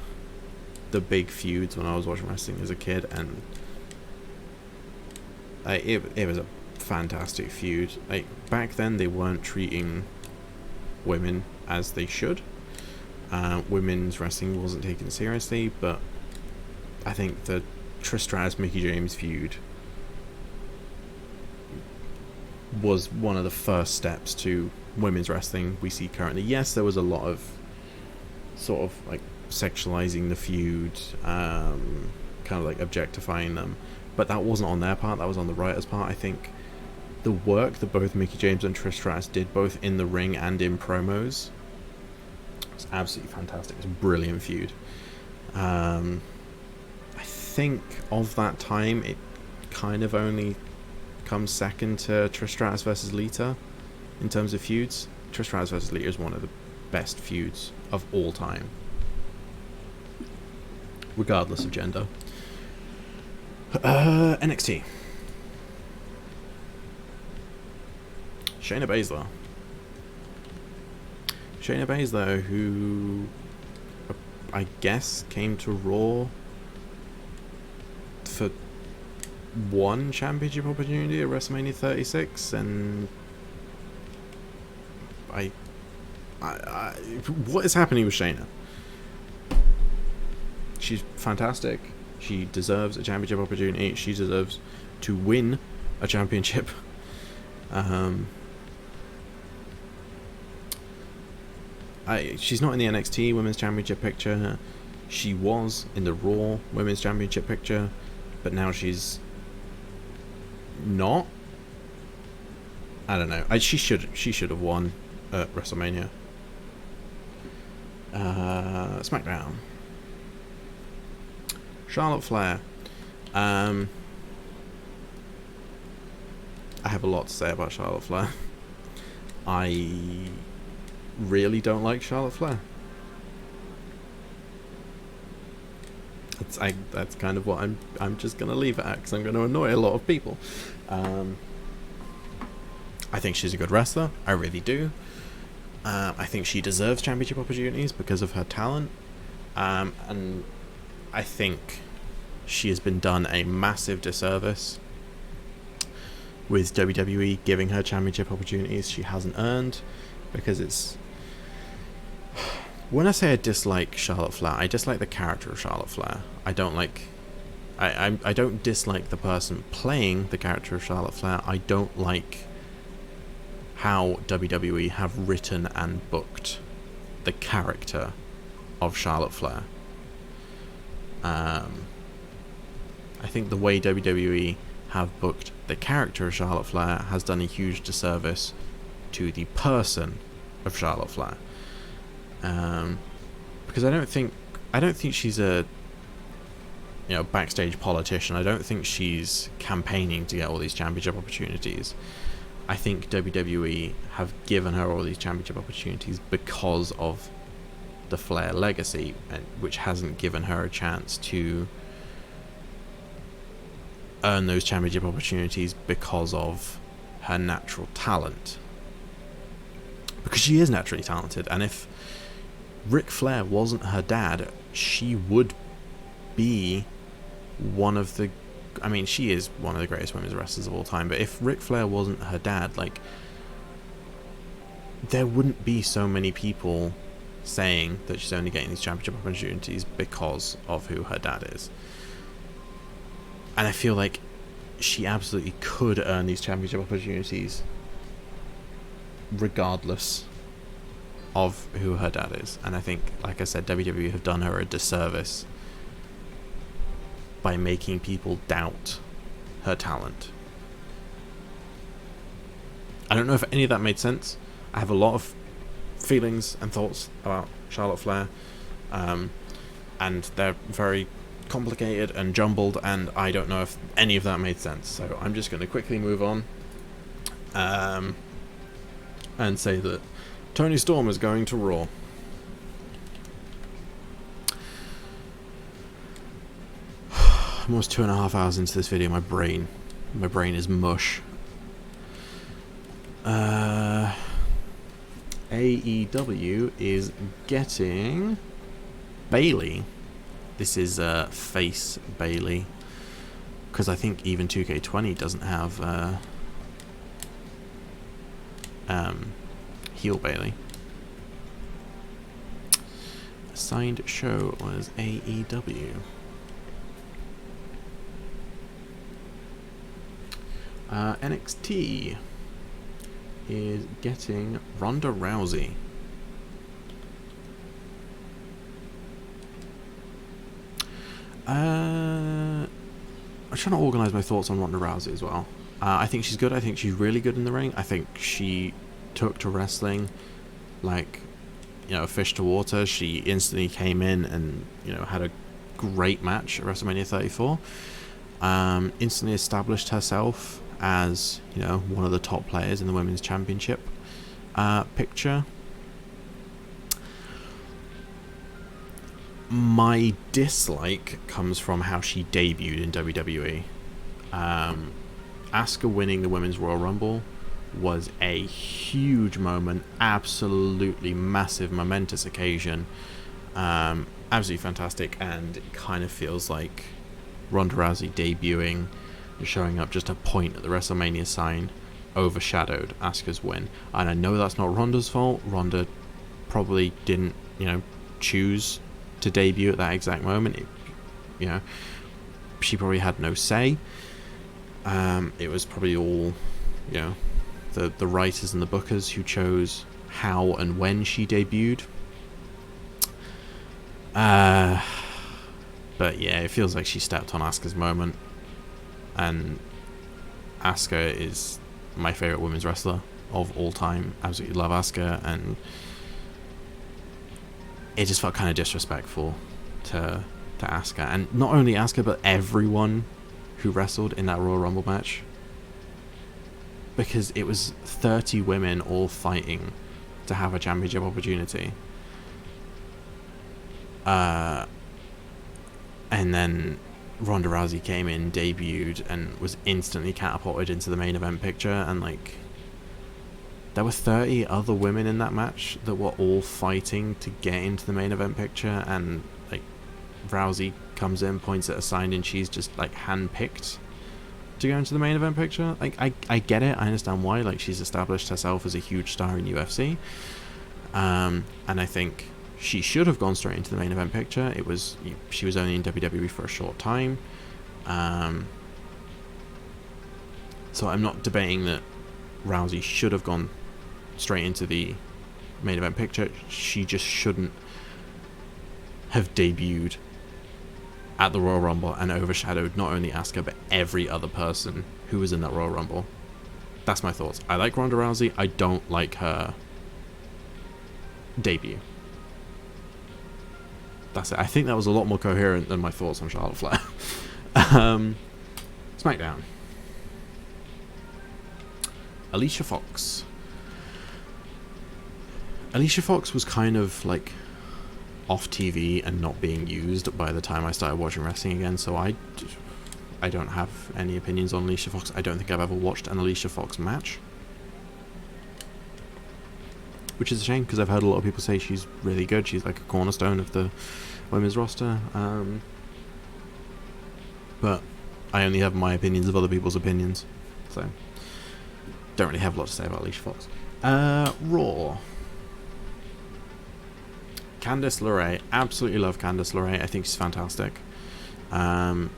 Speaker 1: big feuds when I was watching wrestling as a kid, and it was a fantastic feud. Like, back then they weren't treating women as they should. Women's wrestling wasn't taken seriously, but I think the Trish Stratus Mickie James feud was one of the first steps to women's wrestling we see currently. Yes, there was a lot of sort of like sexualizing the feud, kind of like objectifying them, but that wasn't on their part, that was on the writers' part. I think the work that both Mickie James and Trish Stratus did, both in the ring and in promos, was absolutely fantastic. It's a brilliant feud. I think of that time, it kind of only comes second to Trish Stratus versus Lita in terms of feuds. Trish Stratus versus Lita is one of the best feuds of all time, regardless of gender. NXT. Shayna Baszler, who I guess came to Raw for one championship opportunity at WrestleMania 36, and I what is happening with Shayna? She's fantastic. She deserves a championship opportunity. She deserves to win a championship. She's not in the NXT Women's Championship picture. She was in the Raw Women's Championship picture, but now she's not. I don't know. She should have won at WrestleMania. SmackDown. Charlotte Flair. I have a lot to say about Charlotte Flair. I really don't like Charlotte Flair. That's kind of what I'm just gonna leave it at, because I'm going to annoy a lot of people. I think she's a good wrestler. I really do. I think she deserves championship opportunities because of her talent. And I think she has been done a massive disservice with WWE giving her championship opportunities she hasn't earned, because it's... When I say I dislike Charlotte Flair, I dislike the character of Charlotte Flair. I don't like... I don't dislike the person playing the character of Charlotte Flair. I don't like how WWE have written and booked the character of Charlotte Flair. I think the way WWE have booked the character of Charlotte Flair has done a huge disservice to the person of Charlotte Flair. Because I don't think she's a backstage politician. I don't think she's campaigning to get all these championship opportunities. I think WWE have given her all these championship opportunities because of the Flair legacy, which hasn't given her a chance to earn those championship opportunities because of her natural talent. Because she is naturally talented, and if Ric Flair wasn't her dad, she would be one of the... I mean, she is one of the greatest women's wrestlers of all time, but if Ric Flair wasn't her dad, like, there wouldn't be so many people saying that she's only getting these championship opportunities because of who her dad is. And I feel like she absolutely could earn these championship opportunities regardless of who her dad is. And I think, like I said, WWE have done her a disservice by making people doubt her talent. I don't know if any of that made sense. I have a lot of feelings and thoughts about Charlotte Flair, and they're very complicated and jumbled, and I don't know if any of that made sense. So I'm just going to quickly move on and say that Toni Storm is going to Raw. I'm almost 2.5 hours into this video. My brain is mush. AEW is getting Bayley. This is face Bayley, because I think even 2K20 doesn't have heel Bayley. Assigned show was AEW. NXT is getting Ronda Rousey. I'm trying to organise my thoughts on Ronda Rousey as well. I think she's good. I think she's really good in the ring. I think she took to wrestling like, a fish to water. She instantly came in and, had a great match at WrestleMania 34. Instantly established herself as, one of the top players in the Women's Championship picture. My dislike comes from how she debuted in WWE. Asuka winning the Women's Royal Rumble was a huge moment, absolutely massive, momentous occasion, absolutely fantastic, and it kind of feels like Ronda Rousey debuting, showing up just a point at the WrestleMania sign, overshadowed Asuka's win. And I know that's not Ronda's fault. Ronda probably didn't, choose to debut at that exact moment. She probably had no say. It was probably all, the writers and the bookers who chose how and when she debuted. But yeah, it feels like she stepped on Asuka's moment, and Asuka is my favorite women's wrestler of all time. Absolutely love Asuka, and it just felt kind of disrespectful to Asuka, and not only Asuka but everyone who wrestled in that Royal Rumble match, because it was 30 women all fighting to have a championship opportunity, and then Ronda Rousey came in, debuted, and was instantly catapulted into the main event picture, and like there were 30 other women in that match that were all fighting to get into the main event picture, and like Rousey comes in, points at a sign, and she's just like handpicked to go into the main event picture. Like I get it, I understand why. Like, she's established herself as a huge star in UFC, and I think she should have gone straight into the main event picture. She was only in WWE for a short time, so I'm not debating that Rousey should have gone straight into the main event picture. She just shouldn't have debuted at the Royal Rumble and overshadowed not only Asuka but every other person who was in that Royal Rumble. That's my thoughts. I like Ronda Rousey. I don't like her debut. That's it. I think that was a lot more coherent than my thoughts on Charlotte Flair. SmackDown. Alicia Fox. Alicia Fox was kind of like off TV and not being used by the time I started watching wrestling again, so I don't have any opinions on Alicia Fox. I don't think I've ever watched an Alicia Fox match, which is a shame because I've heard a lot of people say she's really good. She's like a cornerstone of the women's roster, but I only have my opinions of other people's opinions, so don't really have a lot to say about Alicia Fox. Raw. Candice LeRae. Absolutely love Candice LeRae. I think she's fantastic. I've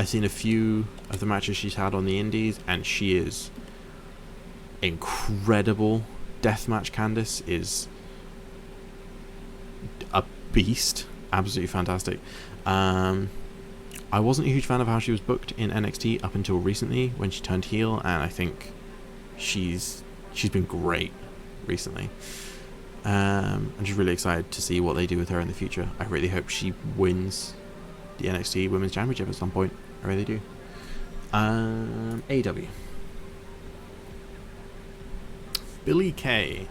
Speaker 1: seen a few of the matches she's had on the indies, and she is incredible. Deathmatch Candice is a beast. Absolutely fantastic. I wasn't a huge fan of how she was booked in NXT up until recently when she turned heel, and I think she's been great recently. I'm just really excited to see what they do with her in the future. I really hope she wins the NXT Women's Championship at some point. I really do. AEW. Billie Kay.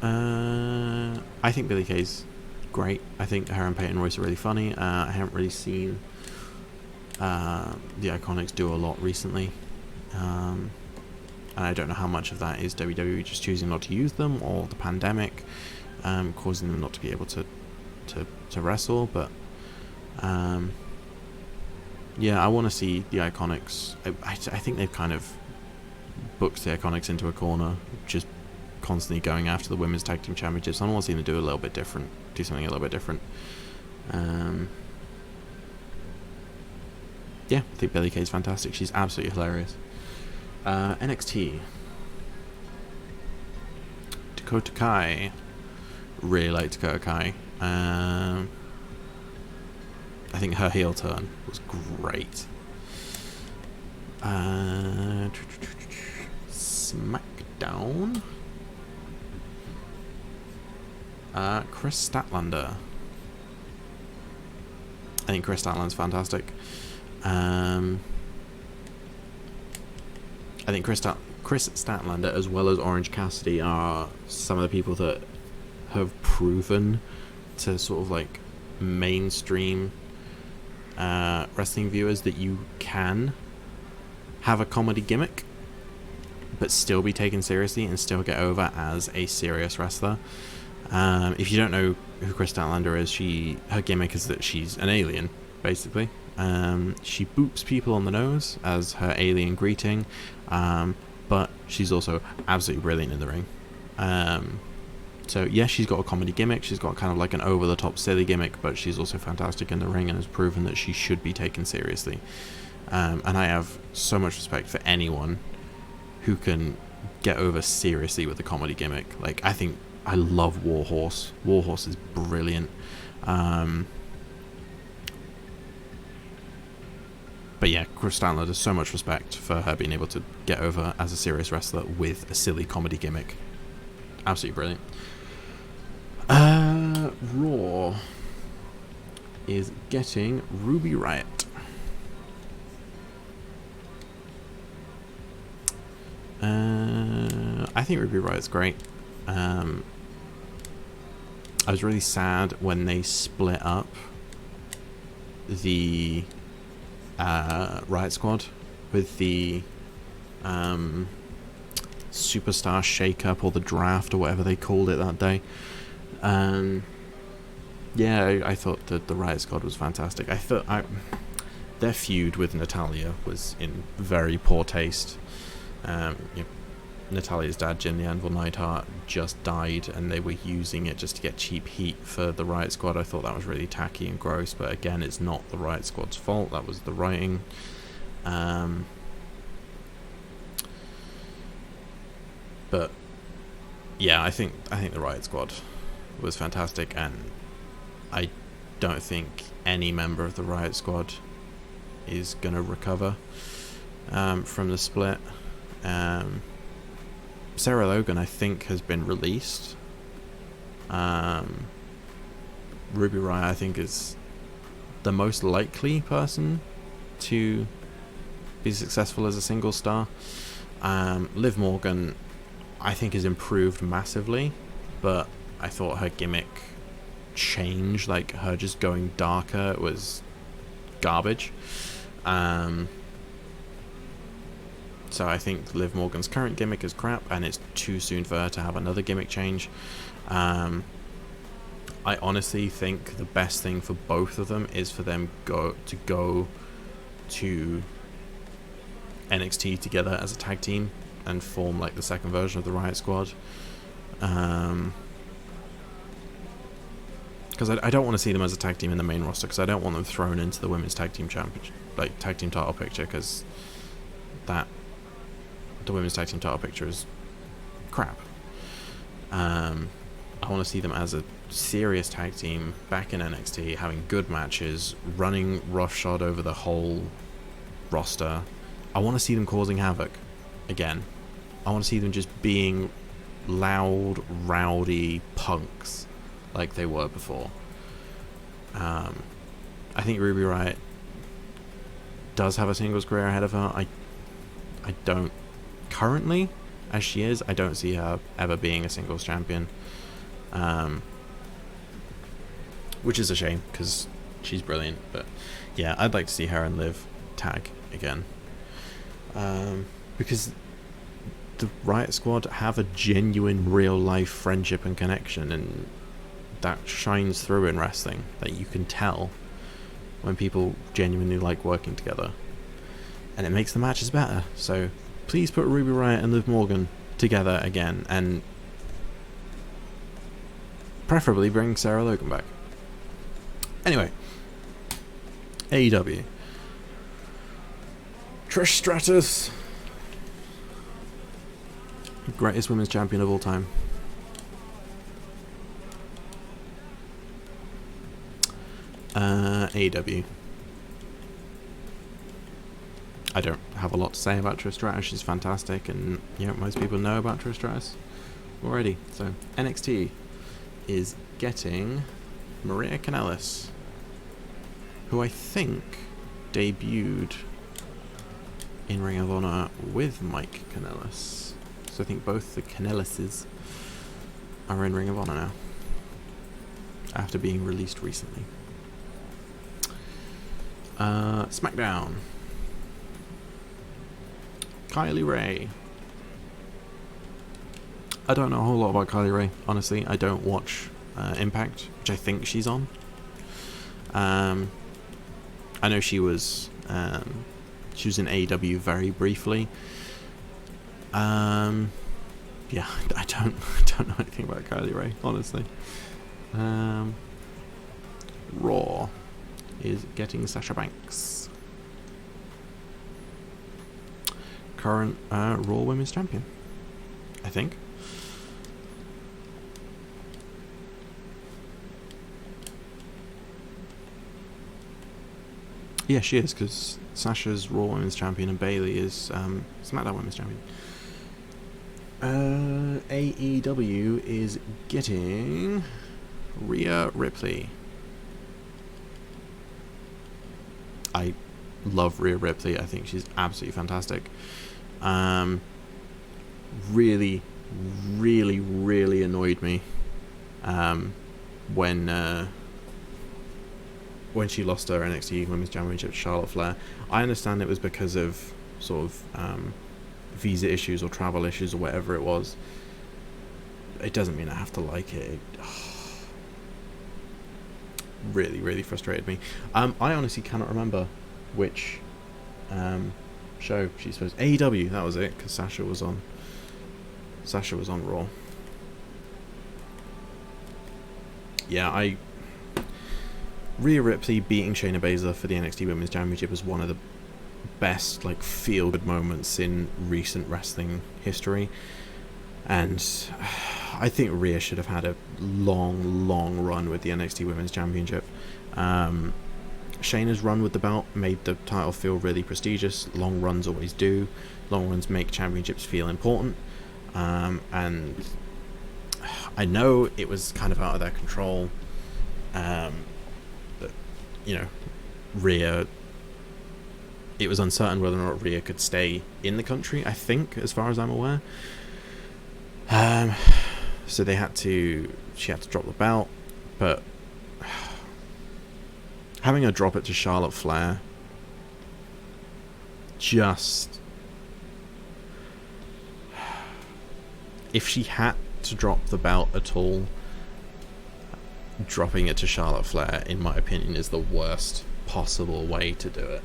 Speaker 1: I think Billie Kay's great. I think her and Peyton Royce are really funny. I haven't really seen the Iconics do a lot recently, and I don't know how much of that is WWE just choosing not to use them, or the pandemic causing them not to be able to wrestle. But yeah, I want to see the Iconics. I think they've kind of booked the Iconics into a corner, just constantly going after the women's tag team championships. I want to see them do something a little bit different. Yeah, I think Billie Kay's fantastic. She's absolutely hilarious. NXT. Dakota Kai. Really like Dakota Kai. I think her heel turn was great. SmackDown. Chris Statlander. I think Chris Statlander's fantastic. I think Chris Statlander, as well as Orange Cassidy, are some of the people that have proven to sort of like mainstream wrestling viewers that you can have a comedy gimmick but still be taken seriously and still get over as a serious wrestler. If you don't know who Chris Statlander is, her gimmick is that she's an alien, basically. She boops people on the nose as her alien greeting, but she's also absolutely brilliant in the ring. So yeah, she's got a comedy gimmick, she's got kind of like an over-the-top silly gimmick, but she's also fantastic in the ring and has proven that she should be taken seriously. And I have so much respect for anyone who can get over seriously with a comedy gimmick. Like, I love Warhorse. Warhorse is brilliant. But yeah, Chris Statler, there's so much respect for her being able to get over as a serious wrestler with a silly comedy gimmick. Absolutely brilliant. Raw is getting Ruby Riott. I think Ruby Riott's great. I was really sad when they split up the Riot Squad with the Superstar Shake-Up or the Draft or whatever they called it that day. Yeah, I thought that the Riot Squad was fantastic. I thought their feud with Natalya was in very poor taste. Natalya's dad, Jim the Anvil Neidhart, just died, and they were using it just to get cheap heat for the Riot Squad. I thought that was really tacky and gross, but again, it's not the Riot Squad's fault. That was the writing. But yeah, I think the Riot Squad was fantastic, and I don't think any member of the Riot Squad is gonna recover from the split. Sarah Logan, I think, has been released. Ruby Riott, I think, is the most likely person to be successful as a single star. Liv Morgan, I think, has improved massively, but I thought her gimmick change, like her just going darker, was garbage. So I think Liv Morgan's current gimmick is crap, and it's too soon for her to have another gimmick change. I honestly think the best thing for both of them is for them go to NXT together as a tag team and form like the second version of the Riot Squad. Because I don't want to see them as a tag team in the main roster, because I don't want them thrown into the women's tag team championship, like tag team title picture, because the women's tag team title picture is crap. I want to see them as a serious tag team back in NXT, having good matches, running roughshod over the whole roster. I want to see them causing havoc again. I want to see them just being loud, rowdy punks like they were before. I think Ruby Riott does have a singles career ahead of her. I don't currently, as she is, I don't see her ever being a singles champion, which is a shame because she's brilliant. But yeah, I'd like to see her and Liv tag again, because the Riot Squad have a genuine real life friendship and connection, and that shines through in wrestling, that you can tell when people genuinely like working together, and it makes the matches better. So please put Ruby Riott and Liv Morgan together again, and preferably bring Sarah Logan back. Anyway, AEW. Trish Stratus, greatest women's champion of all time. AEW. I don't have a lot to say about Trish Stratus. She's fantastic, and most people know about Trish Stratus already. So NXT is getting Maria Kanellis, who I think debuted in Ring of Honor with Mike Kanellis. So I think both the Kanellises are in Ring of Honor now, after being released recently. SmackDown. Kylie Ray. I don't know a whole lot about Kylie Ray, honestly. I don't watch Impact, which I think she's on. I know she was in AEW very briefly. Yeah, I don't know anything about Kylie Ray, honestly. Raw is getting Sasha Banks, current Raw Women's Champion, I think. Yeah, she is, because Sasha's Raw Women's Champion and Bayley is SmackDown Women's Champion. AEW is getting Rhea Ripley. I love Rhea Ripley. I think she's absolutely fantastic. Really, really, really annoyed me when she lost her NXT Women's Championship to Charlotte Flair. I understand it was because of sort of visa issues or travel issues or whatever it was. It doesn't mean I have to like it. Really, really frustrated me. I honestly cannot remember which show she's supposed. AEW, that was it, because Sasha was on Raw. Yeah, Rhea Ripley beating Shayna Baszler for the NXT Women's Championship was one of the best feel-good moments in recent wrestling history, and I think Rhea should have had a long run with the NXT Women's Championship. Shayna's run with the belt made the title feel really prestigious. Long runs always do. Long runs make championships feel important, and I know it was kind of out of their control. Rhea, it was uncertain whether or not Rhea could stay in the country, I think, as far as I'm aware. So she had to drop the belt, but having her drop it to Charlotte Flair, if she had to drop the belt at all, dropping it to Charlotte Flair, in my opinion, is the worst possible way to do it.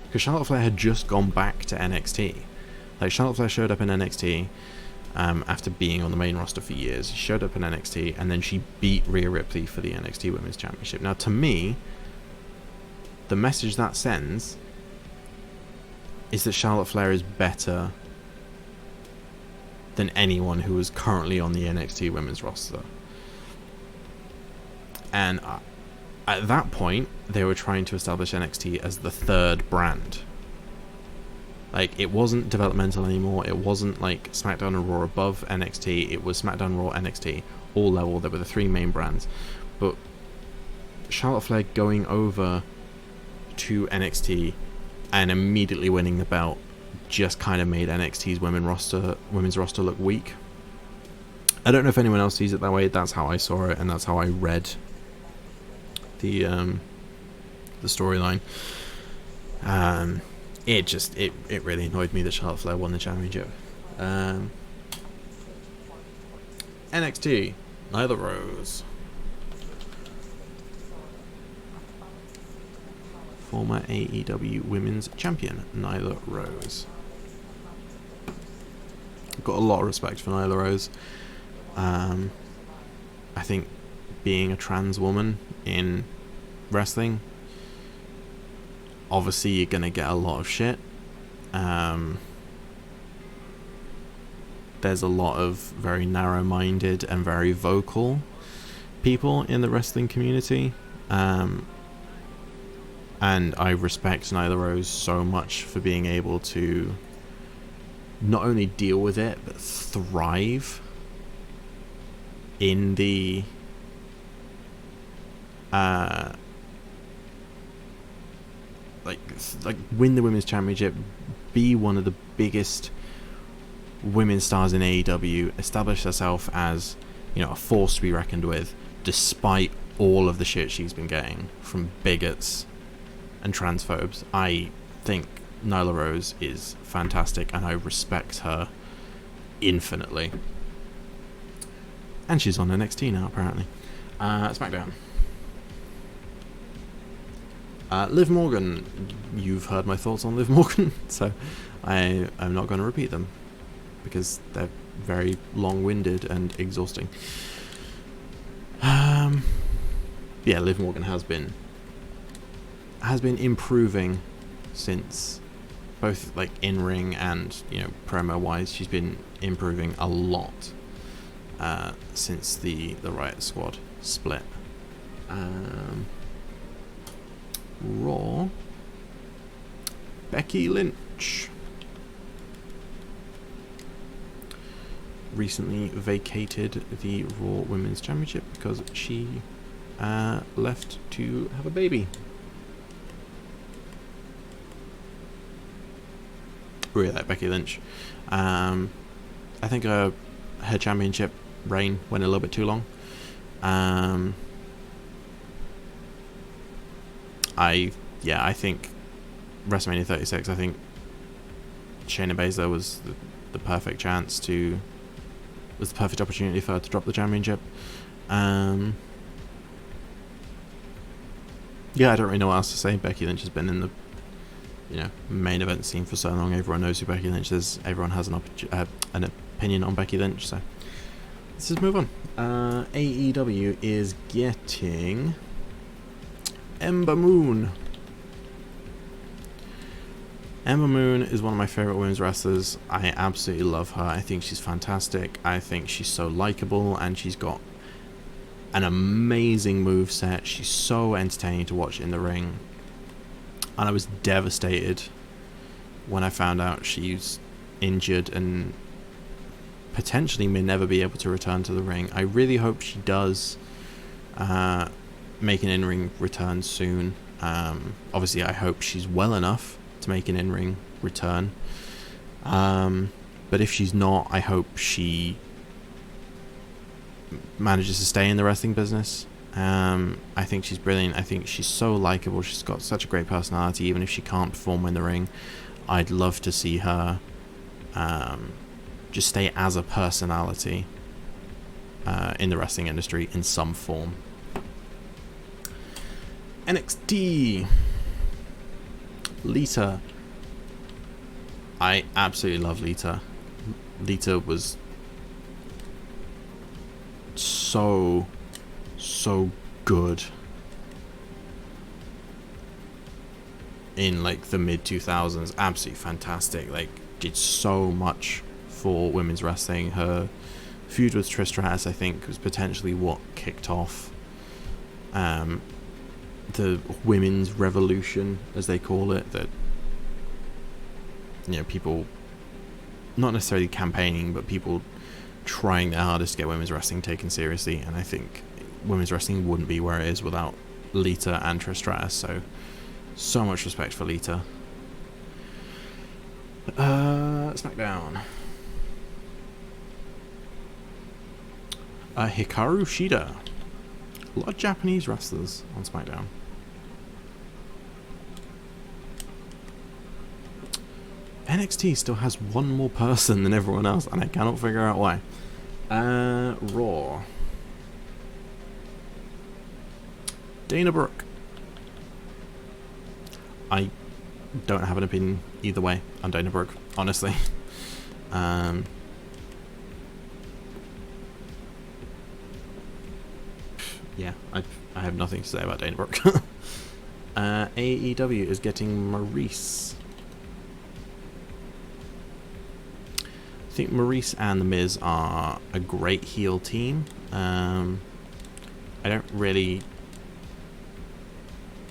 Speaker 1: Because Charlotte Flair had just gone back to NXT. Charlotte Flair showed up in NXT after being on the main roster for years. She showed up in NXT, and then she beat Rhea Ripley for the NXT Women's Championship. Now, to me, the message that sends is that Charlotte Flair is better than anyone who is currently on the NXT Women's roster. And at that point, they were trying to establish NXT as the third brand. It wasn't developmental anymore. It wasn't like SmackDown and Raw above NXT. It was SmackDown, Raw, NXT, all level. There were the three main brands. But Charlotte Flair going over to NXT and immediately winning the belt just kind of made NXT's women's roster look weak. I don't know if anyone else sees it that way. That's how I saw it, and that's how I read the storyline. It really annoyed me that Charlotte Flair won the championship. NXT, Nyla Rose. Former AEW Women's Champion, Nyla Rose. I've got a lot of respect for Nyla Rose. I think being a trans woman in wrestling, obviously you're going to get a lot of shit. There's a lot of very narrow-minded and very vocal people in the wrestling community. And I respect Nyla Rose so much for being able to not only deal with it, but thrive in the win the women's championship, be one of the biggest women's stars in AEW, establish herself as, a force to be reckoned with, despite all of the shit she's been getting from bigots and transphobes. I think Nyla Rose is fantastic, and I respect her infinitely. And she's on NXT now, apparently. SmackDown. Liv Morgan. You've heard my thoughts on Liv Morgan, so I'm not going to repeat them because they're very long-winded and exhausting. Liv Morgan has been improving since, both in-ring and promo-wise. She's been improving a lot since the Riot Squad split. Raw, Becky Lynch recently vacated the Raw Women's Championship because she left to have a baby. Really like Becky Lynch. I think her championship reign went a little bit too long. I think WrestleMania 36, I think Shayna Baszler was the perfect was the perfect opportunity for her to drop the championship. I don't really know what else to say. Becky Lynch has been in the main event scene for so long. Everyone knows who Becky Lynch is. Everyone has an opinion on Becky Lynch. So let's just move on. AEW is getting Ember Moon. Ember Moon is one of my favorite women's wrestlers. I absolutely love her. I think she's fantastic. I think she's so likable, and she's got an amazing moveset. She's so entertaining to watch in the ring. And I was devastated when I found out she's injured and potentially may never be able to return to the ring. I really hope she does make an in-ring return soon. Obviously, I hope she's well enough to make an in-ring return. But if she's not, I hope she manages to stay in the wrestling business. I think she's brilliant. I think she's so likable. She's got such a great personality. Even if she can't perform in the ring, I'd love to see her just stay as a personality in the wrestling industry in some form. NXT. Lita. I absolutely love Lita. Lita was so good in like the mid 2000s. Absolutely fantastic. Like, did so much for women's wrestling. Her feud with Trish Stratus, I think, was potentially what kicked off the women's revolution, as they call it, that people not necessarily campaigning, but people trying their hardest to get women's wrestling taken seriously. And I think women's wrestling wouldn't be where it is without Lita and Trish Stratus. So much respect for Lita. SmackDown. Hikaru Shida. A lot of Japanese wrestlers on SmackDown. NXT still has one more person than everyone else, and I cannot figure out why. Raw. Dana Brooke. I don't have an opinion either way on Dana Brooke, honestly. Yeah, I have nothing to say about Dana Brooke. AEW is getting Maurice. I think Maurice and The Miz are a great heel team. I don't really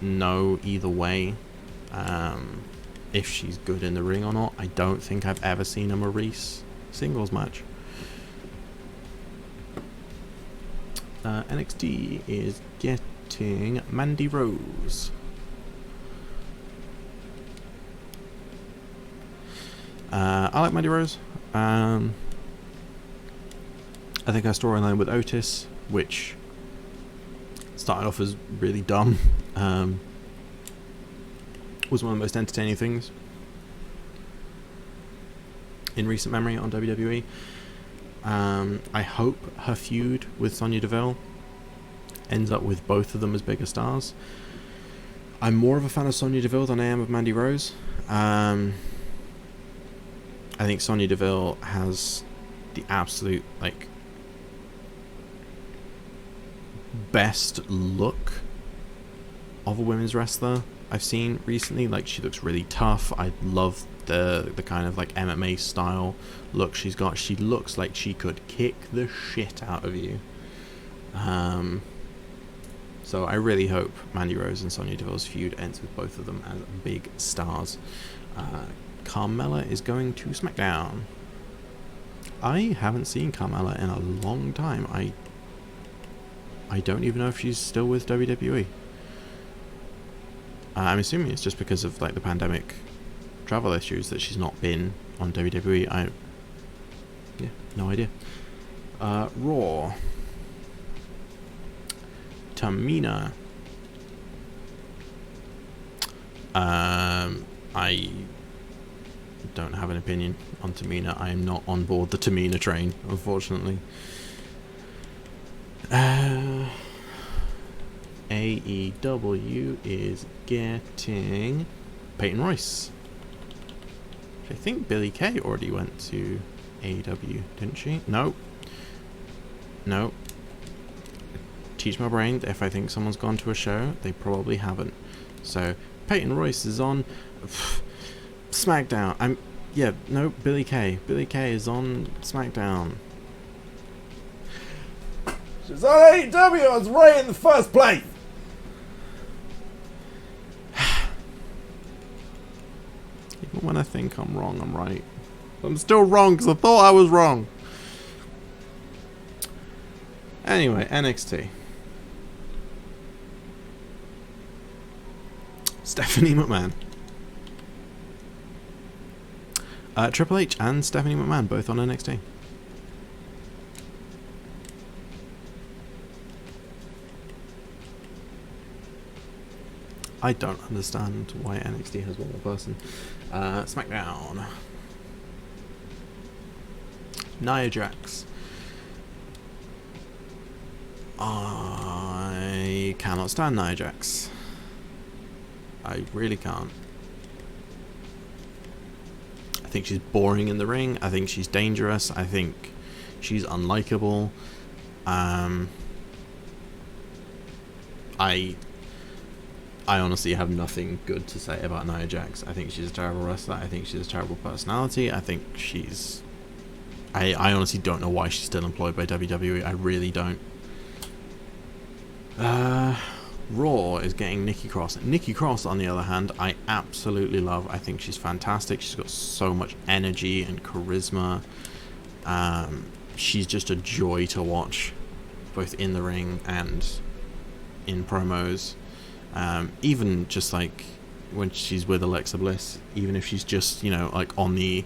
Speaker 1: know either way if she's good in the ring or not. I don't think I've ever seen a Maurice singles match. NXT is getting Mandy Rose. I like Mandy Rose. I think her storyline with Otis, which started off as really dumb, was one of the most entertaining things in recent memory on WWE. I hope her feud with Sonya Deville ends up with both of them as bigger stars. I'm more of a fan of Sonya Deville than I am of Mandy Rose. I think Sonya Deville has the absolute best look of a women's wrestler I've seen recently. She looks really tough. I love the kind of MMA style look she's got. She looks like she could kick the shit out of you. So I really hope Mandy Rose and Sonya Deville's feud ends with both of them as big stars. Carmella is going to SmackDown. I haven't seen Carmella in a long time. I don't even know if she's still with WWE. I'm assuming it's just because of like the pandemic travel issues that she's not been on WWE. Yeah, no idea. Raw. Tamina. I don't have an opinion on Tamina. I am not on board the Tamina train, unfortunately. AEW is getting Peyton Royce. I think Billie Kay already went to AEW, didn't she? No. Teach my brain. If I think someone's gone to a show, they probably haven't. So Peyton Royce is on SmackDown. Billie Kay. Billie Kay is on SmackDown. She's on AEW. I was right in the first place. Even when I think I'm wrong, I'm right. I'm still wrong because I thought I was wrong. Anyway, NXT. Stephanie McMahon. Triple H and Stephanie McMahon both on NXT. I don't understand why NXT has one more person. SmackDown. Nia Jax. I cannot stand Nia Jax. I really can't. I think she's boring in the ring. I think she's dangerous. I think she's unlikable. I honestly have nothing good to say about Nia Jax. I think she's a terrible wrestler. I think she's a terrible personality. I think she's... I honestly don't know why she's still employed by WWE. I really don't. Raw is getting Nikki Cross. Nikki Cross, on the other hand, I absolutely love. I think she's fantastic. She's got so much energy and charisma. She's just a joy to watch, both in the ring and in promos. Even just like when she's with Alexa Bliss, even if she's just, like on the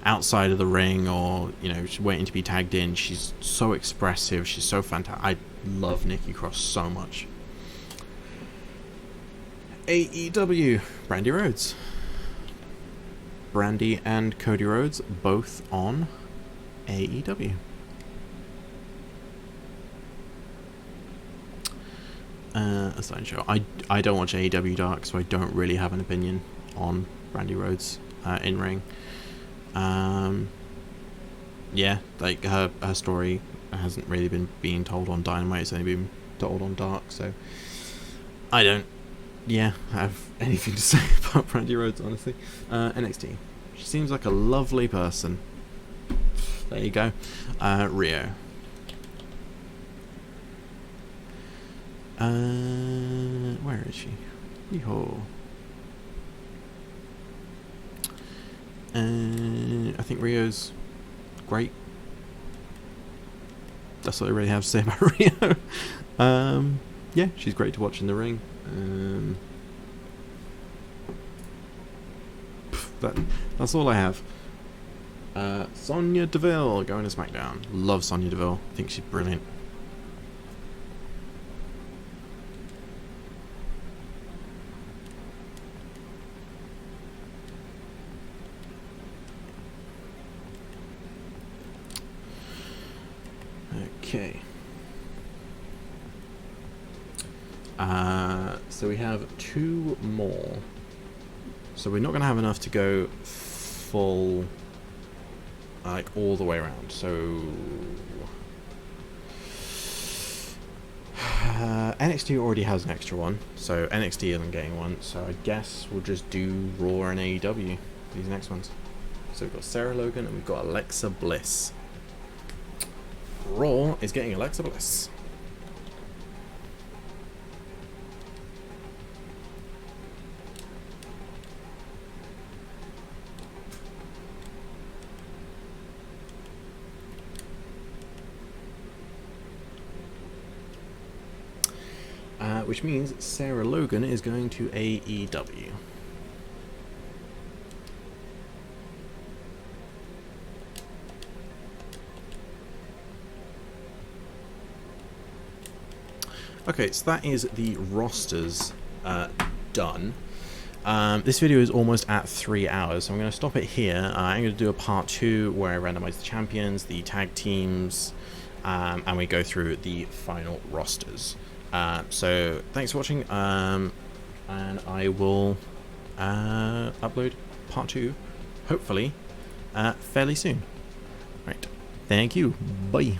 Speaker 1: outside of the ring or, she's waiting to be tagged in, she's so expressive. She's so fantastic. I love Nikki Cross so much. AEW, Brandy Rhodes. Brandy and Cody Rhodes both on AEW. A side show. I don't watch AEW Dark, so I don't really have an opinion on Brandy Rhodes in ring. Yeah, like her story hasn't really been being told on Dynamite. It's only been told on Dark, so I don't have anything to say about Brandy Rhodes, honestly. NXT. She seems like a lovely person. There you go. Rio. Where is she? Yeehaw. I think Rio's great. That's all I really have to say about Rio. Yeah, she's great to watch in the ring. That's all I have. Sonya Deville going to SmackDown. Love Sonya Deville. I think she's brilliant. Okay. So we have two more. So we're not going to have enough to go full, like all the way around. So NXT already has an extra one, so NXT isn't getting one. So I guess we'll just do Raw and AEW, these next ones. So we've got Sarah Logan and we've got Alexa Bliss. Raw is getting Alexa Bliss. which means Sarah Logan is going to AEW. Okay, so that is the rosters done. This video is almost at 3 hours, so I'm going to stop it here. I'm going to do a part 2 where I randomize the champions, the tag teams, and we go through the final rosters. So thanks for watching, and I will upload part 2, hopefully, fairly soon. Right, thank you, bye.